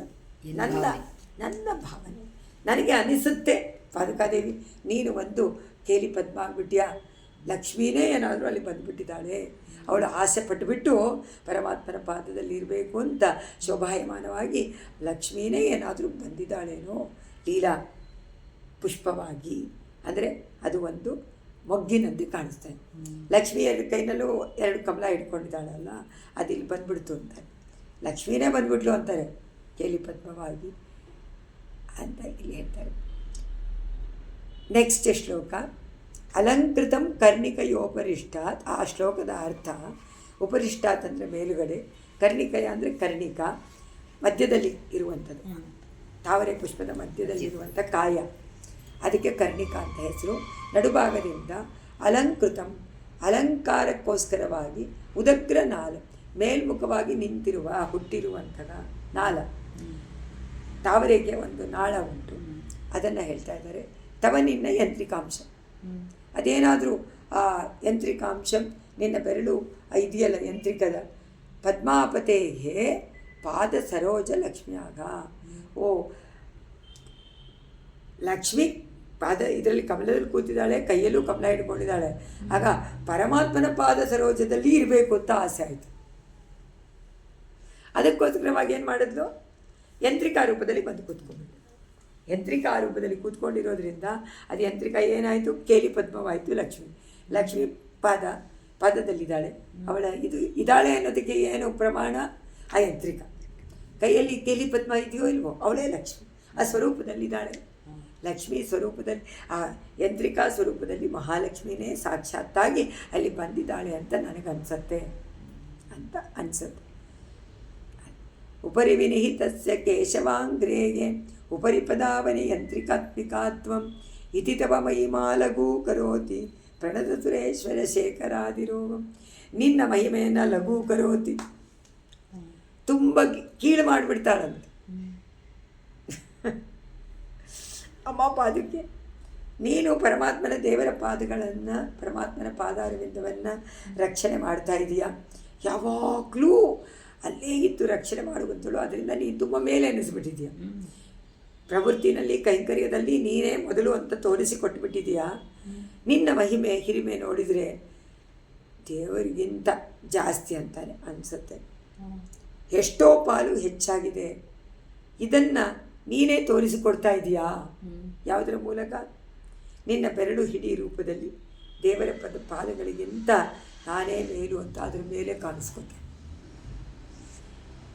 ನನ್ನ ಭಾವನೆ ನನಗೆ ಅನಿಸುತ್ತೆ ಪಾದುಕಾದೇವಿ, ನೀನು ಒಂದು ಕೇಲಿ ಪದ್ಮ ಆಗಿಬಿಟ್ಯಾ, ಲಕ್ಷ್ಮೀನೇ ಏನಾದರೂ ಅಲ್ಲಿ ಬಂದುಬಿಟ್ಟಿದ್ದಾಳೆ, ಅವಳು ಆಸೆ ಪಟ್ಟುಬಿಟ್ಟು ಪರಮಾತ್ಮನ ಪಾದದಲ್ಲಿ ಇರಬೇಕು ಅಂತ ಶೋಭಾಯಮಾನವಾಗಿ ಲಕ್ಷ್ಮೀನೇ ಏನಾದರೂ ಬಂದಿದ್ದಾಳೇನೋ ಲೀಲಾ ಪುಷ್ಪವಾಗಿ. ಅಂದರೆ ಅದು ಒಂದು ಮೊಗ್ಗಿನಂತೆ ಕಾಣಿಸ್ತಾ ಇದೆ. ಲಕ್ಷ್ಮಿ ಎರಡು ಕೈನಲ್ಲೂ ಎರಡು ಕಮಲ ಹಿಡ್ಕೊಂಡಿದ್ದಾಳಲ್ಲ, ಅದಿಲ್ಲಿ ಬಂದ್ಬಿಡ್ತು ಅಂತಾರೆ. ಲಕ್ಷ್ಮೀನೇ ಬಂದ್ಬಿಟ್ಲು ಅಂತಾರೆ ಕೇಲಿ ಪದ್ಮವಾಗಿ ಅಂತ ಇಲ್ಲಿ ಹೇಳ್ತಾರೆ. ನೆಕ್ಸ್ಟ್ ಶ್ಲೋಕ ಅಲಂಕೃತಂ ಕರ್ಣಿಕಯೋಪರಿಷ್ಟಾತ್. ಆ ಶ್ಲೋಕದ ಅರ್ಥ ಉಪರಿಷ್ಟಾತ್ ಅಂದರೆ ಮೇಲುಗಡೆ, ಕರ್ಣಿಕಯ ಅಂದರೆ ಕರ್ಣಿಕ, ಮಧ್ಯದಲ್ಲಿ ಇರುವಂಥದ್ದು, ತಾವರೆ ಪುಷ್ಪದ ಮಧ್ಯದಲ್ಲಿ ಇರುವಂಥ ಕಾಯ, ಅದಕ್ಕೆ ಕರ್ಣಿಕ ಅಂತ ಹೆಸರು. ನಡುಭಾಗದಿಂದ ಅಲಂಕೃತಂ ಅಲಂಕಾರಕ್ಕೋಸ್ಕರವಾಗಿ ಉದಗ್ರ ನಾಲ ಮೇಲ್ಮುಖವಾಗಿ ನಿಂತಿರುವ ಹುಟ್ಟಿರುವಂತಹ ನಾಲ. ತಾವರೆಗೆ ಒಂದು ನಾಳ ಉಂಟು, ಅದನ್ನು ಹೇಳ್ತಾ ಇದ್ದಾರೆ. ತವ ನಿನ್ನ ಯಂತ್ರಿಕಾಂಶ, ಅದೇನಾದರೂ ಆ ಯಂತ್ರಿಕಾಂಶ ನಿನ್ನ ಬೆರಳು ಇದೆಯಲ್ಲ ಯಂತ್ರಿಕದ, ಪದ್ಮಾಪತೆಗೆ ಪಾದ ಸರೋಜ ಲಕ್ಷ್ಮಿಯಾಗ. ಓ ಲಕ್ಷ್ಮಿ ಪಾದ ಇದರಲ್ಲಿ ಕಮಲದಲ್ಲಿ ಕೂತಿದ್ದಾಳೆ, ಕೈಯಲ್ಲೂ ಕಮಲ ಹಿಡ್ಕೊಂಡಿದ್ದಾಳೆ. ಆಗ ಪರಮಾತ್ಮನ ಪಾದ ಸರೋಜದಲ್ಲಿ ಇರಬೇಕು ಅಂತ ಆಸೆ ಆಯಿತು. ಅದಕ್ಕೋಸ್ಕರವಾಗಿ ಏನು ಮಾಡಿದ್ಲು, ಯಂತ್ರಿಕಾ ರೂಪದಲ್ಲಿ ಬಂದು ಕೂತ್ಕೊಂಡ್ಬಿಟ್ಟು. ಯಂತ್ರಿಕಾ ರೂಪದಲ್ಲಿ ಕೂತ್ಕೊಂಡಿರೋದ್ರಿಂದ ಅದು ಯಂತ್ರಿಕ ಏನಾಯಿತು, ಕೇಲಿ ಪದ್ಮವಾಯಿತು. ಲಕ್ಷ್ಮಿ ಪಾದದಲ್ಲಿದ್ದಾಳೆ. ಅವಳ ಇದ್ದಾಳೆ ಅನ್ನೋದಕ್ಕೆ ಏನು ಪ್ರಮಾಣ, ಆ ಯಂತ್ರಿಕ. ಕೈಯಲ್ಲಿ ಕೇಲಿ ಪದ್ಮ ಇದೆಯೋ ಇಲ್ವೋ, ಅವಳೇ ಲಕ್ಷ್ಮಿ, ಆ ಸ್ವರೂಪದಲ್ಲಿದ್ದಾಳೆ. ಲಕ್ಷ್ಮೀ ಸ್ವರೂಪದಲ್ಲಿ, ಆ ಯಂತ್ರಿಕಾ ಸ್ವರೂಪದಲ್ಲಿ ಮಹಾಲಕ್ಷ್ಮಿನೇ ಸಾಕ್ಷಾತ್ತಾಗಿ ಅಲ್ಲಿ ಬಂದಿದ್ದಾಳೆ ಅಂತ ನನಗನ್ಸುತ್ತೆ ಅಂತ ಅನಿಸುತ್ತೆ. ಉಪರಿ ವಿನಿಹಿತಸ್ಯ ಕೇಶವಾಂಗ್ರೇಗೆ ಉಪರಿ ಪದಾವನಿ ಯಂತ್ರಿಕಾತ್ಮಿಕಾತ್ವಂ ಇತಿ ತವ ಮಹಿಮಾ ಲಘು ಕರೋತಿ ಪ್ರಣತ ಸುರೇಶ್ವರ ಶೇಖರಾದಿರೋಗಂ. ನಿನ್ನ ಮಹಿಮೆಯನ್ನು ಲಘು ಕರೋತಿ, ತುಂಬ ಕೀಳು ಮಾಡಿಬಿಡ್ತಾಳಂತೆ ಅಮ್ಮ ಪಾದಕ್ಕೆ. ನೀನು ಪರಮಾತ್ಮನ ದೇವರ ಪಾದಗಳನ್ನು, ಪರಮಾತ್ಮನ ಪಾದಾರವಿಂದವನ್ನು ರಕ್ಷಣೆ ಮಾಡ್ತಾ ಇದೀಯಾ. ಯಾವಾಗಲೂ ಅಲ್ಲೇ ಇದ್ದು ರಕ್ಷಣೆ ಮಾಡುವಂತಳು. ಅದರಿಂದ ನೀನು ತುಂಬ ಮೇಲೆ ಎನಿಸ್ಬಿಟ್ಟಿದೀಯ. ಪ್ರವೃತ್ತಿನಲ್ಲಿ ಕೈಂಕರ್ಯದಲ್ಲಿ ನೀನೇ ಮೊದಲು ಅಂತ ತೋರಿಸಿಕೊಟ್ಬಿಟ್ಟಿದೀಯಾ. ನಿನ್ನ ಮಹಿಮೆ ಹಿರಿಮೆ ನೋಡಿದರೆ ದೇವರಿಗಿಂತ ಜಾಸ್ತಿ ಅಂತಾನೆ ಅನಿಸುತ್ತೆ. ಎಷ್ಟೋ ಪಾಲು ಹೆಚ್ಚಾಗಿದೆ. ಇದನ್ನು ನೀನೇ ತೋರಿಸಿಕೊಡ್ತಾ ಇದೀಯಾ. ಯಾವುದರ ಮೂಲಕ, ನಿನ್ನ ಬೆರಳು ಹಿಡಿ ರೂಪದಲ್ಲಿ ದೇವರ ಪಾದಗಳಿಗಿಂತ ನಾನೇ ಮೇಲು ಅಂತ ಅದ್ರ ಮೇಲೆ ಕಾಣಿಸ್ಕೊತೆ.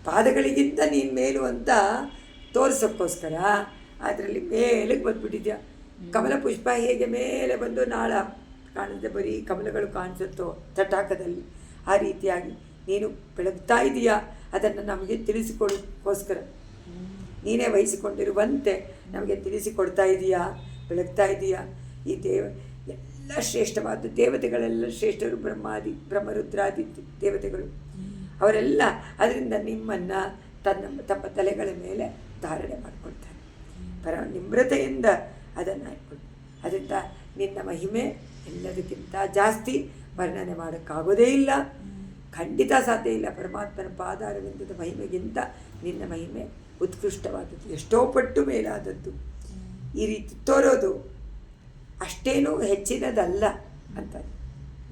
ಪಾದಗಳಿಗಿಂತ ನೀನು ಮೇಲು ಅಂತ ತೋರಿಸೋಕ್ಕೋಸ್ಕರ ಅದರಲ್ಲಿ ಮೇಲಕ್ಕೆ ಬಂದುಬಿಟ್ಟಿದ್ಯಾ. ಕಮಲ ಪುಷ್ಪ ಹೇಗೆ ಮೇಲೆ ಬಂದು ನಾಳ ಕಾಣುತ್ತೆ, ಬರೀ ಕಮಲಗಳು ಕಾಣಿಸುತ್ತೋ ತಟಾಕದಲ್ಲಿ, ಆ ರೀತಿಯಾಗಿ ನೀನು ಬೆಳಗ್ತಾ ಇದೀಯಾ. ಅದನ್ನು ನಮಗೆ ತಿಳಿಸಿಕೊಡೋಕ್ಕೋಸ್ಕರ ನೀನೇ ವಹಿಸಿಕೊಂಡಿರುವಂತೆ ನಮಗೆ ತಿಳಿಸಿಕೊಡ್ತಾ ಇದೀಯಾ, ಬೆಳಗ್ತಾ ಇದೀಯಾ. ಈ ಎಲ್ಲ ಶ್ರೇಷ್ಠವಾದ ದೇವತೆಗಳೆಲ್ಲ ಶ್ರೇಷ್ಠರು, ಬ್ರಹ್ಮರುದ್ರಾದಿ ದೇವತೆಗಳು ಅವರೆಲ್ಲ ಅದರಿಂದ ನಿಮ್ಮನ್ನು ತಮ್ಮ ತಲೆಗಳ ಮೇಲೆ ಧಾರಣೆ ಮಾಡಿಕೊಳ್ತಾರೆ. ನಿಮ್ರತೆಯಿಂದ ಅದನ್ನು ಇಟ್ಕೊಳ್ತಾರೆ. ಅದರಿಂದ ನಿನ್ನ ಮಹಿಮೆ ಎಲ್ಲದಕ್ಕಿಂತ ಜಾಸ್ತಿ ವರ್ಣನೆ ಮಾಡೋಕ್ಕಾಗೋದೇ ಇಲ್ಲ, ಖಂಡಿತ ಸಾಧ್ಯ ಇಲ್ಲ. ಪರಮಾತ್ಮನ ಪಾದಾರವಿಂದದ ಮಹಿಮೆಗಿಂತ ನಿನ್ನ ಮಹಿಮೆ ಉತ್ಕೃಷ್ಟವಾದದ್ದು, ಎಷ್ಟೋ ಪಟ್ಟು ಮೇಲಾದದ್ದು. ಈ ರೀತಿ ತೋರೋದು ಅಷ್ಟೇನೂ ಹೆಚ್ಚಿನದಲ್ಲ ಅಂತ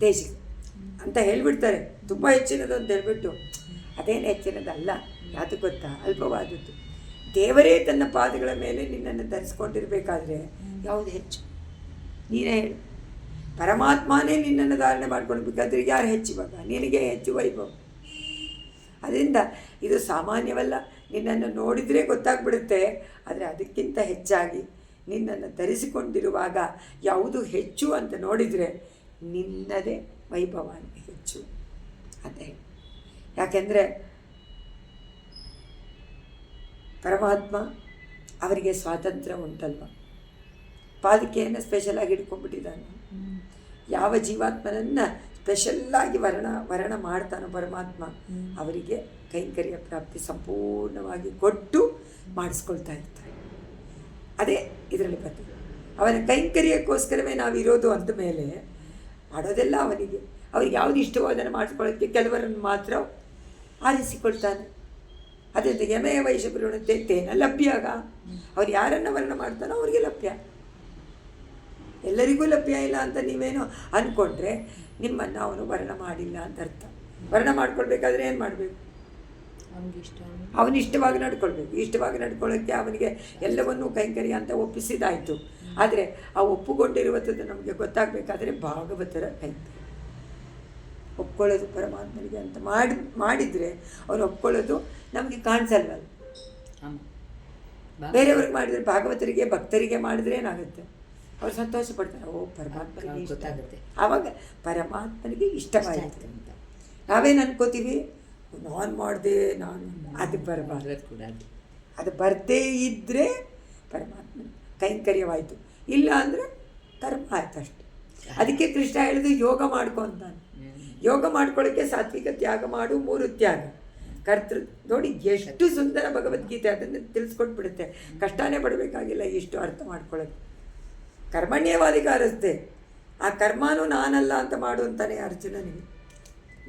ದೇಶಿಕ ಅಂತ ಹೇಳಿಬಿಡ್ತಾರೆ. ತುಂಬ ಹೆಚ್ಚಿನದು ಅಂತ ಹೇಳಿಬಿಟ್ಟು ಅದೇನು ಹೆಚ್ಚಿನದಲ್ಲ. ಯಾವುದು ಗೊತ್ತಾ, ಅಲ್ಪವಾದದ್ದು. ದೇವರೇ ತನ್ನ ಪಾದಗಳ ಮೇಲೆ ನಿನ್ನನ್ನು ಧರಿಸ್ಕೊಂಡಿರ್ಬೇಕಾದ್ರೆ ಯಾವುದು ಹೆಚ್ಚು, ನೀನೇ ಹೇಳು. ಪರಮಾತ್ಮನೇ ನಿನ್ನನ್ನು ಧಾರಣೆ ಮಾಡ್ಕೊಳ್ಬೇಕಾದ್ರೆ ಯಾರು ಹೆಚ್ಚಿವಾಗ, ನಿನಗೆ ಹೆಚ್ಚು ವೈಭವ. ಅದರಿಂದ ಇದು ಸಾಮಾನ್ಯವಲ್ಲ. ನಿನ್ನನ್ನು ನೋಡಿದರೆ ಗೊತ್ತಾಗ್ಬಿಡುತ್ತೆ. ಆದರೆ ಅದಕ್ಕಿಂತ ಹೆಚ್ಚಾಗಿ ನಿನ್ನನ್ನು ಧರಿಸಿಕೊಂಡಿರುವಾಗ ಯಾವುದು ಹೆಚ್ಚು ಅಂತ ನೋಡಿದರೆ ನಿನ್ನದೇ ವೈಭವ ಹೆಚ್ಚು ಅಂತ ಹೇಳಿ. ಯಾಕೆಂದರೆ ಪರಮಾತ್ಮ ಅವರಿಗೆ ಸ್ವಾತಂತ್ರ್ಯ ಉಂಟಲ್ವ, ಪಾದಕೆಯನ್ನು ಸ್ಪೆಷಲಾಗಿ ಹಿಡ್ಕೊಂಡ್ಬಿಟ್ಟಿದ್ದಾನೆ. ಯಾವ ಜೀವಾತ್ಮನನ್ನು ಸ್ಪೆಷಲ್ಲಾಗಿ ವರ್ಣ ಮಾಡ್ತಾನೋ ಪರಮಾತ್ಮ, ಅವರಿಗೆ ಕೈಂಕರ್ಯ ಪ್ರಾಪ್ತಿ ಸಂಪೂರ್ಣವಾಗಿ ಕೊಟ್ಟು ಮಾಡಿಸ್ಕೊಳ್ತಾ ಇರ್ತಾರೆ. ಅದೇ ಇದರಲ್ಲಿ ಬರ್ತದೆ. ಅವನ ಕೈಂಕರ್ಯಕ್ಕೋಸ್ಕರವೇ ನಾವಿರೋದು ಅಂದ ಮೇಲೆ ಮಾಡೋದೆಲ್ಲ ಅವನಿಗೆ. ಅವ್ರಿಗೆ ಯಾವುದು ಇಷ್ಟವೋ ಅದನ್ನು ಮಾಡಿಸ್ಕೊಳ್ಳೋಕ್ಕೆ ಕೆಲವರನ್ನು ಮಾತ್ರ ಆರಿಸಿಕೊಳ್ತಾನೆ. ಅದರಿಂದ ಯಮಯ ವೈಷಭ್ರೂಣತೆ ತೇನ ಲಭ್ಯಾಗ. ಅವ್ರು ಯಾರನ್ನು ವರ್ಣ ಮಾಡ್ತಾನೋ ಅವ್ರಿಗೆ ಲಭ್ಯ, ಎಲ್ಲರಿಗೂ ಲಭ್ಯ ಇಲ್ಲ ಅಂತ ನೀವೇನು ಅಂದ್ಕೊಂಡ್ರೆ ನಿಮ್ಮನ್ನು ಅವನು ವರ್ಣ ಮಾಡಿಲ್ಲ ಅಂತ ಅರ್ಥ. ವರ್ಣ ಮಾಡ್ಕೊಳ್ಬೇಕಾದ್ರೆ ಏನು ಮಾಡಬೇಕು? ಅವನು ಇಷ್ಟವಾಗಿ ನಡ್ಕೊಳ್ಬೇಕು. ಇಷ್ಟವಾಗಿ ನಡ್ಕೊಳ್ಳೋಕ್ಕೆ ಅವನಿಗೆ ಎಲ್ಲವನ್ನೂ ಕೈಂಕರ್ಯ ಅಂತ ಒಪ್ಪಿಸಿದಾಯಿತು. ಆದರೆ ಆ ಒಪ್ಪುಗೊಂಡಿರುವಂಥದ್ದು ನಮಗೆ ಗೊತ್ತಾಗಬೇಕಾದ್ರೆ ಭಾಗವತರ ಕೈಂಕರ್ಯ ಒಪ್ಕೊಳ್ಳೋದು ಪರಮಾತ್ಮನಿಗೆ ಅಂತ ಮಾಡಿದರೆ ಅವನು ಒಪ್ಕೊಳ್ಳೋದು ನಮಗೆ ಕಾಣಿಸಲ್ವಲ್ಲ. ಬೇರೆಯವ್ರಿಗೆ ಮಾಡಿದರೆ, ಭಾಗವತರಿಗೆ ಭಕ್ತರಿಗೆ ಮಾಡಿದ್ರೆ ಏನಾಗುತ್ತೆ? ಅವ್ರು ಸಂತೋಷ ಪಡ್ತಾರೆ, ಓ ಪರಮಾತ್ಮನಿಗೆ ಇಷ್ಟ ಆಗುತ್ತೆ. ಆವಾಗ ಪರಮಾತ್ಮನಿಗೆ ಇಷ್ಟವಾಯಿತು ಅಂತ ನಾವೇನು ಅನ್ಕೋತೀವಿ, ನಾನು ಮಾಡಿದೆ, ನಾನು ಅದು ಬರಬಾರ್ದು ಕೂಡ. ಅದು ಬರದೇ ಇದ್ದರೆ ಪರಮಾತ್ಮನ ಕೈಂಕರ್ಯವಾಯಿತು, ಇಲ್ಲ ಅಂದರೆ ಕರ್ಮ ಆಯ್ತು ಅಷ್ಟೆ. ಅದಕ್ಕೆ ಕೃಷ್ಣ ಹೇಳಿದು ಯೋಗ ಮಾಡ್ಕೊ ಅಂತಾನೆ. ಯೋಗ ಮಾಡ್ಕೊಳ್ಳೋಕ್ಕೆ ಸಾತ್ವಿಕ ತ್ಯಾಗ ಮಾಡು, 3 ತ್ಯಾಗ. ಕರ್ತೃ ನೋಡಿ ಎಷ್ಟು ಸುಂದರ ಭಗವದ್ಗೀತೆ, ಅದನ್ನು ತಿಳಿಸ್ಕೊಟ್ಬಿಡುತ್ತೆ. ಕಷ್ಟನೇ ಪಡಬೇಕಾಗಿಲ್ಲ ಇಷ್ಟು ಅರ್ಥ ಮಾಡ್ಕೊಳ್ಳೋದು. ಕರ್ಮಣ್ಯವಾಧಿಕಾರಸ್ತೆ, ಆ ಕರ್ಮನೂ ನಾನಲ್ಲ ಅಂತ ಮಾಡು ಅಂತಾನೆ ಅರ್ಜುನನಿಗೆ.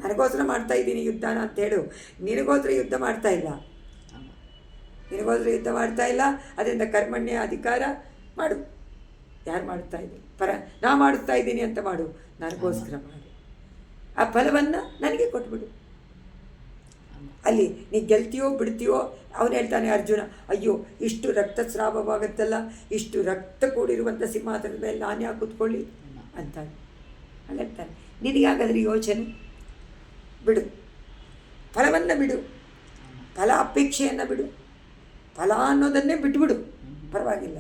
ನನಗೋಸ್ಕರ ಮಾಡ್ತಾ ಇದ್ದೀನಿ ಯುದ್ಧನ ಅಂತ ಹೇಳು, ನಿನಗೋಸ್ಕರ ಯುದ್ಧ ಮಾಡ್ತಾ ಇಲ್ಲ, ನಿನಗೋಸ್ಕರ ಯುದ್ಧ ಮಾಡ್ತಾ ಇಲ್ಲ. ಅದರಿಂದ ಕರ್ಮಣ್ಯ ಅಧಿಕಾರ ಮಾಡು. ಯಾರು ಮಾಡ್ತಾ ಇದ್ದೀನಿ? ನಾ ಮಾಡುತ್ತಾ ಇದ್ದೀನಿ ಅಂತ ಮಾಡು, ನನಗೋಸ್ಕರ ಮಾಡು. ಆ ಫಲವನ್ನು ನನಗೆ ಕೊಟ್ಬಿಡು. ಅಲ್ಲಿ ನೀ ಗೆಲ್ತೀಯೋ ಬಿಡ್ತೀಯೋ, ಅವನು ಹೇಳ್ತಾನೆ ಅರ್ಜುನ, ಅಯ್ಯೋ ಇಷ್ಟು ರಕ್ತಸ್ರಾವವಾಗುತ್ತಲ್ಲ, ಇಷ್ಟು ರಕ್ತ ಕೂಡಿರುವಂಥ ಸಿಂಹಾಸನದ ಮೇಲೆ ನಾನು ಯಾಕೆ ಕೂತ್ಕೊಳ್ಳಿ ಅಂತಾನೆ. ಅಲ್ಲಿ ಹೇಳ್ತಾನೆ, ನಿನಗಾಗಾದ್ರೆ ಯೋಚನೆ ಬಿಡು, ಫಲವನ್ನು ಬಿಡು, ಫಲ ಅಪೇಕ್ಷೆಯನ್ನು ಬಿಡು, ಫಲ ಅನ್ನೋದನ್ನೇ ಬಿಟ್ಬಿಡು, ಪರವಾಗಿಲ್ಲ.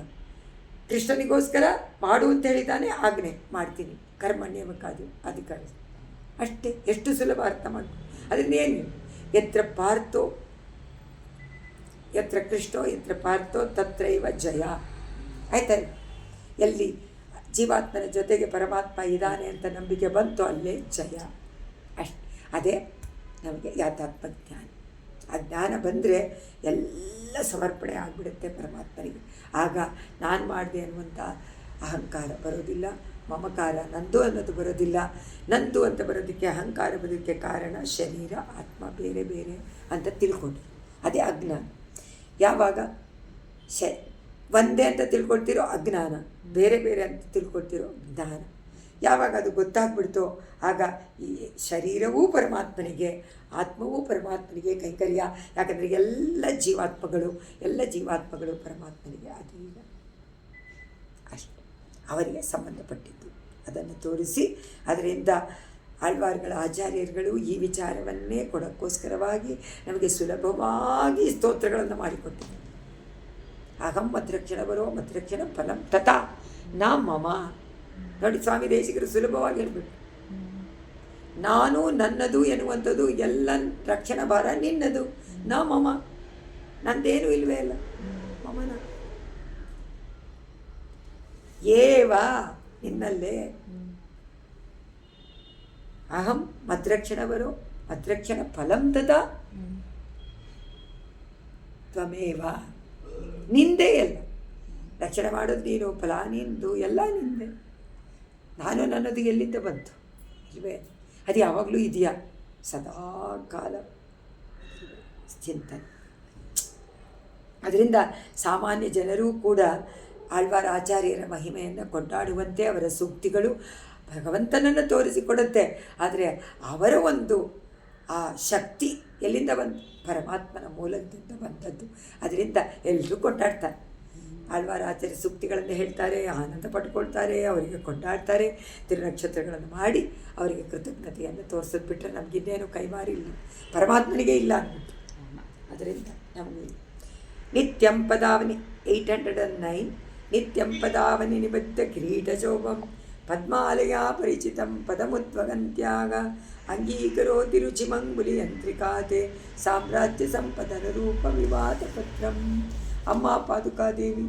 ಕೃಷ್ಣನಿಗೋಸ್ಕರ ಮಾಡು ಅಂತ ಹೇಳಿದ್ದಾನೆ, ಆಜ್ಞೆ ಮಾಡ್ತೀನಿ, ಕರ್ಮಣ್ಯವಕ್ಕಾದು ಅಧಿಕಾರ ಅಷ್ಟೇ. ಎಷ್ಟು ಸುಲಭ ಅರ್ಥ ಮಾಡ್ಕೊ. ಅದನ್ನೇನು ಯತ್ರ ಪಾರ್ಥೋ ಯತ್ರ ಕೃಷ್ಣೋ ಯತ್ರ ಪಾರ್ಥೋ ತತ್ರೈವ ಜಯ ಆಯ್ತಲ್ಲ. ಎಲ್ಲಿ ಜೀವಾತ್ಮನ ಜೊತೆಗೆ ಪರಮಾತ್ಮ ಇದ್ದಾನೆ ಅಂತ ನಂಬಿಕೆ ಬಂತು, ಅಲ್ಲೇ ಜಯ ಅಷ್ಟೆ. ಅದೇ ನಮಗೆ ಯಾಥಾತ್ಮ ಜ್ಞಾನ. ಆ ಜ್ಞಾನ ಬಂದರೆ ಎಲ್ಲ ಸಮರ್ಪಣೆ ಆಗಿಬಿಡುತ್ತೆ ಪರಮಾತ್ಮನಿಗೆ. ಆಗ ನಾನು ಮಾಡಿದೆ ಅನ್ನುವಂಥ ಅಹಂಕಾರ ಬರೋದಿಲ್ಲ, ಮಮಕಾರ ನಂದು ಅನ್ನೋದು ಬರೋದಿಲ್ಲ. ನಂದು ಅಂತ ಬರೋದಕ್ಕೆ, ಅಹಂಕಾರ ಬರೋದಕ್ಕೆ ಕಾರಣ ಶರೀರ ಆತ್ಮ ಬೇರೆ ಬೇರೆ ಅಂತ ತಿಳ್ಕೊಂಡು, ಅದೇ ಅಜ್ಞಾನ. ಯಾವಾಗ ಒಂದೇ ಅಂತ ತಿಳ್ಕೊಳ್ತಿರೋ ಅಜ್ಞಾನ, ಬೇರೆ ಬೇರೆ ಅಂತ ತಿಳ್ಕೊಳ್ತಿರೋ ಜ್ಞಾನ. ಯಾವಾಗ ಅದು ಗೊತ್ತಾಗ್ಬಿಡ್ತೋ ಆಗ ಈ ಶರೀರವೂ ಪರಮಾತ್ಮನಿಗೆ, ಆತ್ಮವೂ ಪರಮಾತ್ಮನಿಗೆ ಕೈಂಕರ್ಯ. ಯಾಕಂದರೆ ಎಲ್ಲ ಜೀವಾತ್ಮಗಳು ಪರಮಾತ್ಮನಿಗೆ ಅದೀಗ ಅಷ್ಟೆ, ಅವರಿಗೆ ಸಂಬಂಧಪಟ್ಟಿದ್ದು. ಅದನ್ನು ತೋರಿಸಿ ಅದರಿಂದ ಆಳ್ವಾರ್ಗಳ ಆಚಾರ್ಯರುಗಳು ಈ ವಿಚಾರವನ್ನೇ ಕೊಡೋಕ್ಕೋಸ್ಕರವಾಗಿ ನಮಗೆ ಸುಲಭವಾಗಿ ಸ್ತೋತ್ರಗಳನ್ನು ಮಾಡಿಕೊಟ್ಟಿದ್ದಾರೆ. ಅಹಂ ಮದ್ರಕ್ಷಣ ಬರೋ ಮದ್ರಕ್ಷಣ ಫಲಂ ತಥಾ ನಾ ಮಮ. ನೋಡಿ ಸ್ವಾಮಿ ದೇಶಿಕರು ಸುಲಭವಾಗಿ ಹೇಳ್ಬಿಟ್ಟು, ನಾನು ನನ್ನದು ಎನ್ನುವಂಥದ್ದು ಎಲ್ಲ ರಕ್ಷಣಾ ಭಾರ ನಿನ್ನದು, ನಾ ಮಮ, ನಂದೇನೂ ಇಲ್ವೇ ಇಲ್ಲ, ಮಮನ ಏವ ನಿನ್ನಲ್ಲೇ. ಅಹಂ ಮದ್ರಕ್ಷಣ ಬರೋ ಮದ್ರಕ್ಷಣ ಫಲಂ ತಥಾ ತ್ವಮೇವ. ನಿಂದೇ ಎಲ್ಲ ರಕ್ಷಣೆ ಮಾಡೋದು ನೀನು, ಫಲ ನಿಂದು, ಎಲ್ಲ ನಿಂದೆ. ನಾನು ನನ್ನದು ಎಲ್ಲಿಂದ ಬಂತು? ಇಲ್ವೇ. ಅದು ಯಾವಾಗಲೂ ಇದೆಯಾ? ಸದಾ ಕಾಲ ಚಿಂತನೆ. ಅದರಿಂದ ಸಾಮಾನ್ಯ ಜನರೂ ಕೂಡ ಆಳ್ವಾರ ಆಚಾರ್ಯರ ಮಹಿಮೆಯನ್ನು ಕೊಂಡಾಡುವಂತೆ ಅವರ ಸೂಕ್ತಿಗಳು ಭಗವಂತನನ್ನು ತೋರಿಸಿಕೊಡುತ್ತೆ. ಆದರೆ ಅವರ ಒಂದು ಆ ಶಕ್ತಿ ಎಲ್ಲಿಂದ ಬಂತು? ಪರಮಾತ್ಮನ ಮೂಲದಿಂದ ಬಂದದ್ದು. ಅದರಿಂದ ಎಲ್ಲರೂ ಕೊಂಡಾಡ್ತಾರೆ. ಆಳ್ವಾರ ಆಚಾರ್ಯ ಸೂಕ್ತಿಗಳನ್ನು ಹೇಳ್ತಾರೆ, ಆನಂದ ಪಡ್ಕೊಳ್ತಾರೆ, ಅವರಿಗೆ ಕೊಂಡಾಡ್ತಾರೆ, ತಿರುನಕ್ಷತ್ರಗಳನ್ನು ಮಾಡಿ ಅವರಿಗೆ ಕೃತಜ್ಞತೆಯನ್ನು ತೋರಿಸೋದು ಬಿಟ್ಟರೆ ನಮಗಿನ್ನೇನು ಕೈಮಾರಿಲ್ಲ, ಪರಮಾತ್ಮನಿಗೆ ಇಲ್ಲ ಅಂದ್ಬಿಟ್ಟು. ಅದರಿಂದ ನಮಗೆ ನಿತ್ಯಂ ಪದಾವನಿ 809 ನಿತ್ಯಂ ಪದಾವನಿ ನಿಬದ್ಧ ಕಿರೀಟಶೋಭಂ ಪದ್ಮಾಲಯ ಪರಿಚಿತಂ ಪದಮುದ್ವಗಂತ್ಯಾಗ ಅಂಗೀಕರೋತಿ ರುಚಿಮಂಗುಲಿ ಯಂತ್ರಿಕಾತೆ ಸಾಮ್ರಾಜ್ಯ ಸಂಪದನ ರೂಪ ವಿವಾದ ಪತ್ರಂ. ಅಮ್ಮ ಪಾದುಕಾದೇವಿ,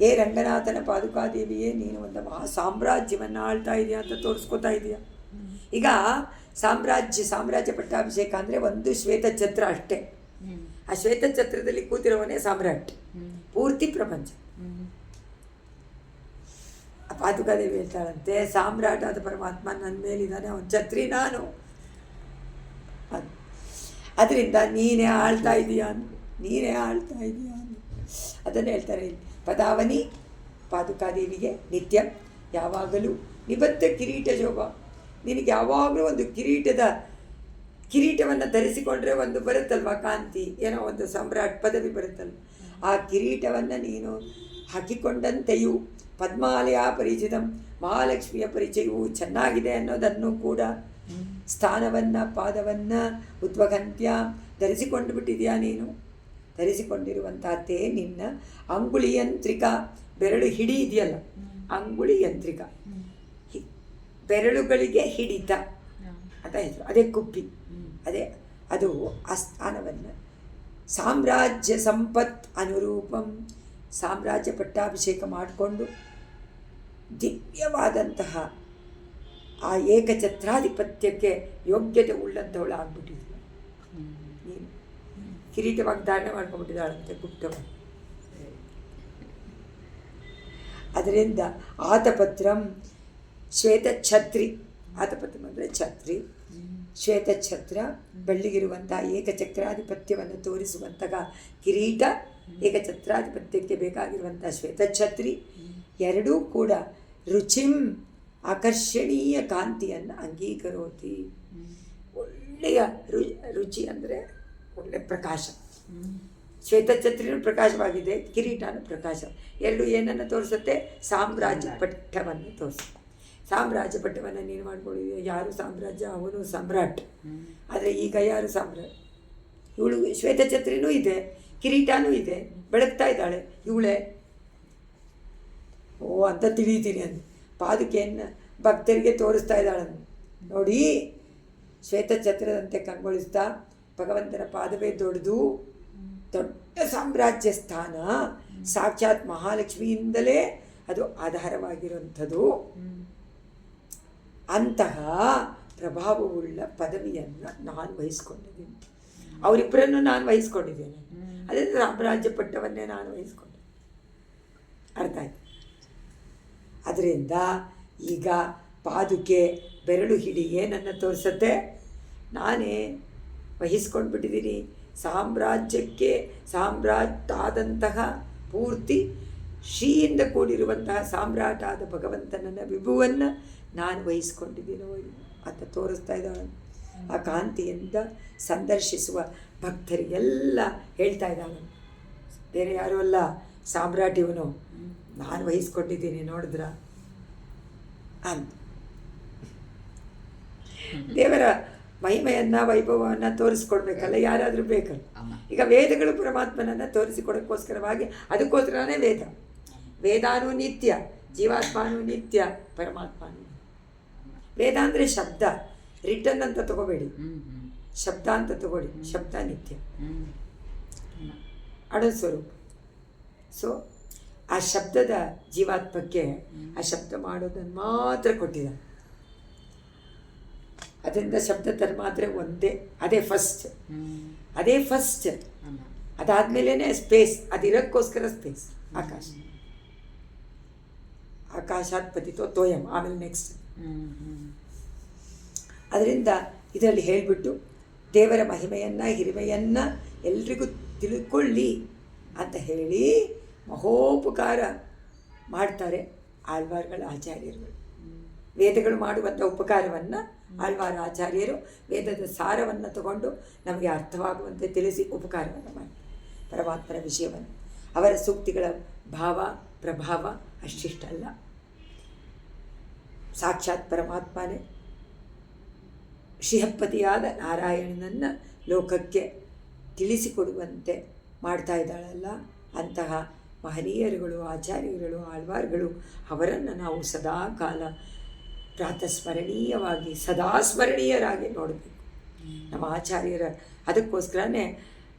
ಏ ರಂಗನಾಥನ ಪಾದುಕಾದೇವಿಯೇ, ನೀನು ಒಂದು ಮಹಾ ಸಾಮ್ರಾಜ್ಯವನ್ನು ಆಳ್ತಾ ಇದೆಯಾ ಅಂತ ತೋರಿಸ್ಕೊತಾ ಇದೆಯಾ. ಈಗ ಸಾಮ್ರಾಜ್ಯ ಪಟ್ಟಾಭಿಷೇಕ ಅಂದರೆ ಒಂದು ಶ್ವೇತಛತ್ರ ಅಷ್ಟೇ. ಆ ಶ್ವೇತಛತ್ರದಲ್ಲಿ ಕೂತಿರೋವನೇ ಸಾಮ್ರಾಟ್, ಪೂರ್ತಿ ಪ್ರಪಂಚ. ಪಾದುಕಾದೇವಿ ಹೇಳ್ತಾಳಂತೆ, ಸಾಮ್ರಾಟ್ ಆದ ಪರಮಾತ್ಮ ನನ್ನ ಮೇಲಿದ್ದಾನೆ, ಅವನ ಛತ್ರಿ ನಾನು. ಅದರಿಂದ ನೀನೇ ಆಳ್ತಾ ಇದೀಯ ಅದನ್ನು ಹೇಳ್ತಾರೆ ಇಲ್ಲಿ. ಪದಾವನಿ ಪಾದುಕಾದೇವಿಗೆ ನಿತ್ಯ ಯಾವಾಗಲೂ ನಿಬದ್ಧ ಕಿರೀಟ ಶೋಭ. ನಿನಗೆ ಯಾವಾಗಲೂ ಒಂದು ಕಿರೀಟವನ್ನು ಧರಿಸಿಕೊಂಡ್ರೆ ಒಂದು ಬರುತ್ತಲ್ವ ಕಾಂತಿ, ಏನೋ ಒಂದು ಸಮ್ರಾಟ್ ಪದವಿ ಬರುತ್ತಲ್ವ, ಆ ಕಿರೀಟವನ್ನು ನೀನು ಹಾಕಿಕೊಂಡಂತೆಯೂ ಪದ್ಮಾಲಯ ಪರಿಚಿತಂ, ಮಹಾಲಕ್ಷ್ಮಿಯ ಪರಿಚಯವು ಚೆನ್ನಾಗಿದೆ ಅನ್ನೋದನ್ನು ಕೂಡ ಸ್ಥಾನವನ್ನು ಪಾದವನ್ನು ಉದ್ವಗಂತ್ಯ ಧರಿಸಿಕೊಂಡು ಬಿಟ್ಟಿದೆಯಾ ನೀನು. ಧರಿಸಿಕೊಂಡಿರುವಂತಹದ್ದೇ ನಿನ್ನ ಅಂಗುಳಿಯಂತ್ರಿಕ, ಬೆರಳು ಹಿಡಿ ಇದೆಯಲ್ಲ, ಅಂಗುಳಿ ಯಂತ್ರಿಕ, ಬೆರಳುಗಳಿಗೆ ಹಿಡಿತ ಅಂತ ಹೆಸರು. ಅದೇ ಕುಪ್ಪಿ, ಅದು ಆ ಸ್ಥಾನವನ್ನು ಸಾಮ್ರಾಜ್ಯ ಸಂಪತ್ ಅನುರೂಪಂ, ಸಾಮ್ರಾಜ್ಯ ಪಟ್ಟಾಭಿಷೇಕ ಮಾಡಿಕೊಂಡು ದಿವ್ಯವಾದಂತಹ ಆ ಏಕಛತ್ರಾಧಿಪತ್ಯಕ್ಕೆ ಯೋಗ್ಯತೆ ಉಳ್ಳಂಥವಳು ಆಗ್ಬಿಟ್ಟಿದ್ಳು ನೀನು. ಕಿರೀಟವಾಗಿ ಧಾರಣೆ ಮಾಡ್ಕೊಂಡ್ಬಿಟ್ಟಿದ್ದಾಳಂತೆ ಗುಪ್ತವಾಗಿ. ಅದರಿಂದ ಆತಪತ್ರಂ ಶ್ವೇತಛತ್ರಿ, ಆತಪತ್ರಂ ಅಂದರೆ ಛತ್ರಿ, ಶ್ವೇತಛತ್ರ ಬೆಳ್ಳಿಗಿರುವಂತಹ ಏಕಚಕ್ರಾಧಿಪತ್ಯವನ್ನು ತೋರಿಸುವಂತಹ ಕಿರೀಟ, ಏಕಛತ್ರಾಧಿಪತ್ಯಕ್ಕೆ ಬೇಕಾಗಿರುವಂಥ ಶ್ವೇತಛತ್ರಿ ಎರಡೂ ಕೂಡ ರುಚಿಂ ಆಕರ್ಷಣೀಯ ಕಾಂತಿಯನ್ನು ಅಂಗೀಕರೋತಿ. ಒಳ್ಳೆಯ ರುಚಿ ಅಂದರೆ ಒಳ್ಳೆಯ ಪ್ರಕಾಶ. ಶ್ವೇತಛತ್ರಿನೂ ಪ್ರಕಾಶವಾಗಿದೆ, ಕಿರೀಟನೂ ಪ್ರಕಾಶ. ಎರಡು ಏನನ್ನು ತೋರಿಸುತ್ತೆ? ಸಾಮ್ರಾಜ್ಯ ಪಟ್ಟವನ್ನು ತೋರಿಸುತ್ತೆ. ಸಾಮ್ರಾಜ್ಯ ಪಟ್ಟವನ್ನು ನೀನು ಮಾಡ್ಕೊಂಡಿದ್ದೀಯ. ಯಾರು ಸಾಮ್ರಾಜ್ಯ? ಅವನು ಸಮ್ರಾಟ್. ಆದರೆ ಈಗ ಯಾರು ಸಾಮ್ರಾಟ್? ಇವಳು ಶ್ವೇತಛತ್ರಿನೂ ಇದೆ, ಕಿರೀಟನೂ ಇದೆ, ಬೆಳಗ್ತಾ ಇದ್ದಾಳೆ ಇವಳೇ. ಅಂತ ತಿಳಿತೀನಿ ಅಂದು ಪಾದುಕೆಯನ್ನು ಭಕ್ತರಿಗೆ ತೋರಿಸ್ತಾ ಇದ್ದಾಳಂದು. ನೋಡಿ, ಶ್ವೇತಛತ್ರದಂತೆ ಕಂಗೊಳಿಸ್ತಾ ಭಗವಂತನ ಪಾದವೇ ದೊಡ್ಡದು, ದೊಡ್ಡ ಸಾಮ್ರಾಜ್ಯ ಸ್ಥಾನ, ಸಾಕ್ಷಾತ್ ಮಹಾಲಕ್ಷ್ಮಿಯಿಂದಲೇ ಅದು ಆಧಾರವಾಗಿರುವಂಥದ್ದು. ಅಂತಹ ಪ್ರಭಾವವುಳ್ಳ ಪದವಿಯನ್ನು ನಾನು ವಹಿಸ್ಕೊಂಡಿದ್ದೀನಿ. ಅವರಿಬ್ಬರನ್ನು ನಾನು ವಹಿಸ್ಕೊಂಡಿದ್ದೇನೆ. ಅದೇ ಸಾಮ್ರಾಜ್ಯ ಪಟ್ಟವನ್ನೇ ನಾನು ವಹಿಸ್ಕೊಂಡೆ. ಅರ್ಥ ಆಯ್ತು? ಅದರಿಂದ ಈಗ ಪಾದುಕೆ ಬೆರಳು ಹಿಡಿ ಏನನ್ನು ತೋರಿಸುತ್ತೆ? ನಾನೇ ವಹಿಸ್ಕೊಂಡು ಬಿಟ್ಟಿದ್ದೀನಿ. ಸಾಮ್ರಾಜ್ಯಕ್ಕೆ ಸಾಮ್ರಾಟ್ ಆದಂತಹ ಪೂರ್ತಿ ಶ್ರೀಯಿಂದ ಕೂಡಿರುವಂತಹ ಸಾಮ್ರಾಟ್ ಆದ ಭಗವಂತನನ್ನ ವಿಭುವನ್ನು ನಾನು ವಹಿಸ್ಕೊಂಡಿದ್ದೀನೋ ಅಂತ ತೋರಿಸ್ತಾ ಇದ್ದಾಳೆ. ಆ ಕಾಂತಿಯಿಂದ ಸಂದರ್ಶಿಸುವ ಭಕ್ತರಿಗೆಲ್ಲ ಹೇಳ್ತಾ ಇದ್ದಾಳೆ, ಬೇರೆ ಯಾರೂ ಅಲ್ಲ, ಸಾಮ್ರಾಟ್ ಇವನು, ನಾನು ವಹಿಸ್ಕೊಂಡಿದ್ದೀನಿ, ನೋಡಿದ್ರ ಅಂತ. ದೇವರ ಮಹಿಮೆಯನ್ನು ವೈಭವವನ್ನು ತೋರಿಸ್ಕೊಡ್ಬೇಕಲ್ಲ, ಯಾರಾದರೂ ಬೇಕಲ್ಲ. ಈಗ ವೇದಗಳು ಪರಮಾತ್ಮನನ್ನು ತೋರಿಸಿಕೊಡೋಕ್ಕೋಸ್ಕರವಾಗಿ, ಅದಕ್ಕೋಸ್ಕರನೇ ವೇದಾನೂ ನಿತ್ಯ, ಜೀವಾತ್ಮಾನೂ ನಿತ್ಯ, ಪರಮಾತ್ಮನೂ. ವೇದ ಅಂದರೆ ಶಬ್ದ, ರಿಟರ್ನ್ ಅಂತ ತಗೋಬೇಡಿ, ಶಬ್ದ ಅಂತ ತಗೊಳ್ಳಿ. ಶಬ್ದ ನಿತ್ಯ, ಅಡ ಸ್ವರೂಪ. ಸೊ ಆ ಶಬ್ದದ ಜೀವಾತ್ಮಕ್ಕೆ ಆ ಶಬ್ದ ಮಾಡೋದನ್ನು ಮಾತ್ರ ಕೊಟ್ಟಿದ್ದಾರೆ. ಅದರಿಂದ ಶಬ್ದ ತನ್ಮಾತ್ರೆ ಒಂದೇ, ಅದೇ ಫಸ್ಟ್. ಅದಾದಮೇಲೆ ಸ್ಪೇಸ್, ಅದಿರೋಕ್ಕೋಸ್ಕರ ಸ್ಪೇಸ್, ಆಕಾಶ. ಆಕಾಶಾತ್ ಪತಿತೋ ತೋಯಂ, ಆಮೇಲೆ ನೆಕ್ಸ್ಟ್. ಅದರಿಂದ ಇದರಲ್ಲಿ ಹೇಳಿಬಿಟ್ಟು ದೇವರ ಮಹಿಮೆಯನ್ನು, ಹಿರಿಮೆಯನ್ನು ಎಲ್ರಿಗೂ ತಿಳ್ಕೊಳ್ಳಿ ಅಂತ ಹೇಳಿ ಮಹೋಪಕಾರ ಮಾಡ್ತಾರೆ ಆಳ್ವಾರ್ಗಳ ಆಚಾರ್ಯರುಗಳು. ವೇದಗಳು ಮಾಡುವಂಥ ಉಪಕಾರವನ್ನು ಆಳ್ವಾರ ಆಚಾರ್ಯರು ವೇದದ ಸಾರವನ್ನು ತಗೊಂಡು ನಮಗೆ ಅರ್ಥವಾಗುವಂತೆ ತಿಳಿಸಿ ಉಪಕಾರವನ್ನು ಮಾಡ್ತಾರೆ. ಪರಮಾತ್ಮನ ವಿಷಯವನ್ನು, ಅವರ ಸೂಕ್ತಿಗಳ ಭಾವ ಪ್ರಭಾವ ಅಷ್ಟಿಷ್ಟಲ್ಲ. ಸಾಕ್ಷಾತ್ ಪರಮಾತ್ಮನೇ ಶ್ರೀಹಪ್ಪತಿಯಾದ ನಾರಾಯಣನನ್ನು ಲೋಕಕ್ಕೆ ತಿಳಿಸಿಕೊಡುವಂತೆ ಮಾಡ್ತಾ ಇದ್ದಾಳಲ್ಲ, ಅಂತಹ ಮಹನೀಯರುಗಳು, ಆಚಾರ್ಯರುಗಳು, ಆಳ್ವಾರ್ಗಳು, ಅವರನ್ನು ನಾವು ಸದಾ ಕಾಲ ಪ್ರಾತಸ್ಮರಣೀಯವಾಗಿ ಸದಾ ಸ್ಮರಣೀಯರಾಗಿ ನೋಡಬೇಕು. ನಮ್ಮ ಆಚಾರ್ಯರ ಅದಕ್ಕೋಸ್ಕರನೇ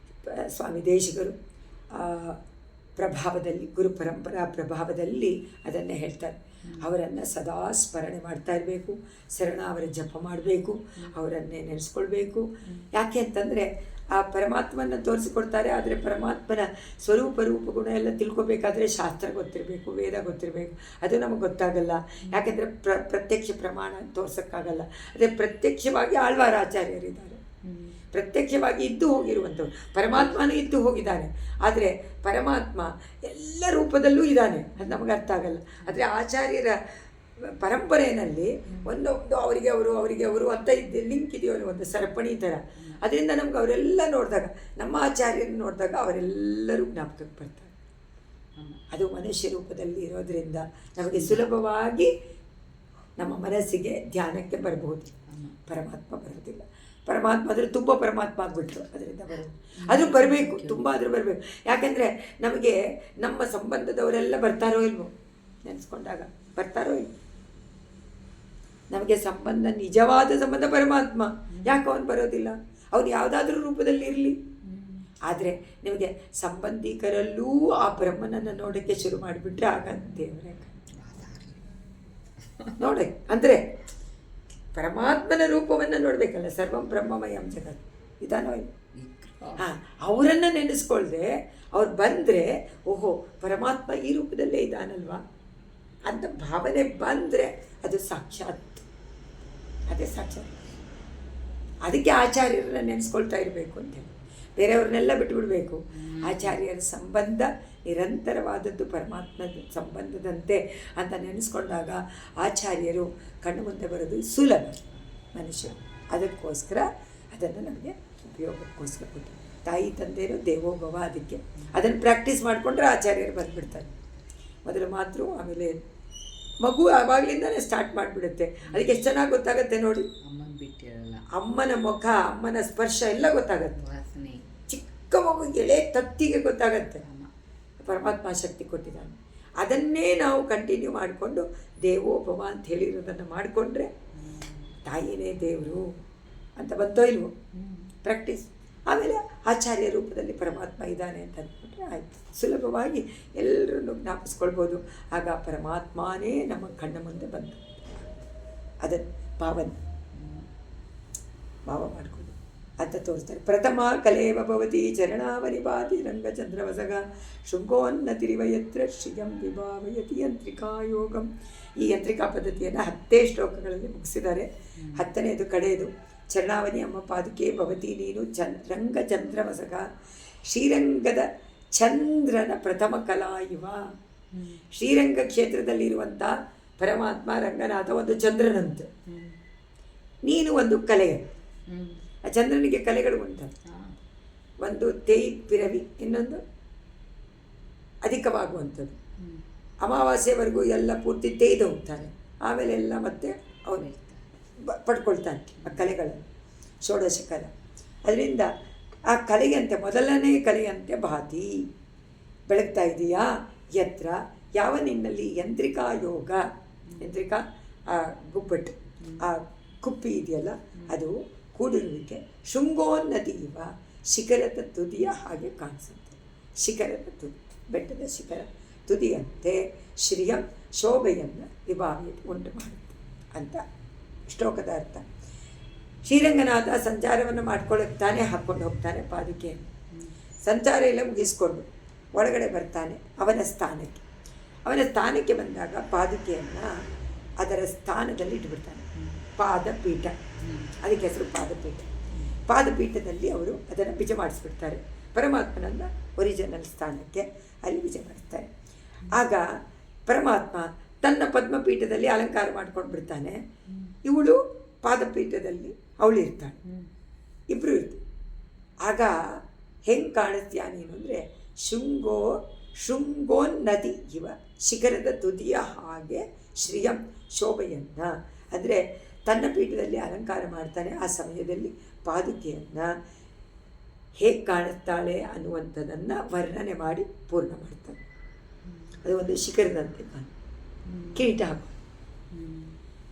ಸ್ವಾಮಿ ದೇಶಿಕರು ಪ್ರಭಾವದಲ್ಲಿ, ಗುರು ಪರಂಪರಾ ಪ್ರಭಾವದಲ್ಲಿ ಅದನ್ನೇ ಹೇಳ್ತಾರೆ. ಅವರನ್ನು ಸದಾ ಸ್ಮರಣೆ ಮಾಡ್ತಾ ಇರಬೇಕು, ಶರಣಾವರ ಜಪ ಮಾಡಬೇಕು, ಅವರನ್ನೇ ನೆನೆಸ್ಕೊಳ್ಬೇಕು. ಯಾಕೆ ಅಂತಂದರೆ ಆ ಪರಮಾತ್ಮನ ತೋರಿಸಿಕೊಡ್ತಾರೆ. ಆದರೆ ಪರಮಾತ್ಮನ ಸ್ವರೂಪ ರೂಪ ಗುಣ ಎಲ್ಲ ತಿಳ್ಕೊಬೇಕಾದ್ರೆ ಶಾಸ್ತ್ರ ಗೊತ್ತಿರಬೇಕು, ವೇದ ಗೊತ್ತಿರಬೇಕು. ಅದು ನಮಗೆ ಗೊತ್ತಾಗಲ್ಲ. ಯಾಕೆಂದರೆ ಪ್ರತ್ಯಕ್ಷ ಪ್ರಮಾಣ ತೋರ್ಸೋಕ್ಕಾಗಲ್ಲ. ಅದೇ ಪ್ರತ್ಯಕ್ಷವಾಗಿ ಆಳ್ವಾರ ಆಚಾರ್ಯರಿದ್ದಾರೆ, ಪ್ರತ್ಯಕ್ಷವಾಗಿ ಇದ್ದು ಹೋಗಿರುವಂಥವ್ರು. ಪರಮಾತ್ಮನೂ ಇದ್ದು ಹೋಗಿದ್ದಾನೆ, ಆದರೆ ಪರಮಾತ್ಮ ಎಲ್ಲ ರೂಪದಲ್ಲೂ ಇದ್ದಾನೆ. ಅದು ನಮಗೆ ಅರ್ಥ ಆಗಲ್ಲ. ಆದರೆ ಆಚಾರ್ಯರ ಪರಂಪರೆಯಲ್ಲಿ ಒಂದೊಂದು ಅವರಿಗೆ ಅವರು ಅಂತ ಲಿಂಕ್ ಇದೆಯೋ ಒಂದು ಸರಪಣಿ ಥರ. ಅದರಿಂದ ನಮ್ಗೆ ಅವರೆಲ್ಲ ನೋಡಿದಾಗ, ನಮ್ಮ ಆಚಾರ್ಯರನ್ನು ನೋಡಿದಾಗ ಅವರೆಲ್ಲರೂ ಜ್ಞಾಪಕಕ್ಕೆ ಬರ್ತಾರೆ. ಅದು ಮನುಷ್ಯ ರೂಪದಲ್ಲಿ ಇರೋದರಿಂದ ನಮಗೆ ಸುಲಭವಾಗಿ ನಮ್ಮ ಮನಸ್ಸಿಗೆ ಧ್ಯಾನಕ್ಕೆ ಬರಬಹುದು. ಪರಮಾತ್ಮ ಬರೋದಿಲ್ಲ. ಪರಮಾತ್ಮ ಆದರೆ ತುಂಬ ಪರಮಾತ್ಮ ಆಗಿಬಿಟ್ರು, ಅದರಿಂದ ಬರೋದು. ಅದು ಬರಬೇಕು, ತುಂಬ ಆದರೂ ಬರಬೇಕು. ಯಾಕೆಂದರೆ ನಮಗೆ ನಮ್ಮ ಸಂಬಂಧದವರೆಲ್ಲ ಬರ್ತಾರೋ ಇಲ್ವೋ ನೆನೆಸ್ಕೊಂಡಾಗ, ಬರ್ತಾರೋ ಇಲ್ವೋ? ನಮಗೆ ಸಂಬಂಧ, ನಿಜವಾದ ಸಂಬಂಧ ಪರಮಾತ್ಮ. ಯಾಕೆ ಅವನು ಬರೋದಿಲ್ಲ? ಅವನು ಯಾವುದಾದ್ರೂ ರೂಪದಲ್ಲಿ ಇರಲಿ. ಆದರೆ ನಿಮಗೆ ಸಂಬಂಧಿಕರಲ್ಲೂ ಆ ಬ್ರಹ್ಮನನ್ನು ನೋಡೋಕ್ಕೆ ಶುರು ಮಾಡಿಬಿಟ್ರೆ ಆಗ ದೇವರೇ ನೋಡಿ. ಅಂದರೆ ಪರಮಾತ್ಮನ ರೂಪವನ್ನು ನೋಡಬೇಕಲ್ಲ. ಸರ್ವಂ ಬ್ರಹ್ಮಮಯಂ ಜಗತ್ ಇದಾನೋ ಇಲ್ಲ? ಹಾಂ, ಅವರನ್ನು ನೆನೆಸ್ಕೊಳ್ದೆ ಅವ್ರು ಬಂದರೆ ಓಹೋ ಪರಮಾತ್ಮ ಈ ರೂಪದಲ್ಲೇ ಇದ್ದಾನಲ್ವಾ ಅಂತ ಭಾವನೆ ಬಂದರೆ ಅದು ಸಾಕ್ಷಾತ್, ಅದೇ ಸಾಕ್ಷಾತ್. ಅದಕ್ಕೆ ಆಚಾರ್ಯರನ್ನ ನೆನೆಸ್ಕೊಳ್ತಾ ಇರಬೇಕು ಅಂತೇಳಿ, ಬೇರೆಯವ್ರನ್ನೆಲ್ಲ ಬಿಟ್ಟುಬಿಡಬೇಕು. ಆಚಾರ್ಯರ ಸಂಬಂಧ ನಿರಂತರವಾದದ್ದು ಪರಮಾತ್ಮದ ಸಂಬಂಧದಂತೆ ಅಂತ ನೆನೆಸ್ಕೊಂಡಾಗ ಆಚಾರ್ಯರು ಕಣ್ಣು ಮುಂದೆ ಬರೋದು ಸುಲಭ ಮನುಷ್ಯರು. ಅದಕ್ಕೋಸ್ಕರ ಅದನ್ನು ನಮಗೆ ಉಪಯೋಗಕ್ಕೋಸ್ಕರ ಕೊಟ್ಟು ತಾಯಿ ತಂದೆಯರು ದೇವೋಭವ. ಅದಕ್ಕೆ ಅದನ್ನು ಪ್ರಾಕ್ಟೀಸ್ ಮಾಡಿಕೊಂಡ್ರೆ ಆಚಾರ್ಯರು ಬಂದುಬಿಡ್ತಾರೆ. ಮೊದಲು ಮಾತೃ, ಆಮೇಲೆ ಮಗು ಆವಾಗಲಿಂದನೇ ಸ್ಟಾರ್ಟ್ ಮಾಡಿಬಿಡುತ್ತೆ. ಅದಕ್ಕೆ ಎಷ್ಟು ಚೆನ್ನಾಗಿ ಗೊತ್ತಾಗುತ್ತೆ ನೋಡಿ. ಅಮ್ಮನ ಮುಖ, ಅಮ್ಮನ ಸ್ಪರ್ಶ ಎಲ್ಲ ಗೊತ್ತಾಗತ್ತೆ. ಚಿಕ್ಕ ಮಗು ಎಳೆ ತತ್ತಿಗೆ ಗೊತ್ತಾಗತ್ತೆ ಪರಮಾತ್ಮ ಶಕ್ತಿ ಕೊಟ್ಟಿದ್ದಾನೆ. ಅದನ್ನೇ ನಾವು ಕಂಟಿನ್ಯೂ ಮಾಡಿಕೊಂಡು ದೇವೋಭವ ಅಂತ ಹೇಳಿರೋದನ್ನು ಮಾಡಿಕೊಂಡ್ರೆ ತಾಯಿನೇ ದೇವರು ಅಂತ ಬಂತೋ ಇಲ್ವೋ ಪ್ರಾಕ್ಟೀಸ್. ಆಮೇಲೆ ಆಚಾರ್ಯ ರೂಪದಲ್ಲಿ ಪರಮಾತ್ಮ ಇದ್ದಾನೆ ಅಂತ ಅಂದ್ಕೊಂಡ್ರೆ ಆಯಿತು, ಸುಲಭವಾಗಿ ಎಲ್ಲರನ್ನು ಜ್ಞಾಪಿಸ್ಕೊಳ್ಬೋದು. ಆಗ ಪರಮಾತ್ಮನೇ ನಮ್ಮ ಕಣ್ಣ ಮುಂದೆ ಬಂದು ಅದನ್ನು ಭಾವ ಮಾಡಿಕೊಂಡು ಅಂತ ತೋರಿಸ್ತಾರೆ. ಪ್ರಥಮ ಕಲೇವ ಭವತಿ ಚರಣಾವನಿಪಾತಿ ರಂಗಚಂದ್ರವಸಗ ಶೃಂಗೋನ್ನತಿರಿವ ಯತ್ರ ಶ್ರಿಯಂ ವಿಭಾವಯತಿ ಯಂತ್ರಿಕಾ ಯೋಗಂ. ಈ ಯಂತ್ರಿಕಾ ಪದ್ಧತಿಯನ್ನು 10 ಶ್ಲೋಕಗಳಲ್ಲಿ ಮುಗಿಸಿದ್ದಾರೆ. 10ನೇದು ಕಡೆಯದು. ಚರಣಾವನಿ ಅಮ್ಮ ಪಾದುಕೆ ಭವತಿ ನೀನು ರಂಗಚಂದ್ರವಸಗ. ಶ್ರೀರಂಗದ ಚಂದ್ರನ ಪ್ರಥಮ ಕಲಾ ಇವ. ಶ್ರೀರಂಗ ಕ್ಷೇತ್ರದಲ್ಲಿರುವಂಥ ಪರಮಾತ್ಮ ರಂಗನಾಥ ಒಂದು ಚಂದ್ರನಂತೆ, ನೀನು ಒಂದು ಕಲೆ. ಆ ಚಂದ್ರನಿಗೆ ಕಲೆಗಳು ಉಂಟಂತೆ. ಒಂದು ಪಿರವಿ, ಇನ್ನೊಂದು ಅಧಿಕವಾಗುವಂಥದ್ದು. ಅಮಾವಾಸ್ಯೆವರೆಗೂ ಎಲ್ಲ ಪೂರ್ತಿ ತೇಯ್ದು ಹೋಗ್ತಾನೆ, ಆಮೇಲೆ ಎಲ್ಲ ಮತ್ತೆ ಅವನು ಪಡ್ಕೊಳ್ತಾನೆ ಆ ಕಲೆಗಳನ್ನು, ಷೋಡಶ ಕಲೆ. ಅದರಿಂದ ಆ ಕಲೆಯಂತೆ, ಮೊದಲನೇ ಕಲೆಯಂತೆ ಭಾತಿ ಬೆಳಗ್ತಾ ಇದೆಯಾ. ಯತ್ರ ಯಾವ ನಿನ್ನಲ್ಲಿ ಯಂತ್ರಿಕಾ ಯೋಗ, ಯಂತ್ರಿಕಾ ಆ ಗುಬ್ಬಟ್ಟು, ಆ ಕುಪ್ಪಿ ಇದೆಯಲ್ಲ ಅದು ಕೂಡಿರುವಿಕೆ. ಶೃಂಗೋನ್ನತಿ ಇವ, ಶಿಖರದ ತುದಿಯ ಹಾಗೆ ಕಾಣಿಸುತ್ತೆ. ಶಿಖರದ ತುದಿ, ಬೆಟ್ಟದ ಶಿಖರ ತುದಿಯಂತೆ ಶ್ರೀಯಂ ಶೋಭೆಯನ್ನು ವಿಭಾವ್ಯ ಉಂಟು ಮಾಡುತ್ತೆ ಅಂತ ಶ್ಲೋಕದ ಅರ್ಥ. ಶ್ರೀರಂಗನಾಥ ಸಂಚಾರವನ್ನು ಮಾಡ್ಕೊಳ್ಳೋಕೆ ತಾನೇ ಹಾಕ್ಕೊಂಡು ಹೋಗ್ತಾನೆ ಪಾದುಕೆಯನ್ನು. ಸಂಚಾರ ಎಲ್ಲ ಮುಗಿಸ್ಕೊಂಡು ಒಳಗಡೆ ಬರ್ತಾನೆ ಅವನ ಸ್ಥಾನಕ್ಕೆ. ಅವನ ಸ್ಥಾನಕ್ಕೆ ಬಂದಾಗ ಪಾದುಕೆಯನ್ನು ಅದರ ಸ್ಥಾನದಲ್ಲಿ ಇಟ್ಬಿಡ್ತಾನೆ. ಪಾದಪೀಠ, ಅದಕ್ಕೆ ಹೆಸರು ಪಾದಪೀಠ. ಪಾದಪೀಠದಲ್ಲಿ ಅವರು ಅದನ್ನು ಬಿಜ ಮಾಡಿಸ್ಬಿಡ್ತಾರೆ. ಪರಮಾತ್ಮನನ್ನು ಒರಿಜಿನಲ್ ಸ್ಥಾನಕ್ಕೆ ಅಲ್ಲಿ ಬಿಜ ಮಾಡಿಸ್ತಾರೆ. ಆಗ ಪರಮಾತ್ಮ ತನ್ನ ಪದ್ಮಪೀಠದಲ್ಲಿ ಅಲಂಕಾರ ಮಾಡ್ಕೊಂಡು ಬಿಡ್ತಾನೆ. ಇವಳು ಪಾದಪೀಠದಲ್ಲಿ ಅವಳು ಇರ್ತಾಳೆ, ಇಬ್ಬರು ಇರ್ತಾರೆ. ಆಗ ಹೆಂಗೆ ಕಾಣಿಸ್ತೀಯ ನೀನು ಅಂದರೆ ಶೃಂಗೋನ್ನತಿ ಇವ, ಶಿಖರದ ತುದಿಯ ಹಾಗೆ ಶ್ರೀಯಂ ಶೋಭೆಯನ್ನು. ಅಂದರೆ ತನ್ನ ಪೀಠದಲ್ಲಿ ಅಲಂಕಾರ ಮಾಡ್ತಾನೆ. ಆ ಸಮಯದಲ್ಲಿ ಪಾದುಕೆಯನ್ನು ಹೇಗೆ ಕಾಣಿಸ್ತಾಳೆ ಅನ್ನುವಂಥದ್ದನ್ನು ವರ್ಣನೆ ಮಾಡಿ ಪೂರ್ಣ ಮಾಡ್ತಾನೆ. ಅದು ಒಂದು ಶಿಖರದಂತೆ ಕಾಣು. ಕಿರೀಟ ಹಾಕು,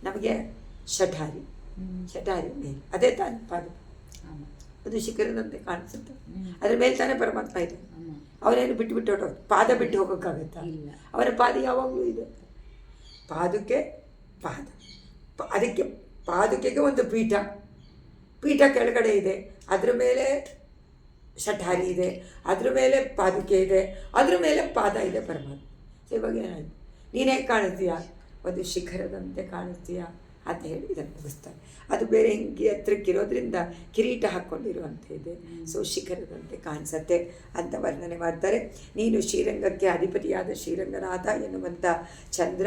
ನಮಗೆ ಶಠಾರಿ ಮೇಲೆ, ಅದೇ ತಾನು ಪಾದ ಅದು ಶಿಖರದಂತೆ ಕಾಣಿಸುತ್ತೆ. ಅದ್ರ ಮೇಲೆ ತಾನೇ ಪರಮಾತ್ಮ ಇದೆ. ಹ್ಮ್. ಅವನೇನು ಬಿಟ್ಟು ಹೊರಟು ಪಾದ ಬಿಟ್ಟು ಹೋಗೋಕ್ಕಾಗುತ್ತಾ? ಇಲ್ಲ. ಅವನ ಪಾದ ಯಾವಾಗಲೂ ಇದೆ. ಪಾದುಕೆ ಪಾದ, ಅದಕ್ಕೆ ಪಾದುಕೆಗೆ ಒಂದು ಪೀಠ ಕೆಳಗಡೆ ಇದೆ, ಅದ್ರ ಮೇಲೆ ಶಠಾರಿ ಇದೆ, ಅದ್ರ ಮೇಲೆ ಪಾದುಕೆ ಇದೆ, ಅದ್ರ ಮೇಲೆ ಪಾದ ಇದೆ ಪರಮಾತ್ಮ. ಸೊ ಇವಾಗ ಏನಾಯ್ತು? ನೀನೇ ಕಾಣಿಸ್ತೀಯಾ? ಒಂದು ಶಿಖರದಂತೆ ಕಾಣಿಸ್ತೀಯಾ ಅಂತ ಹೇಳಿ ಇದನ್ನು ಮುಗಿಸ್ತಾರೆ. ಅದು ಬೇರೆ ಹಿಂಗೆ ಎತ್ತರಕ್ಕಿರೋದ್ರಿಂದ ಕಿರೀಟ ಹಾಕ್ಕೊಂಡಿರುವಂತೆ ಇದೆ. ಸೊ ಶಿಖರದಂತೆ ಕಾಣಿಸತ್ತೆ ಅಂತ ವರ್ಣನೆ ಮಾಡ್ತಾರೆ. ನೀನು ಶ್ರೀರಂಗಕ್ಕೆ ಅಧಿಪತಿಯಾದ ಶ್ರೀರಂಗನಾಥ ಎನ್ನುವಂಥ ಚಂದ್ರ,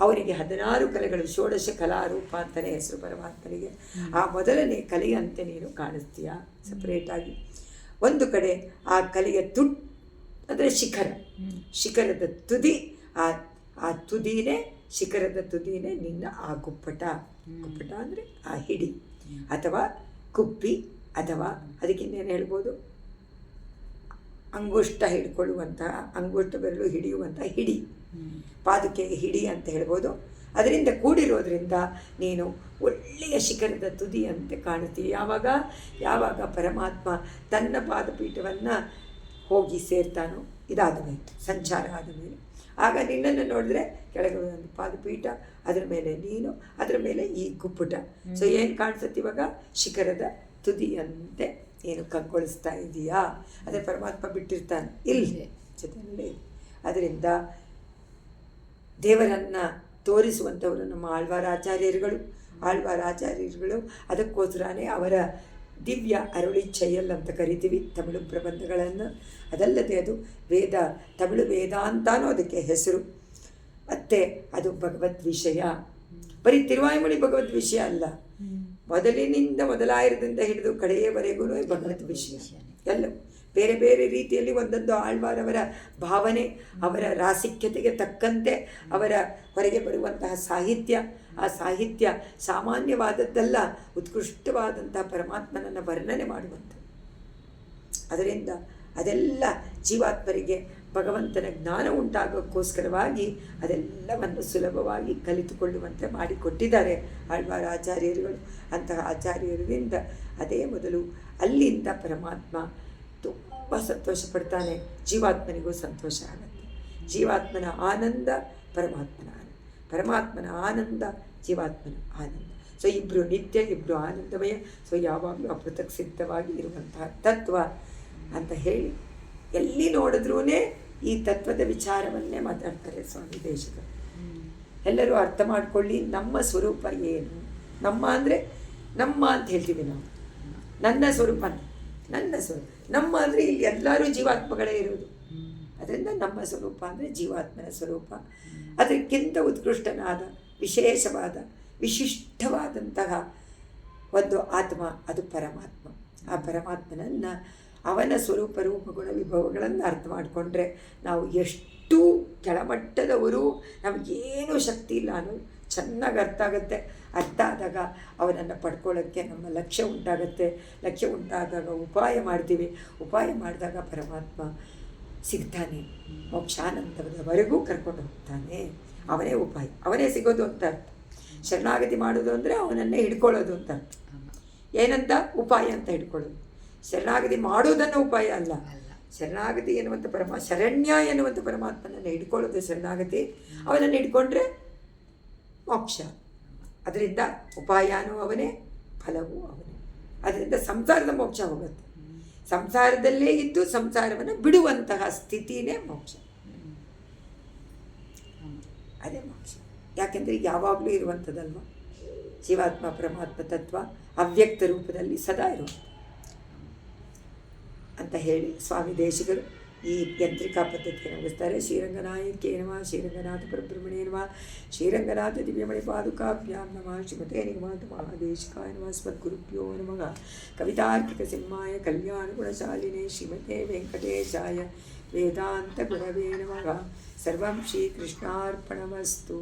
ಅವನಿಗೆ 16 ಕಲೆಗಳು, ಷೋಡಶ ಕಲಾರೂಪ ಅಂತಲೇ ಹೆಸರು ಪರಮಾತ್ಮನಿಗೆ. ಆ ಮೊದಲನೇ ಕಲೆಯಂತೆ ನೀನು ಕಾಣಿಸ್ತೀಯಾ ಸಪ್ರೇಟಾಗಿ. ಒಂದು ಕಡೆ ಆ ಕಲೆಯ ಅಂದರೆ ಶಿಖರದ ತುದಿ, ಆ ತುದಿನೇ, ಶಿಖರದ ತುದಿನೇ ನಿನ್ನ ಆ ಗುಪ್ಪಟ ಅಂದರೆ ಆ ಹಿಡಿ ಅಥವಾ ಕುಪ್ಪಿ, ಅಥವಾ ಅದಕ್ಕಿನ್ನೇನು ಹೇಳ್ಬೋದು, ಅಂಗುಷ್ಟ ಹಿಡ್ಕೊಳ್ಳುವಂತಹ, ಅಂಗುಷ್ಟ ಬೆರಳು ಹಿಡಿಯುವಂಥ ಹಿಡಿ, ಪಾದುಕೆಗೆ ಹಿಡಿ ಅಂತ ಹೇಳ್ಬೋದು. ಅದರಿಂದ ಕೂಡಿರೋದ್ರಿಂದ ನೀನು ಒಳ್ಳೆಯ ಶಿಖರದ ತುದಿಯಂತೆ ಕಾಣುತ್ತೀಯ. ಯಾವಾಗ ಪರಮಾತ್ಮ ತನ್ನ ಪಾದಪೀಠವನ್ನು ಹೋಗಿ ಸೇರ್ತಾನೋ, ಇದಾದ ಮೇಲೆ ಸಂಚಾರ ಆದ ಮೇಲೆ, ಆಗ ನಿನ್ನನ್ನು ನೋಡಿದ್ರೆ ಕೆಳಗೆ ಒಂದು ಪಾದಪೀಠ, ಅದರ ಮೇಲೆ ನೀನು, ಅದರ ಮೇಲೆ ಈ ಗುಪ್ಪುಟ. ಸೊ ಏನು ಕಾಣಿಸುತ್ತೆ ಇವಾಗ? ಶಿಖರದ ತುದಿಯಂತೆ ನೀನು ಕಂಗೊಳಿಸ್ತಾ ಇದೀಯಾ. ಅದೇ ಪರಮಾತ್ಮ ಬಿಟ್ಟಿರ್ತಾನೆ ಇಲ್ಲಿ ಜೊತೆಯಲ್ಲೇ. ಅದರಿಂದ ದೇವರನ್ನು ತೋರಿಸುವಂಥವರು ನಮ್ಮ ಆಳ್ವಾರಾಚಾರ್ಯರುಗಳು. ಅದಕ್ಕೋಸ್ಕರನೇ ಅವರ ದಿವ್ಯ ಅರುಳಿಚ್ಛೆಯಲ್ ಅಂತ ಕರಿತೀವಿ ತಮಿಳು ಪ್ರಬಂಧಗಳನ್ನು. ಅದಲ್ಲದೆ ಅದು ತಮಿಳು ವೇದಾಂತನೂ ಅದಕ್ಕೆ ಹೆಸರು. ಮತ್ತು ಅದು ಭಗವದ್ ವಿಷಯ. ಬರೀ ತಿರುವಾಯ್ಮೊಳಿ ಭಗವದ್ ವಿಷಯ ಅಲ್ಲ, ಮೊದಲಾಯರದಿಂದ ಹಿಡಿದು ಕಡೆಯವರೆಗೂ ಭಗವದ್ ವಿಷಯ. ಎಲ್ಲವೂ ಬೇರೆ ಬೇರೆ ರೀತಿಯಲ್ಲಿ ಒಂದೊಂದು ಆಳ್ವಾರವರ ಭಾವನೆ, ಅವರ ರಾಸಿಕ್ಯತೆಗೆ ತಕ್ಕಂತೆ ಅವರ ಹೊರಗೆ ಬರುವಂತಹ ಸಾಹಿತ್ಯ, ಆ ಸಾಹಿತ್ಯ ಸಾಮಾನ್ಯವಾದದ್ದಲ್ಲ, ಉತ್ಕೃಷ್ಟವಾದಂತಹ ಪರಮಾತ್ಮನನ್ನು ವರ್ಣನೆ ಮಾಡುವಂಥದ್ದು. ಅದರಿಂದ ಅದೆಲ್ಲ ಜೀವಾತ್ಮರಿಗೆ ಭಗವಂತನ ಜ್ಞಾನ ಉಂಟಾಗೋಕ್ಕೋಸ್ಕರವಾಗಿ ಅದೆಲ್ಲವನ್ನು ಸುಲಭವಾಗಿ ಕಲಿತುಕೊಳ್ಳುವಂತೆ ಮಾಡಿಕೊಟ್ಟಿದ್ದಾರೆ ಆಳ್ವಾರ ಆಚಾರ್ಯರುಗಳು. ಅಂತಹ ಆಚಾರ್ಯರಿಂದ ಅದೇ ಮೊದಲು ಅಲ್ಲಿಂದ ಪರಮಾತ್ಮ ತುಂಬ ಸಂತೋಷ ಪಡ್ತಾನೆ, ಜೀವಾತ್ಮನಿಗೂ ಸಂತೋಷ ಆಗುತ್ತೆ. ಜೀವಾತ್ಮನ ಆನಂದ ಪರಮಾತ್ಮನ ಆನಂದ, ಪರಮಾತ್ಮನ ಆನಂದ ಜೀವಾತ್ಮನ ಆನಂದ. ಸೊ ಇಬ್ಬರು ನಿತ್ಯ, ಇಬ್ಬರು ಆನಂದಮಯ. ಸೊ ಯಾವಾಗಲೂ ಅಪೃಥಕ್ ಸಿದ್ಧವಾಗಿ ಇರುವಂತಹ ತತ್ವ ಅಂತ ಹೇಳಿ ಎಲ್ಲಿ ನೋಡಿದ್ರೂ ಈ ತತ್ವದ ವಿಚಾರವನ್ನೇ ಮಾತಾಡ್ತಾರೆ ಸ್ವಾಮಿ ದೇಶಿಕರು. ಎಲ್ಲರೂ ಅರ್ಥ ಮಾಡ್ಕೊಳ್ಳಿ, ನಮ್ಮ ಸ್ವರೂಪ ಏನು. ನಮ್ಮ ಅಂದರೆ ನಮ್ಮ ಅಂತ ಹೇಳ್ತೀವಿ ನಾವು, ನನ್ನ ಸ್ವರೂಪ, ನನ್ನ ಸ್ವರೂಪ. ನಮ್ಮ ಅಂದರೆ ಇಲ್ಲಿ ಎಲ್ಲರೂ ಜೀವಾತ್ಮಗಳೇ ಇರೋದು. ಅದರಿಂದ ನಮ್ಮ ಸ್ವರೂಪ ಅಂದರೆ ಜೀವಾತ್ಮನ ಸ್ವರೂಪ. ಅದಕ್ಕಿಂತ ಉತ್ಕೃಷ್ಟನಾದ, ವಿಶೇಷವಾದ, ವಿಶಿಷ್ಟವಾದಂತಹ ಒಂದು ಆತ್ಮ ಅದು ಪರಮಾತ್ಮ. ಆ ಪರಮಾತ್ಮನನ್ನು, ಅವನ ಸ್ವರೂಪ ರೂಪ ಗುಣ ವಿಭವಗಳನ್ನು ಅರ್ಥ ಮಾಡಿಕೊಂಡ್ರೆ ನಾವು ಎಷ್ಟು ಕೆಳಮಟ್ಟದವರು, ನಮಗೇನೂ ಶಕ್ತಿ ಇಲ್ಲ ಅನ್ನೋದು ಚೆನ್ನಾಗಿ ಅರ್ಥ ಆಗುತ್ತೆ. ಅರ್ಥ ಆದಾಗ ಅವನನ್ನು ಪಡ್ಕೊಳ್ಳೋಕ್ಕೆ ನಮ್ಮ ಲಕ್ಷ್ಯ ಉಂಟಾಗುತ್ತೆ. ಲಕ್ಷ್ಯ ಉಂಟಾದಾಗ ಉಪಾಯ ಮಾಡ್ತೀವಿ. ಉಪಾಯ ಮಾಡಿದಾಗ ಪರಮಾತ್ಮ ಸಿಗ್ತಾನೆ, ಮೋಕ್ಷಾನಂದದವರೆಗೂ ಕರ್ಕೊಂಡು ಹೋಗ್ತಾನೆ. ಅವನೇ ಉಪಾಯ, ಅವನೇ ಸಿಗೋದು ಅಂತ ಅರ್ಥ. ಶರಣಾಗತಿ ಮಾಡೋದು ಅಂದರೆ ಅವನನ್ನೇ ಹಿಡ್ಕೊಳ್ಳೋದು ಅಂತ ಅರ್ಥ. ಏನಂತ? ಉಪಾಯ ಅಂತ ಹಿಡ್ಕೊಳ್ಳೋದು. ಶರಣಾಗತಿ ಮಾಡೋದನ್ನು ಉಪಾಯ ಅಲ್ಲ. ಶರಣಾಗತಿ ಎನ್ನುವಂಥ ಶರಣ್ಯ ಎನ್ನುವಂಥ ಪರಮಾತ್ಮನನ್ನು ಹಿಡ್ಕೊಳ್ಳೋದು ಶರಣಾಗತಿ. ಅವನನ್ನು ಹಿಡ್ಕೊಂಡ್ರೆ ಮೋಕ್ಷ. ಅದರಿಂದ ಉಪಾಯನೂ ಅವನೇ, ಫಲವೂ ಅವನೇ. ಅದರಿಂದ ಸಂಸಾರದ ಮೋಕ್ಷ ಹೋಗುತ್ತೆ. ಸಂಸಾರದಲ್ಲೇ ಇದ್ದು ಸಂಸಾರವನ್ನು ಬಿಡುವಂತಹ ಸ್ಥಿತಿನೇ ಮೋಕ್ಷ. ಅದೇ ಮೋಕ್ಷ. ಯಾಕೆಂದರೆ ಯಾವಾಗಲೂ ಇರುವಂಥದ್ದಲ್ವ ಜೀವಾತ್ಮ ಪರಮಾತ್ಮ ತತ್ವ, ಅವ್ಯಕ್ತ ರೂಪದಲ್ಲಿ ಸದಾ ಇರುವಂಥ ಅಂತ ಹೇಳಿ ಸ್ವಾಮಿ ದೇಶಿಕರು ಈ ಯಂತ್ರಿಕಾ ಪದ್ಧತಿಯನ್ನು ಮುಗಿಸ್ತಾರೆ. ಶ್ರೀರಂಗನಾಯಕೇ ನಮಃ, ಶ್ರೀರಂಗನಾಥ ಪರಬ್ರಹ್ಮಣೇ ನಮಃ, ಶ್ರೀರಂಗನಾಥ ದಿವ್ಯಮಣಿ ಪಾದುಕಾಭ್ಯಾಂ ನಮಃ, ಶ್ರೀಮತೇ ನಿಗಮಾಂತ ಮಹಾದೇಶಿಕಾಯ ನಮಃ, ಸ್ಮದ್ಗುರುಭ್ಯೋ ನಮಃ. ಕವಿತಾರ್ಕಿಕ ಸಿಂಹಾಯ ಕಲ್ಯಾಣ ಗುಣಶಾಲಿನೇ ಶ್ರೀಮತೆ ವೆಂಕಟೇಶಾಯ ವೇದಾಂತ ಗುರವೇ ನಮಃ. ಸರ್ವಂ ಶ್ರೀಕೃಷ್ಣಾರ್ಪಣಮಸ್ತು.